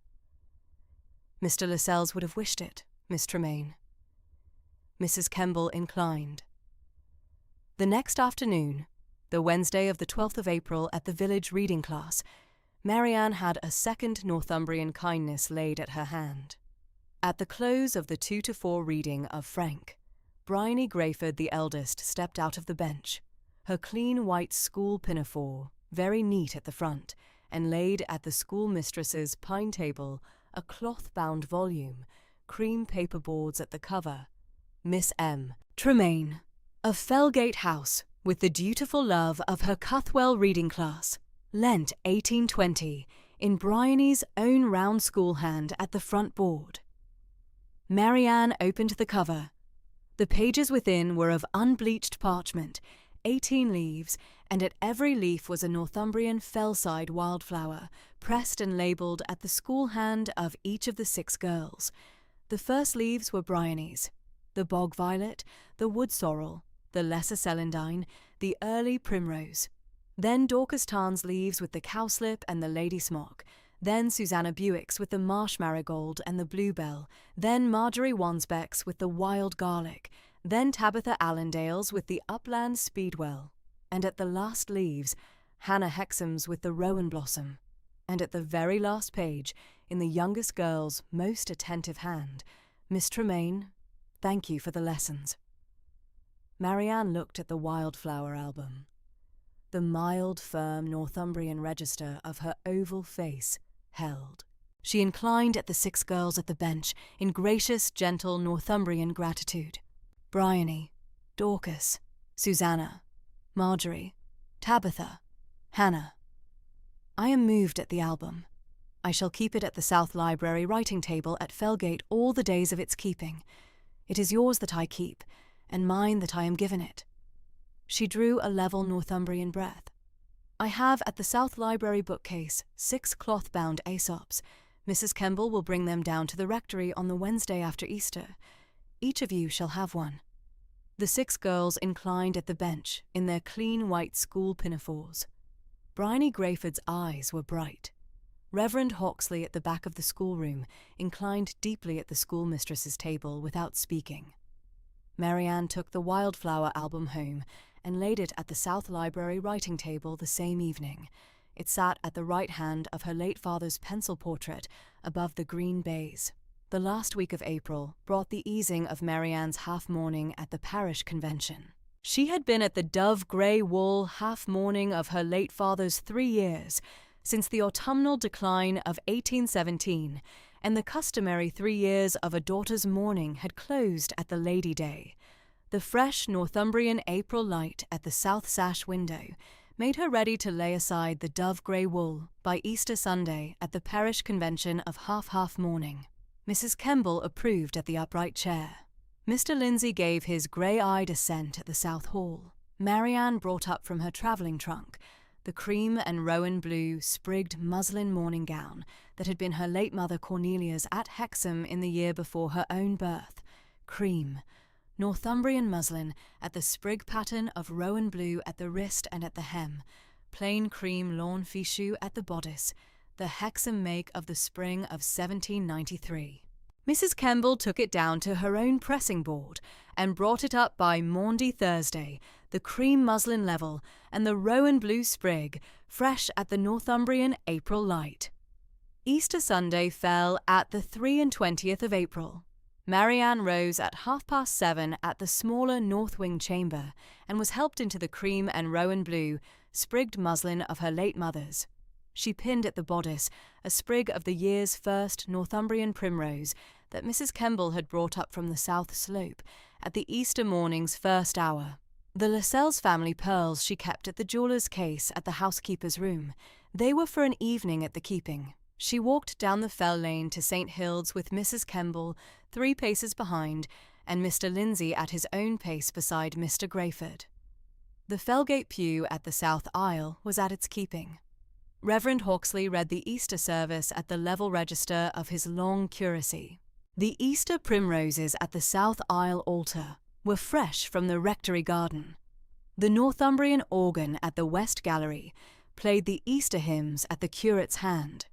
Mr. Lascelles would have wished it, Miss Tremaine. Mrs. Kemble inclined. The next afternoon, the Wednesday of the 12th of April at the village reading class, Marianne had a second Northumbrian kindness laid at her hand. At the close of the 2 to 4 reading of Frank, Bryony Grayford the eldest stepped out of the bench, her clean white school pinafore very neat at the front, and laid at the schoolmistress's pine table a cloth-bound volume, cream paper boards at the cover. Miss M. Tremaine, of Fellgate House, with the dutiful love of her Cuthwell reading class, lent 1820 in Bryony's own round school hand at the front board. Marianne opened the cover. The pages within were of unbleached parchment, 18 leaves, and at every leaf was a Northumbrian Fellside wildflower, pressed and labelled at the school hand of each of the 6 girls. The first leaves were Bryony's, the bog violet, the wood sorrel, the lesser celandine, the early primrose. Then Dorcas Tarn's leaves with the cowslip and the lady smock. Then Susanna Buick's with the marsh marigold and the bluebell. Then Marjorie Wansbeck's with the wild garlic. Then Tabitha Allendale's with the upland speedwell. And at the last leaves, Hannah Hexam's with the rowan blossom. And at the very last page, in the youngest girl's most attentive hand, Miss Tremaine, thank you for the lessons. Marianne looked at the wildflower album. The mild, firm Northumbrian register of her oval face held. She inclined at the 6 girls at the bench in gracious, gentle Northumbrian gratitude. Bryony, Dorcas, Susanna, Marjorie, Tabitha, Hannah. I am moved at the album. I shall keep it at the South Library writing table at Fellgate all the days of its keeping. It is yours that I keep, and mine that I am given it. She drew a level Northumbrian breath. I have at the South Library bookcase 6 cloth-bound Aesops. Mrs. Kemble will bring them down to the rectory on the Wednesday after Easter. Each of you shall have one. The 6 girls inclined at the bench in their clean white school pinafores. Bryony Grayford's eyes were bright. Reverend Hawksley at the back of the schoolroom inclined deeply at the schoolmistress's table without speaking. Marianne took the wildflower album home and laid it at the South Library writing table the same evening. It sat at the right hand of her late father's pencil portrait above the green baize. The last week of April brought the easing of Marianne's half-mourning at the parish convention. She had been at the dove-grey wool half-mourning of her late father's 3 years, since the autumnal decline of 1817, and the customary 3 years of a daughter's mourning had closed at the Lady Day. The fresh Northumbrian April light at the south sash window made her ready to lay aside the dove-grey wool by Easter Sunday at the parish convention of half-half mourning. Mrs. Kemble approved at the upright chair. Mr. Lindsay gave his grey-eyed assent at the south hall. Marianne brought up from her travelling trunk the cream and rowan blue sprigged muslin morning gown that had been her late mother Cornelia's at Hexham in the year before her own birth. Cream, Northumbrian muslin at the sprig pattern of rowan blue at the wrist and at the hem, plain cream lawn fichu at the bodice, the Hexham make of the spring of 1793. Mrs. Kemble took it down to her own pressing board and brought it up by Maundy Thursday, the cream muslin level and the rowan blue sprig, fresh at the Northumbrian April light. Easter Sunday fell at the 23rd of April. Marianne rose at 7:30 at the smaller north wing chamber and was helped into the cream and rowan blue, sprigged muslin of her late mother's. She pinned at the bodice a sprig of the year's first Northumbrian primrose that Mrs. Kemble had brought up from the south slope at the Easter morning's first hour. The Lascelles family pearls she kept at the jeweller's case at the housekeeper's room. They were for an evening at the keeping. She walked down the fell lane to St. Hilde's with Mrs. Kemble 3 paces behind, and Mr. Lindsay at his own pace beside Mr. Grayford. The Fellgate pew at the south aisle was at its keeping. Reverend Hawksley read the Easter service at the level register of his long curacy. The Easter primroses at the south aisle altar were fresh from the rectory garden. The Northumbrian organ at the west gallery played the Easter hymns at the curate's hand.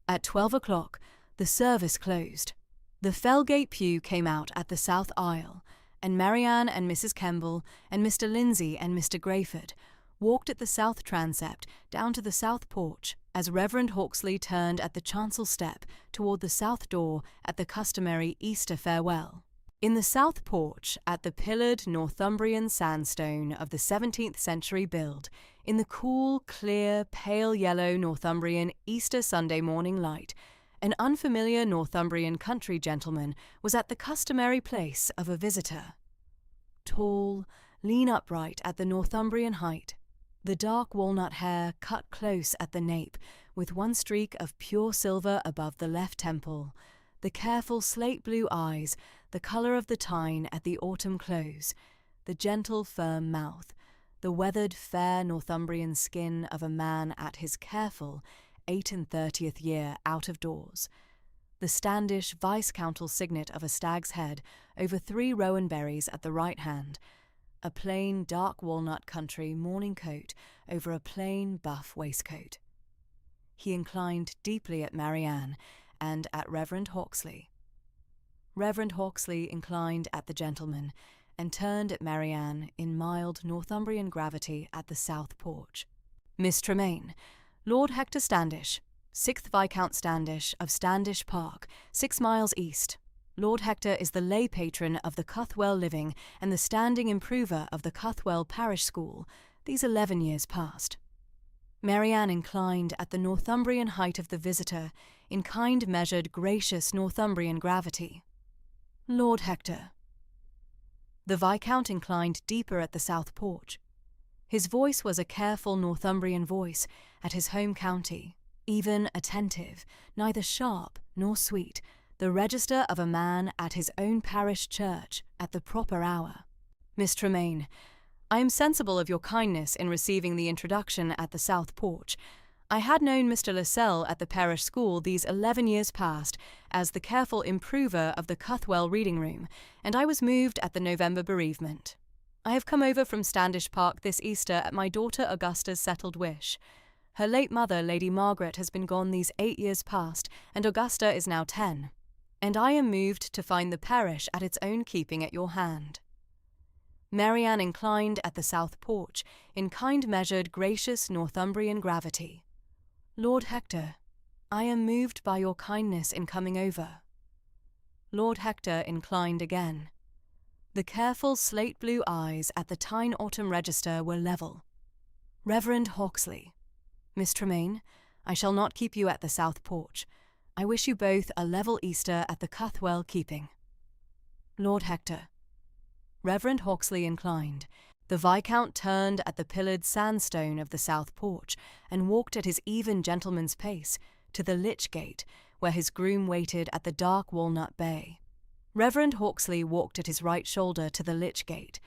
At 12 o'clock, the service closed. The Fellgate pew came out at the south aisle, and Marianne and Mrs. Kemble and Mr. Lindsay and Mr. Grayford walked at the south transept down to the south porch as Reverend Hawksley turned at the chancel step toward the south door at the customary Easter farewell. In the south porch, at the pillared Northumbrian sandstone of the 17th century build, in the cool, clear, pale yellow Northumbrian Easter Sunday morning light, an unfamiliar Northumbrian country gentleman was at the customary place of a visitor. Tall, lean upright at the Northumbrian height, the dark walnut hair cut close at the nape, with one streak of pure silver above the left temple, the careful slate-blue eyes, the colour of the tine at the autumn close, the gentle firm mouth, the weathered fair Northumbrian skin of a man at his careful 38th year out of doors, the Standish vice-countal signet of a stag's head over 3 rowan berries at the right hand, a plain dark walnut country morning coat over a plain buff waistcoat. He inclined deeply at Marianne and at Reverend Hawksley. Reverend Hawksley inclined at the gentleman and turned at Marianne in mild Northumbrian gravity at the south porch. Miss Tremaine, Lord Hector Standish, 6th Viscount Standish of Standish Park, 6 miles east. Lord Hector is the lay patron of the Cuthwell living and the standing improver of the Cuthwell Parish School, these 11 years past. Marianne inclined at the Northumbrian height of the visitor in kind measured, gracious Northumbrian gravity. Lord Hector. The Viscount inclined deeper at the south porch. His voice was a careful Northumbrian voice at his home county, even, attentive, neither sharp nor sweet, the register of a man at his own parish church at the proper hour. Miss Tremaine, I am sensible of your kindness in receiving the introduction at the south porch. I had known Mr. Lascelles at the parish school these 11 years past as the careful improver of the Cuthwell reading room, and I was moved at the November bereavement. I have come over from Standish Park this Easter at my daughter Augusta's settled wish. Her late mother, Lady Margaret, has been gone these 8 years past, and Augusta is now 10. And I am moved to find the parish at its own keeping at your hand. Marianne inclined at the south porch in kind-measured, gracious Northumbrian gravity. Lord Hector, I am moved by your kindness in coming over. Lord Hector inclined again. The careful slate-blue eyes at the Tyne Autumn Register were level. Reverend Hawksley. Miss Tremaine, I shall not keep you at the south porch. I wish you both a level Easter at the Cuthwell keeping. Lord Hector. Reverend Hawksley inclined. The Viscount turned at the pillared sandstone of the south porch and walked at his even gentleman's pace to the Lich Gate, where his groom waited at the dark walnut bay. Reverend Hawksley walked at his right shoulder to the Lich Gate.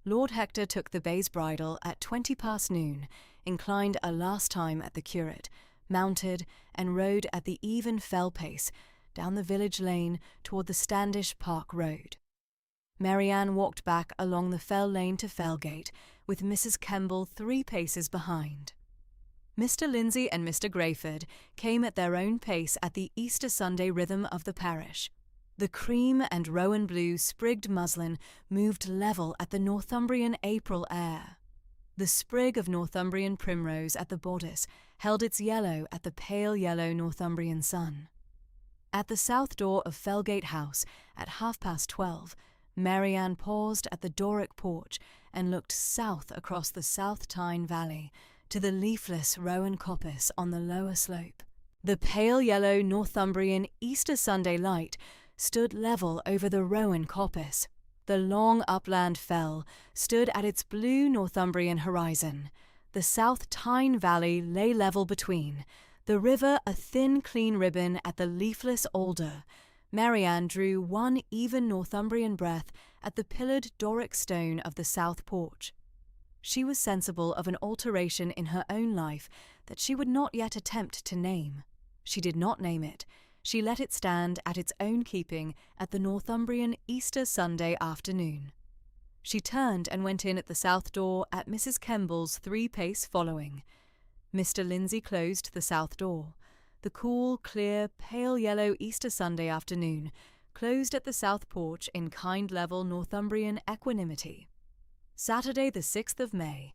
Lord Hector took the bay's bridle at 20 past noon, inclined a last time at the curate, mounted, and rode at the even fell pace down the village lane toward the Standish Park Road. Marianne walked back along the fell lane to Fellgate, with Mrs. Kemble 3 paces behind. Mr. Lindsay and Mr. Grayford came at their own pace at the Easter Sunday rhythm of the parish. The cream and rowan blue sprigged muslin moved level at the Northumbrian April air. The sprig of Northumbrian primrose at the bodice held its yellow at the pale yellow Northumbrian sun. At the south door of Fellgate House at 12:30, Marianne paused at the Doric porch and looked south across the South Tyne Valley to the leafless Rowan coppice on the lower slope. The pale yellow Northumbrian Easter Sunday light stood level over the Rowan coppice. The long upland fell stood at its blue Northumbrian horizon. The South Tyne Valley lay level between, the river a thin clean ribbon at the leafless alder. Marianne drew one even Northumbrian breath at the pillared Doric stone of the south porch. She was sensible of an alteration in her own life that she would not yet attempt to name. She did not name it. She let it stand at its own keeping at the Northumbrian Easter Sunday afternoon. She turned and went in at the south door at Mrs. Kemble's 3 pace following. Mr. Lindsay closed the south door. The cool, clear, pale yellow Easter Sunday afternoon closed at the south porch in kind level Northumbrian equanimity. Saturday the 6th of May,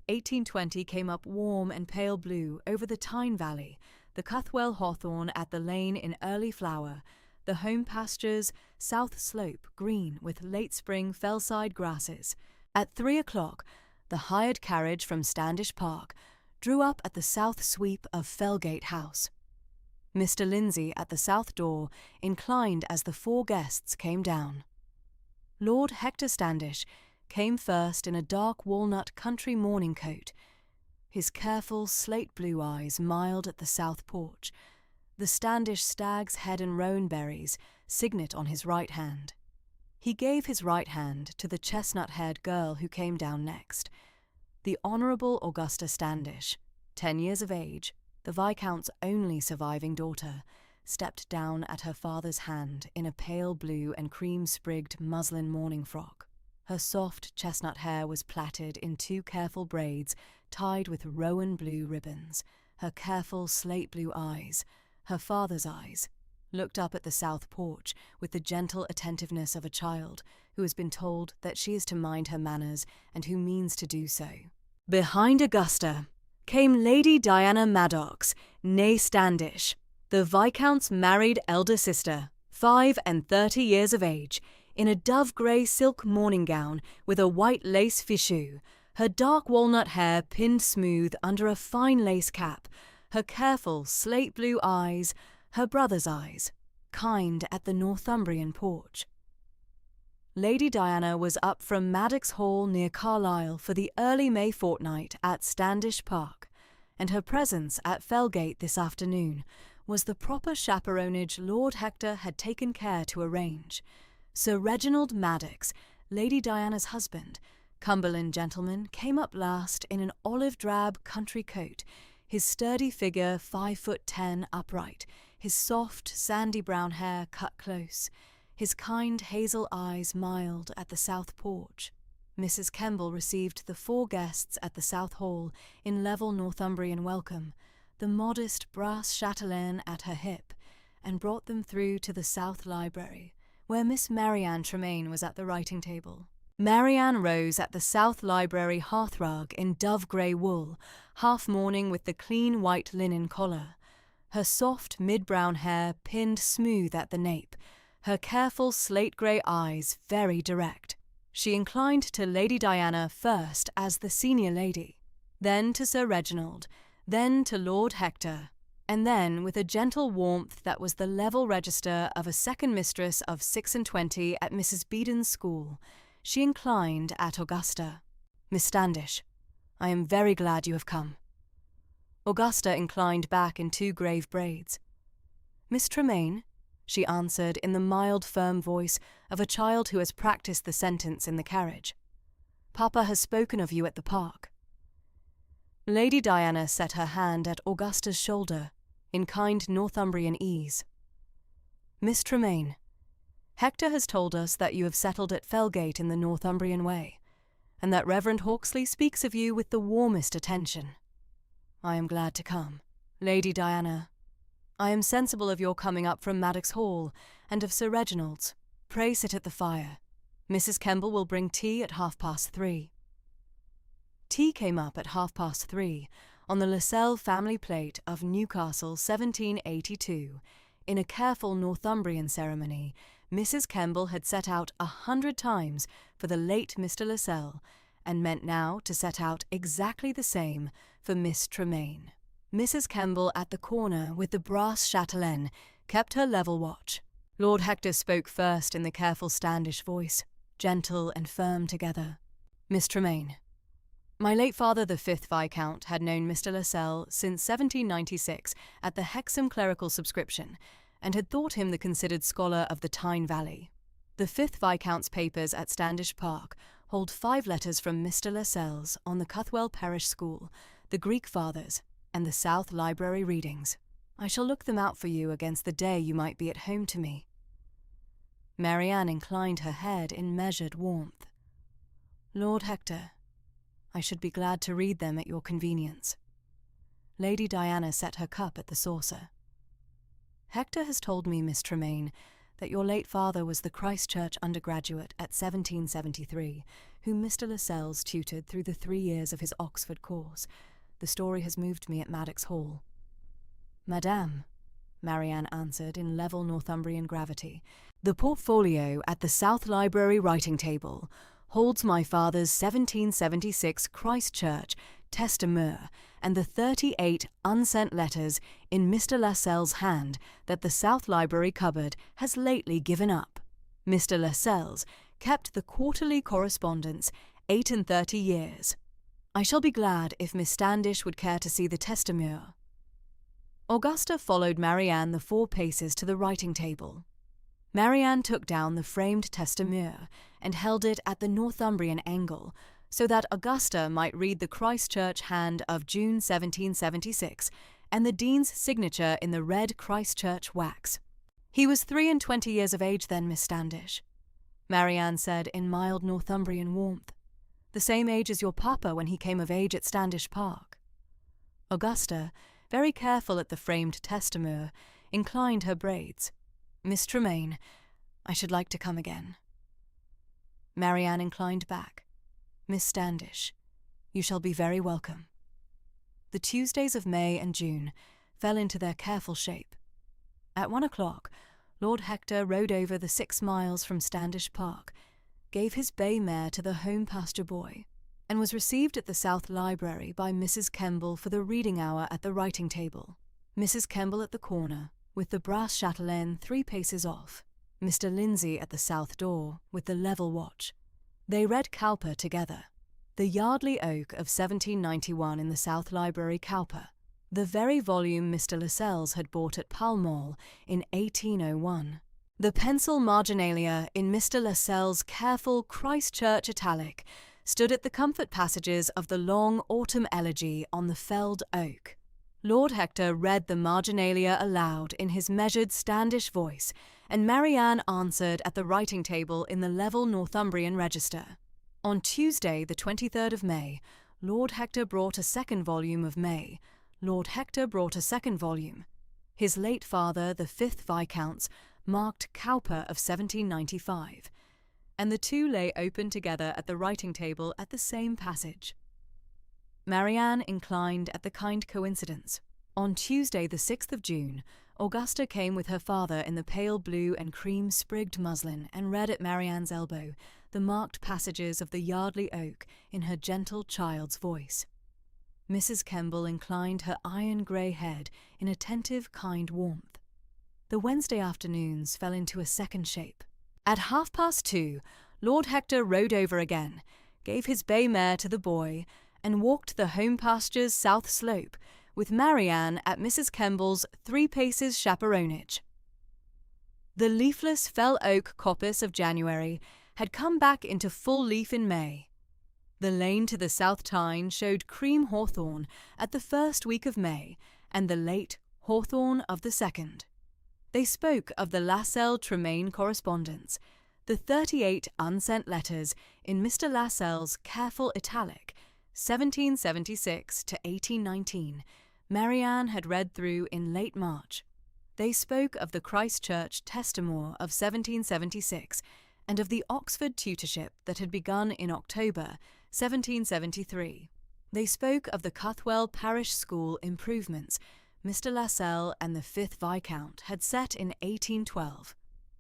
1820 came up warm and pale blue over the Tyne Valley, the Cuthwell hawthorn at the lane in early flower, the home pastures, south slope green with late spring Fellside grasses. At 3 o'clock, the hired carriage from Standish Park drew up at the south sweep of Fellgate House. Mr. Lindsay at the south door inclined as the 4 guests came down. Lord Hector Standish came first in a dark walnut country morning coat, his careful slate-blue eyes mild at the south porch, the Standish stag's head and rowan berries signet on his right hand. He gave his right hand to the chestnut-haired girl who came down next. The Honourable Augusta Standish, 10 years of age, the Viscount's only surviving daughter, stepped down at her father's hand in a pale blue and cream-sprigged muslin morning frock. Her soft chestnut hair was plaited in 2 careful braids tied with rowan blue ribbons. Her careful slate-blue eyes, her father's eyes, looked up at the south porch with the gentle attentiveness of a child who has been told that she is to mind her manners and who means to do so. Behind Augusta came Lady Diana Maddox, née Standish, the Viscount's married elder sister, 35 years of age, in a dove-grey silk morning gown with a white lace fichu, her dark walnut hair pinned smooth under a fine lace cap, her careful slate-blue eyes, her brother's eyes, kind at the Northumbrian porch. Lady Diana was up from Maddox Hall near Carlisle for the early May fortnight at Standish Park, and her presence at Fellgate this afternoon was the proper chaperonage Lord Hector had taken care to arrange. Sir Reginald Maddox, Lady Diana's husband, Cumberland gentleman, came up last in an olive-drab country coat, his sturdy figure 5'10" upright, his soft, sandy brown hair cut close, his kind hazel eyes mild at the south porch. Mrs. Kemble received the 4 guests at the south hall in level Northumbrian welcome, the modest brass chatelaine at her hip, and brought them through to the south library, where Miss Marianne Tremaine was at the writing table. Marianne rose at the south library hearthrug in dove-grey wool, half-mourning with the clean white linen collar, her soft mid-brown hair pinned smooth at the nape, her careful slate-grey eyes very direct. She inclined to Lady Diana first as the senior lady, then to Sir Reginald, then to Lord Hector, and then, with a gentle warmth that was the level register of a second mistress of 26 at Mrs. Beeden's school, she inclined at Augusta. Miss Standish, I am very glad you have come. Augusta inclined back in 2 grave braids. Miss Tremaine, she answered in the mild, firm voice of a child who has practised the sentence in the carriage. Papa has spoken of you at the park. Lady Diana set her hand at Augusta's shoulder, in kind Northumbrian ease. Miss Tremaine, Hector has told us that you have settled at Fellgate in the Northumbrian way, and that Reverend Hawksley speaks of you with the warmest attention. I am glad to come. Lady Diana, I am sensible of your coming up from Maddox Hall, and of Sir Reginald's. Pray sit at the fire. Mrs. Kemble will bring tea at 3:30. Tea came up at 3:30 on the Lascelles family plate of Newcastle 1782, In a careful Northumbrian ceremony, Mrs. Kemble had set out 100 times for the late Mr. Lascelles, and meant now to set out exactly the same for Miss Tremaine. Mrs. Kemble at the corner with the brass chatelaine kept her level watch. Lord Hector spoke first in the careful Standish voice, gentle and firm together. Miss Tremaine, my late father, the 5th Viscount, had known Mr. Lascelles since 1796 at the Hexham clerical subscription, and had thought him the considered scholar of the Tyne Valley. The 5th Viscount's papers at Standish Park hold 5 letters from Mr. Lascelles on the Cuthwell Parish School, the Greek Fathers, and the South Library readings. I shall look them out for you against the day you might be at home to me. Marianne inclined her head in measured warmth. Lord Hector, I should be glad to read them at your convenience. Lady Diana set her cup at the saucer. Hector has told me, Miss Tremaine, that your late father was the Christ Church undergraduate at 1773, whom Mr. Lascelles tutored through the 3 years of his Oxford course. The story has moved me at Maddox Hall. Madame, Marianne answered in level Northumbrian gravity, the portfolio at the South Library writing table holds my father's 1776 Christ Church Testameur and the 38 unsent letters in Mr. Lascelles' hand that the South Library cupboard has lately given up. Mr. Lascelles kept the quarterly correspondence 38 years. I shall be glad if Miss Standish would care to see the Testameur. Augusta followed Marianne the 4 paces to the writing table. Marianne took down the framed Testameur and held it at the Northumbrian angle, so that Augusta might read the Christ Church hand of June 1776 and the Dean's signature in the red Christ Church wax. He was 23 years of age then, Miss Standish, Marianne said in mild Northumbrian warmth. The same age as your papa when he came of age at Standish Park. Augusta, very careful at the framed Testameur, inclined her braids. Miss Tremaine, I should like to come again. Marianne inclined back. Miss Standish, you shall be very welcome. The Tuesdays of May and June fell into their careful shape. At 1 o'clock, Lord Hector rode over the 6 miles from Standish Park, gave his bay mare to the home pasture boy, and was received at the South Library by Mrs. Kemble for the reading hour at the writing table. Mrs. Kemble at the corner, with the brass chatelaine 3 paces off, Mr. Lindsay at the south door, with the level watch. They read Cowper together, the Yardley Oak of 1791 in the South Library Cowper, the very volume Mr. Lascelles had bought at Pall Mall in 1801. The pencil marginalia in Mr. Lascelles' careful Christ Church italic stood at the comfort passages of the long autumn elegy on the felled oak. Lord Hector read the marginalia aloud in his measured Standish voice, and Marianne answered at the writing table in the level Northumbrian register. On Tuesday, the 23rd of May, Lord Hector brought a 2nd volume of May. Lord Hector brought a 2nd volume. His late father, the 5th Viscount's, marked Cowper of 1795, and the 2 lay open together at the writing table at the same passage. Marianne inclined at the kind coincidence. On Tuesday, the 6th of June, Augusta came with her father in the pale blue and cream-sprigged muslin and read at Marianne's elbow the marked passages of the Yardley Oak in her gentle child's voice. Mrs. Kemble inclined her iron-grey head in attentive, kind warmth. The Wednesday afternoons fell into a second shape. At 2:30, Lord Hector rode over again, gave his bay mare to the boy, and walked the home pasture's south slope, with Marianne at Mrs. Kemble's 3 paces chaperonage. The leafless fell oak coppice of January had come back into full leaf in May. The lane to the South Tyne showed cream hawthorn at the first week of May, and the late hawthorn of the 2nd. They spoke of the Lascelles Tremaine correspondence, the 38 unsent letters in Mr. Lascelles' careful italic, 1776 to 1819, Marianne had read through in late March. They spoke of the Christ Church Testameur of 1776 and of the Oxford tutorship that had begun in October 1773. They spoke of the Cuthwell Parish School improvements, Mr. Lascelles and the 5th Viscount had set in 1812.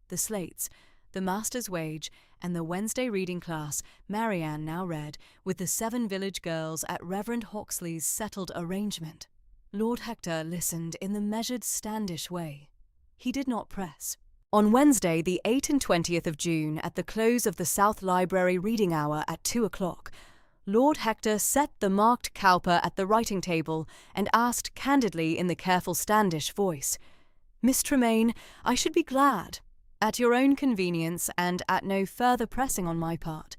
The slates, the master's wage, and the Wednesday reading class Marianne now read with the 7 village girls at Reverend Hawksley's settled arrangement. Lord Hector listened in the measured, standish way. He did not press. On Wednesday, the 28th of June, at the close of the South Library reading hour at 2 o'clock, Lord Hector set the marked Cowper at the writing table and asked candidly in the careful Standish voice, "Miss Tremaine, I should be glad, at your own convenience and at no further pressing on my part,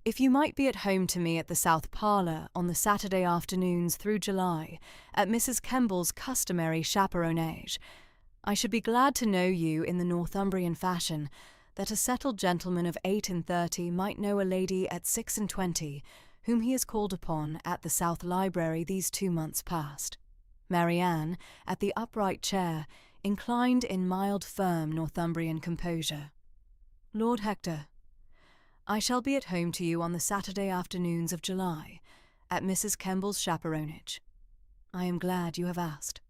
if you might be at home to me at the South Parlour on the Saturday afternoons through July, at Mrs. Kemble's customary chaperonage. I should be glad to know you in the Northumbrian fashion, that a settled gentleman of 38 might know a lady at 26, whom he has called upon at the South Library these 2 months past." Marianne, at the upright chair, inclined in mild, firm Northumbrian composure. "Lord Hector, I shall be at home to you on the Saturday afternoons of July, at Mrs. Kemble's chaperonage. I am glad you have asked."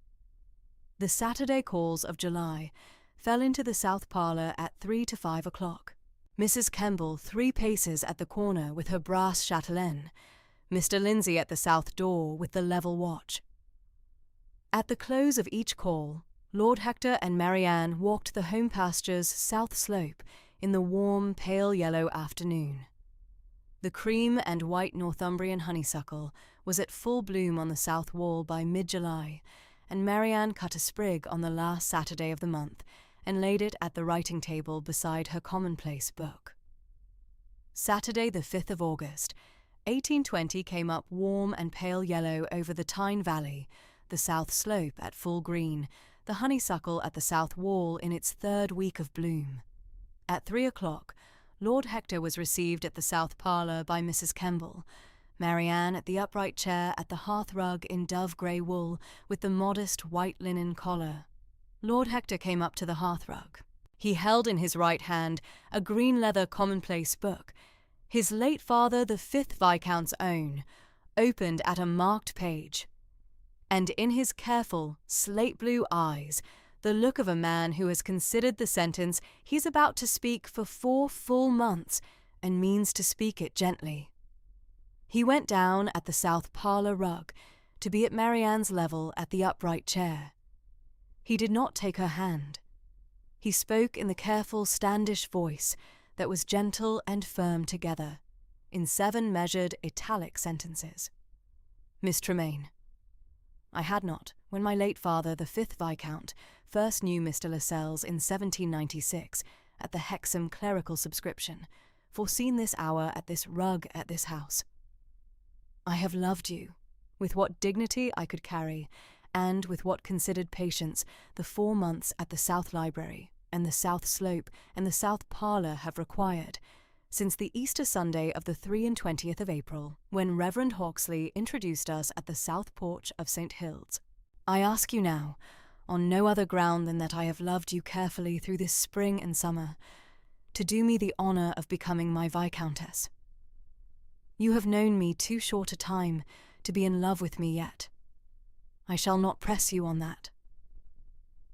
The Saturday calls of July fell into the South Parlour at 3 to 5 o'clock. Mrs. Kemble 3 paces at the corner with her brass chatelaine, Mr. Lindsay at the south door with the level watch. At the close of each call, Lord Hector and Marianne walked the home pasture's south slope in the warm, pale yellow afternoon. The cream and white Northumbrian honeysuckle was at full bloom on the south wall by mid-July, and Marianne cut a sprig on the last Saturday of the month and laid it at the writing table beside her commonplace book. Saturday, the 5th of August, 1820 came up warm and pale yellow over the Tyne Valley, the south slope at full green, the honeysuckle at the south wall in its 3rd week of bloom. At 3 o'clock, Lord Hector was received at the South Parlour by Mrs. Kemble, Marianne at the upright chair at the hearth-rug in dove-grey wool with the modest white linen collar. Lord Hector came up to the hearth-rug. He held in his right hand a green leather commonplace book, his late father the 5th Viscount's own, opened at a marked page, and in his careful, slate-blue eyes the look of a man who has considered the sentence he is about to speak for 4 full months and means to speak it gently. He went down at the South Parlour rug to be at Marianne's level at the upright chair. He did not take her hand. He spoke in the careful Standish voice that was gentle and firm together, in 7 measured italic sentences. "Miss Tremaine, I had not, when my late father, the 5th Viscount, first knew Mr. Lascelles in 1796, at the Hexham clerical subscription, foreseen this hour at this rug at this house. I have loved you, with what dignity I could carry, and with what considered patience the 4 months at the South Library, and the South Slope, and the South Parlour have required, since the Easter Sunday of the 23rd of April, when Reverend Hawksley introduced us at the south porch of St. Hilde's. I ask you now, on no other ground than that I have loved you carefully through this spring and summer, to do me the honour of becoming my Viscountess. You have known me too short a time to be in love with me yet. I shall not press you on that.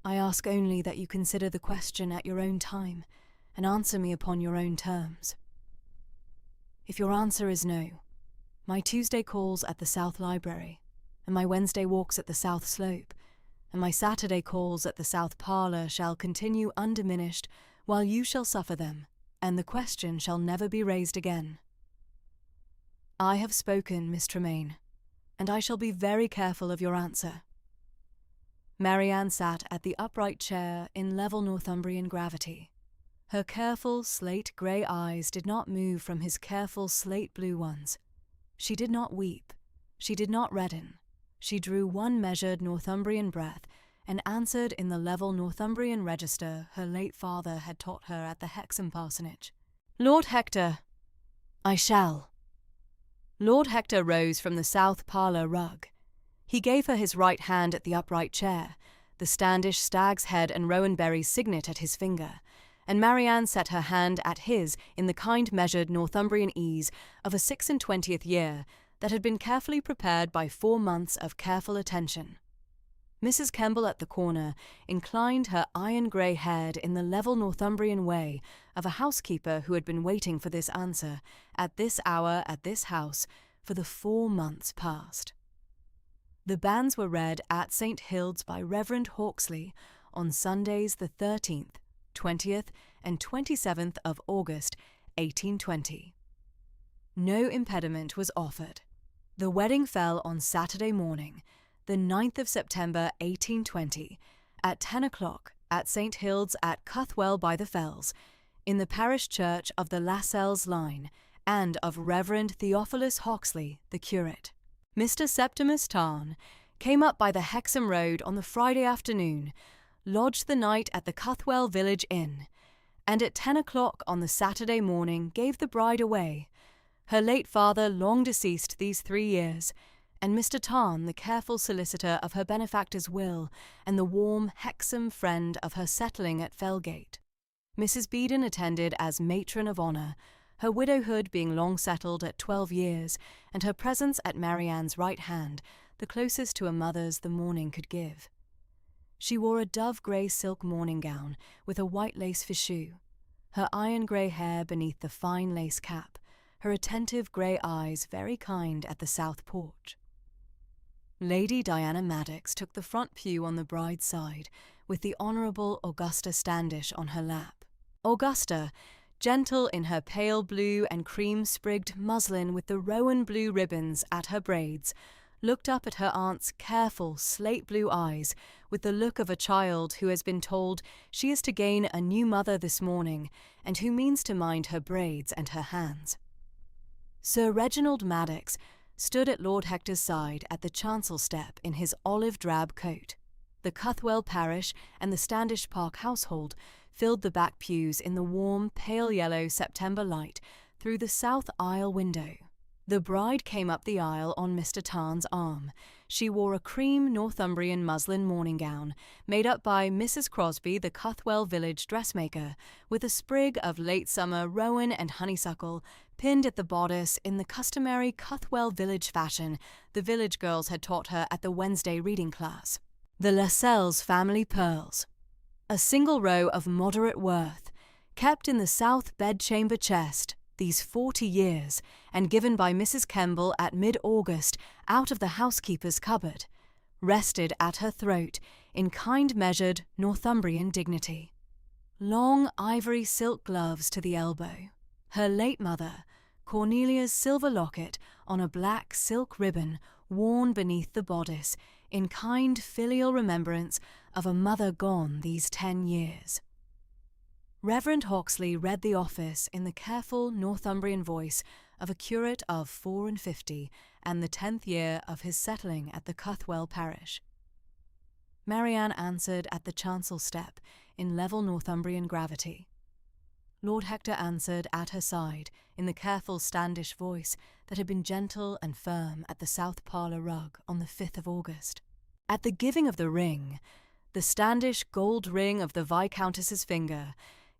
I ask only that you consider the question at your own time, and answer me upon your own terms. If your answer is no, my Tuesday calls at the South Library, and my Wednesday walks at the South Slope, and my Saturday calls at the South Parlour shall continue undiminished while you shall suffer them, and the question shall never be raised again. I have spoken, Miss Tremaine, and I shall be very careful of your answer." Marianne sat at the upright chair in level Northumbrian gravity. Her careful slate-grey eyes did not move from his careful slate-blue ones. She did not weep. She did not redden. She drew one measured Northumbrian breath and answered in the level Northumbrian register her late father had taught her at the Hexham parsonage. "Lord Hector, I shall." Lord Hector rose from the South Parlour rug. He gave her his right hand at the upright chair, the Standish stag's head and Rowanberry's signet at his finger, and Marianne set her hand at his in the kind measured Northumbrian ease of a 26th year that had been carefully prepared by 4 months of careful attention. Mrs. Kemble at the corner inclined her iron-grey head in the level Northumbrian way of a housekeeper who had been waiting for this answer, at this hour, at this house, for the 4 months past. The banns were read at St. Hilde's by Reverend Hawksley on Sundays the 13th, 20th and 27th of August, 1820. No impediment was offered. The wedding fell on Saturday morning, the 9th of September 1820, at 10 o'clock at St. Hilde's at Cuthwell by the Fells, in the parish church of the Lascelles line, and of Reverend Theophilus Hawksley, the curate. Mr. Septimus Tarn came up by the Hexham Road on the Friday afternoon, lodged the night at the Cuthwell Village Inn, and at 10 o'clock on the Saturday morning gave the bride away, her late father long deceased these 3 years, and Mr. Tarn the careful solicitor of her benefactor's will and the warm Hexham friend of her settling at Felgate. Mrs. Beedon attended as matron of honour, her widowhood being long settled at 12 years, and her presence at Marianne's right hand, the closest to a mother's the morning could give. She wore a dove-grey silk morning gown with a white lace fichu, her iron-grey hair beneath the fine lace cap, her attentive grey eyes very kind at the south porch. Lady Diana Maddox took the front pew on the bride's side, with the Honourable Augusta Standish on her lap. Augusta, gentle in her pale blue and cream-sprigged muslin with the rowan blue ribbons at her braids, looked up at her aunt's careful slate-blue eyes with the look of a child who has been told she is to gain a new mother this morning and who means to mind her braids and her hands. Sir Reginald Maddox stood at Lord Hector's side at the chancel step in his olive-drab coat. The Cuthwell parish and the Standish Park household filled the back pews in the warm, pale-yellow September light through the south aisle window. The bride came up the aisle on Mr. Tarn's arm. She wore a cream Northumbrian muslin morning gown, made up by Mrs. Crosby, the Cuthwell village dressmaker, with a sprig of late-summer rowan and honeysuckle pinned at the bodice in the customary Cuthwell village fashion the village girls had taught her at the Wednesday reading class. The Lascelles family pearls, a single row of moderate worth, kept in the south bedchamber chest these 40 years, and given by Mrs. Kemble at mid-August out of the housekeeper's cupboard, rested at her throat in kind-measured Northumbrian dignity. Long ivory silk gloves to the elbow. Her late mother, Cornelia's silver locket on a black silk ribbon worn beneath the bodice in kind filial remembrance of a mother gone these 10 years. Reverend Hawksley read the office in the careful Northumbrian voice of a curate of 54 and the 10th year of his settling at the Cuthwell parish. Marianne answered at the chancel step in level Northumbrian gravity. Lord Hector answered at her side in the careful Standish voice that had been gentle and firm at the south parlour rug on the 5th of August. At the giving of the ring, the Standish gold ring of the Viscountess's finger,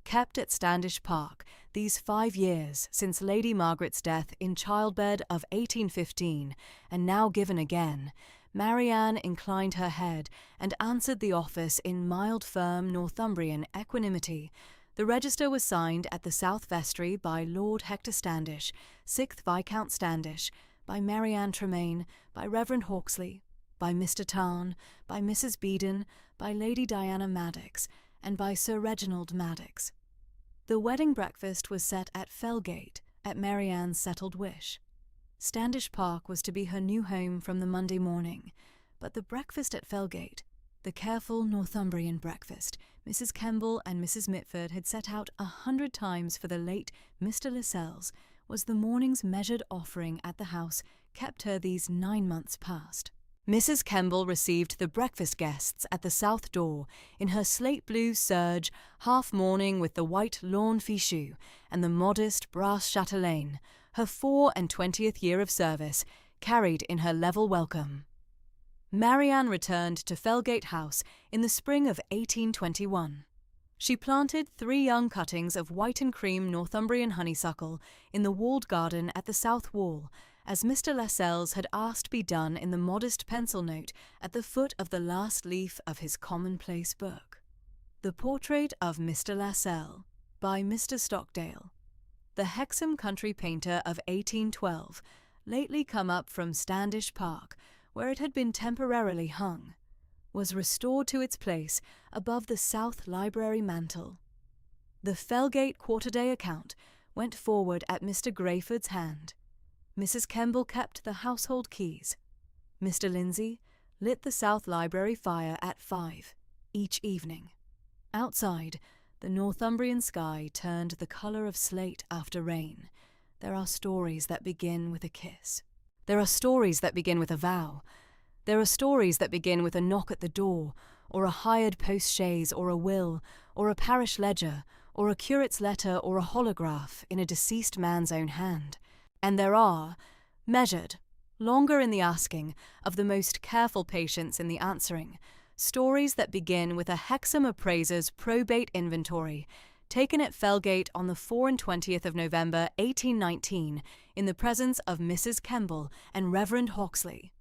kept at Standish Park these 5 years since Lady Margaret's death in childbed of 1815, and now given again, Marianne inclined her head and answered the office in mild firm Northumbrian equanimity. The register was signed at the South Vestry by Lord Hector Standish, 6th Viscount Standish, by Marianne Tremaine, by Reverend Hawksley, by Mr. Tarn, by Mrs. Beedon, by Lady Diana Maddox, and by Sir Reginald Maddox. The wedding breakfast was set at Felgate, at Marianne's settled wish. Standish Park was to be her new home from the Monday morning, but the breakfast at Felgate, the careful Northumbrian breakfast Mrs. Kemble and Mrs. Mitford had set out 100 times for the late Mr. Lascelles, was the morning's measured offering at the house kept her these 9 months past. Mrs. Kemble received the breakfast guests at the south door in her slate-blue serge, half-mourning with the white lawn fichu and the modest brass chatelaine, her 24th year of service, carried in her level welcome. Marianne returned to Felgate House in the spring of 1821. She planted 3 young cuttings of white and cream Northumbrian honeysuckle in the walled garden at the south wall, as Mr. Lascelles had asked be done in the modest pencil note at the foot of the last leaf of his commonplace book. The Portrait of Mr. Lascelles, by Mr. Stockdale, the Hexham country painter of 1812, lately come up from Standish Park, where it had been temporarily hung, was restored to its place above the South Library mantel. The Felgate Quarter-Day account went forward at Mr. Grayford's hand. Mrs. Kemble kept the household keys. Mr. Lindsay lit the South Library fire at 5 each evening. Outside, the Northumbrian sky turned the colour of slate after rain. There are stories that begin with a kiss. There are stories that begin with a vow. There are stories that begin with a knock at the door, or a hired post-chaise, or a will, or a parish ledger, or a curate's letter, or a holograph in a deceased man's own hand. And there are, measured, longer in the asking, of the most careful patience in the answering, stories that begin with a Hexham appraiser's probate inventory, taken at Felgate on the 24th of November 1819, in the presence of Mrs. Kemble and Reverend Hawksley,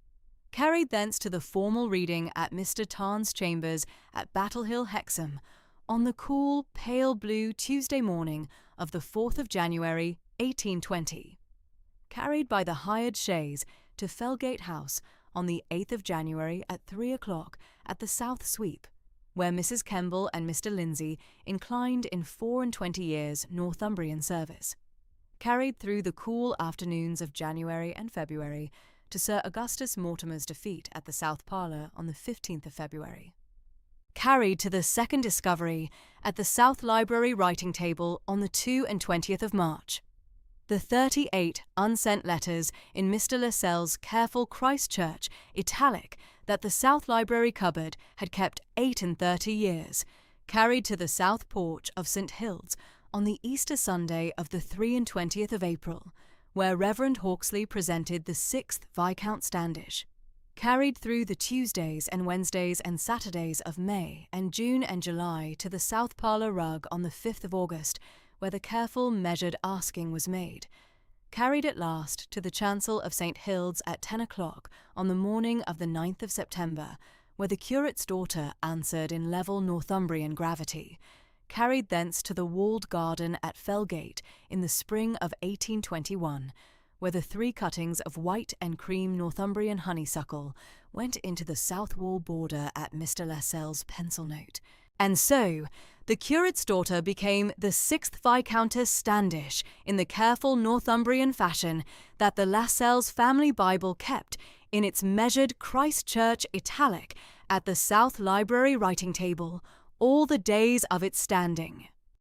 carried thence to the formal reading at Mr. Tarn's chambers at Battle Hill, Hexham, on the cool, pale blue Tuesday morning of the 4th of January 1820, carried by the hired chaise to Felgate House on the 8th of January at 3 o'clock at the South Sweep, where Mrs. Kemble and Mr. Lindsay inclined in 24 years' Northumbrian service, carried through the cool afternoons of January and February to Sir Augustus Mortimer's defeat at the South Parlour on the 15th of February, carried to the second discovery at the South Library writing table on the 22nd of March, the 38 unsent letters in Mr. Lascelles' careful Christchurch italic that the South Library cupboard had kept 38 years, carried to the south porch of St. Hilde's on the Easter Sunday of the 23rd of April, where Reverend Hawksley presented the 6th Viscount Standish, carried through the Tuesdays and Wednesdays and Saturdays of May and June and July to the South Parlour rug on the 5th of August, where the careful, measured asking was made, carried at last to the chancel of St. Hilde's at 10 o'clock on the morning of the 9th of September, where the curate's daughter answered in level Northumbrian gravity, carried thence to the walled garden at Felgate in the spring of 1821, where the 3 cuttings of white and cream Northumbrian honeysuckle went into the south wall border at Mr. Lascelles' pencil note. And so, the curate's daughter became the 6th Viscountess Standish in the careful Northumbrian fashion that the Lascelles family Bible kept in its measured Christchurch italic at the South Library writing table all the days of its standing.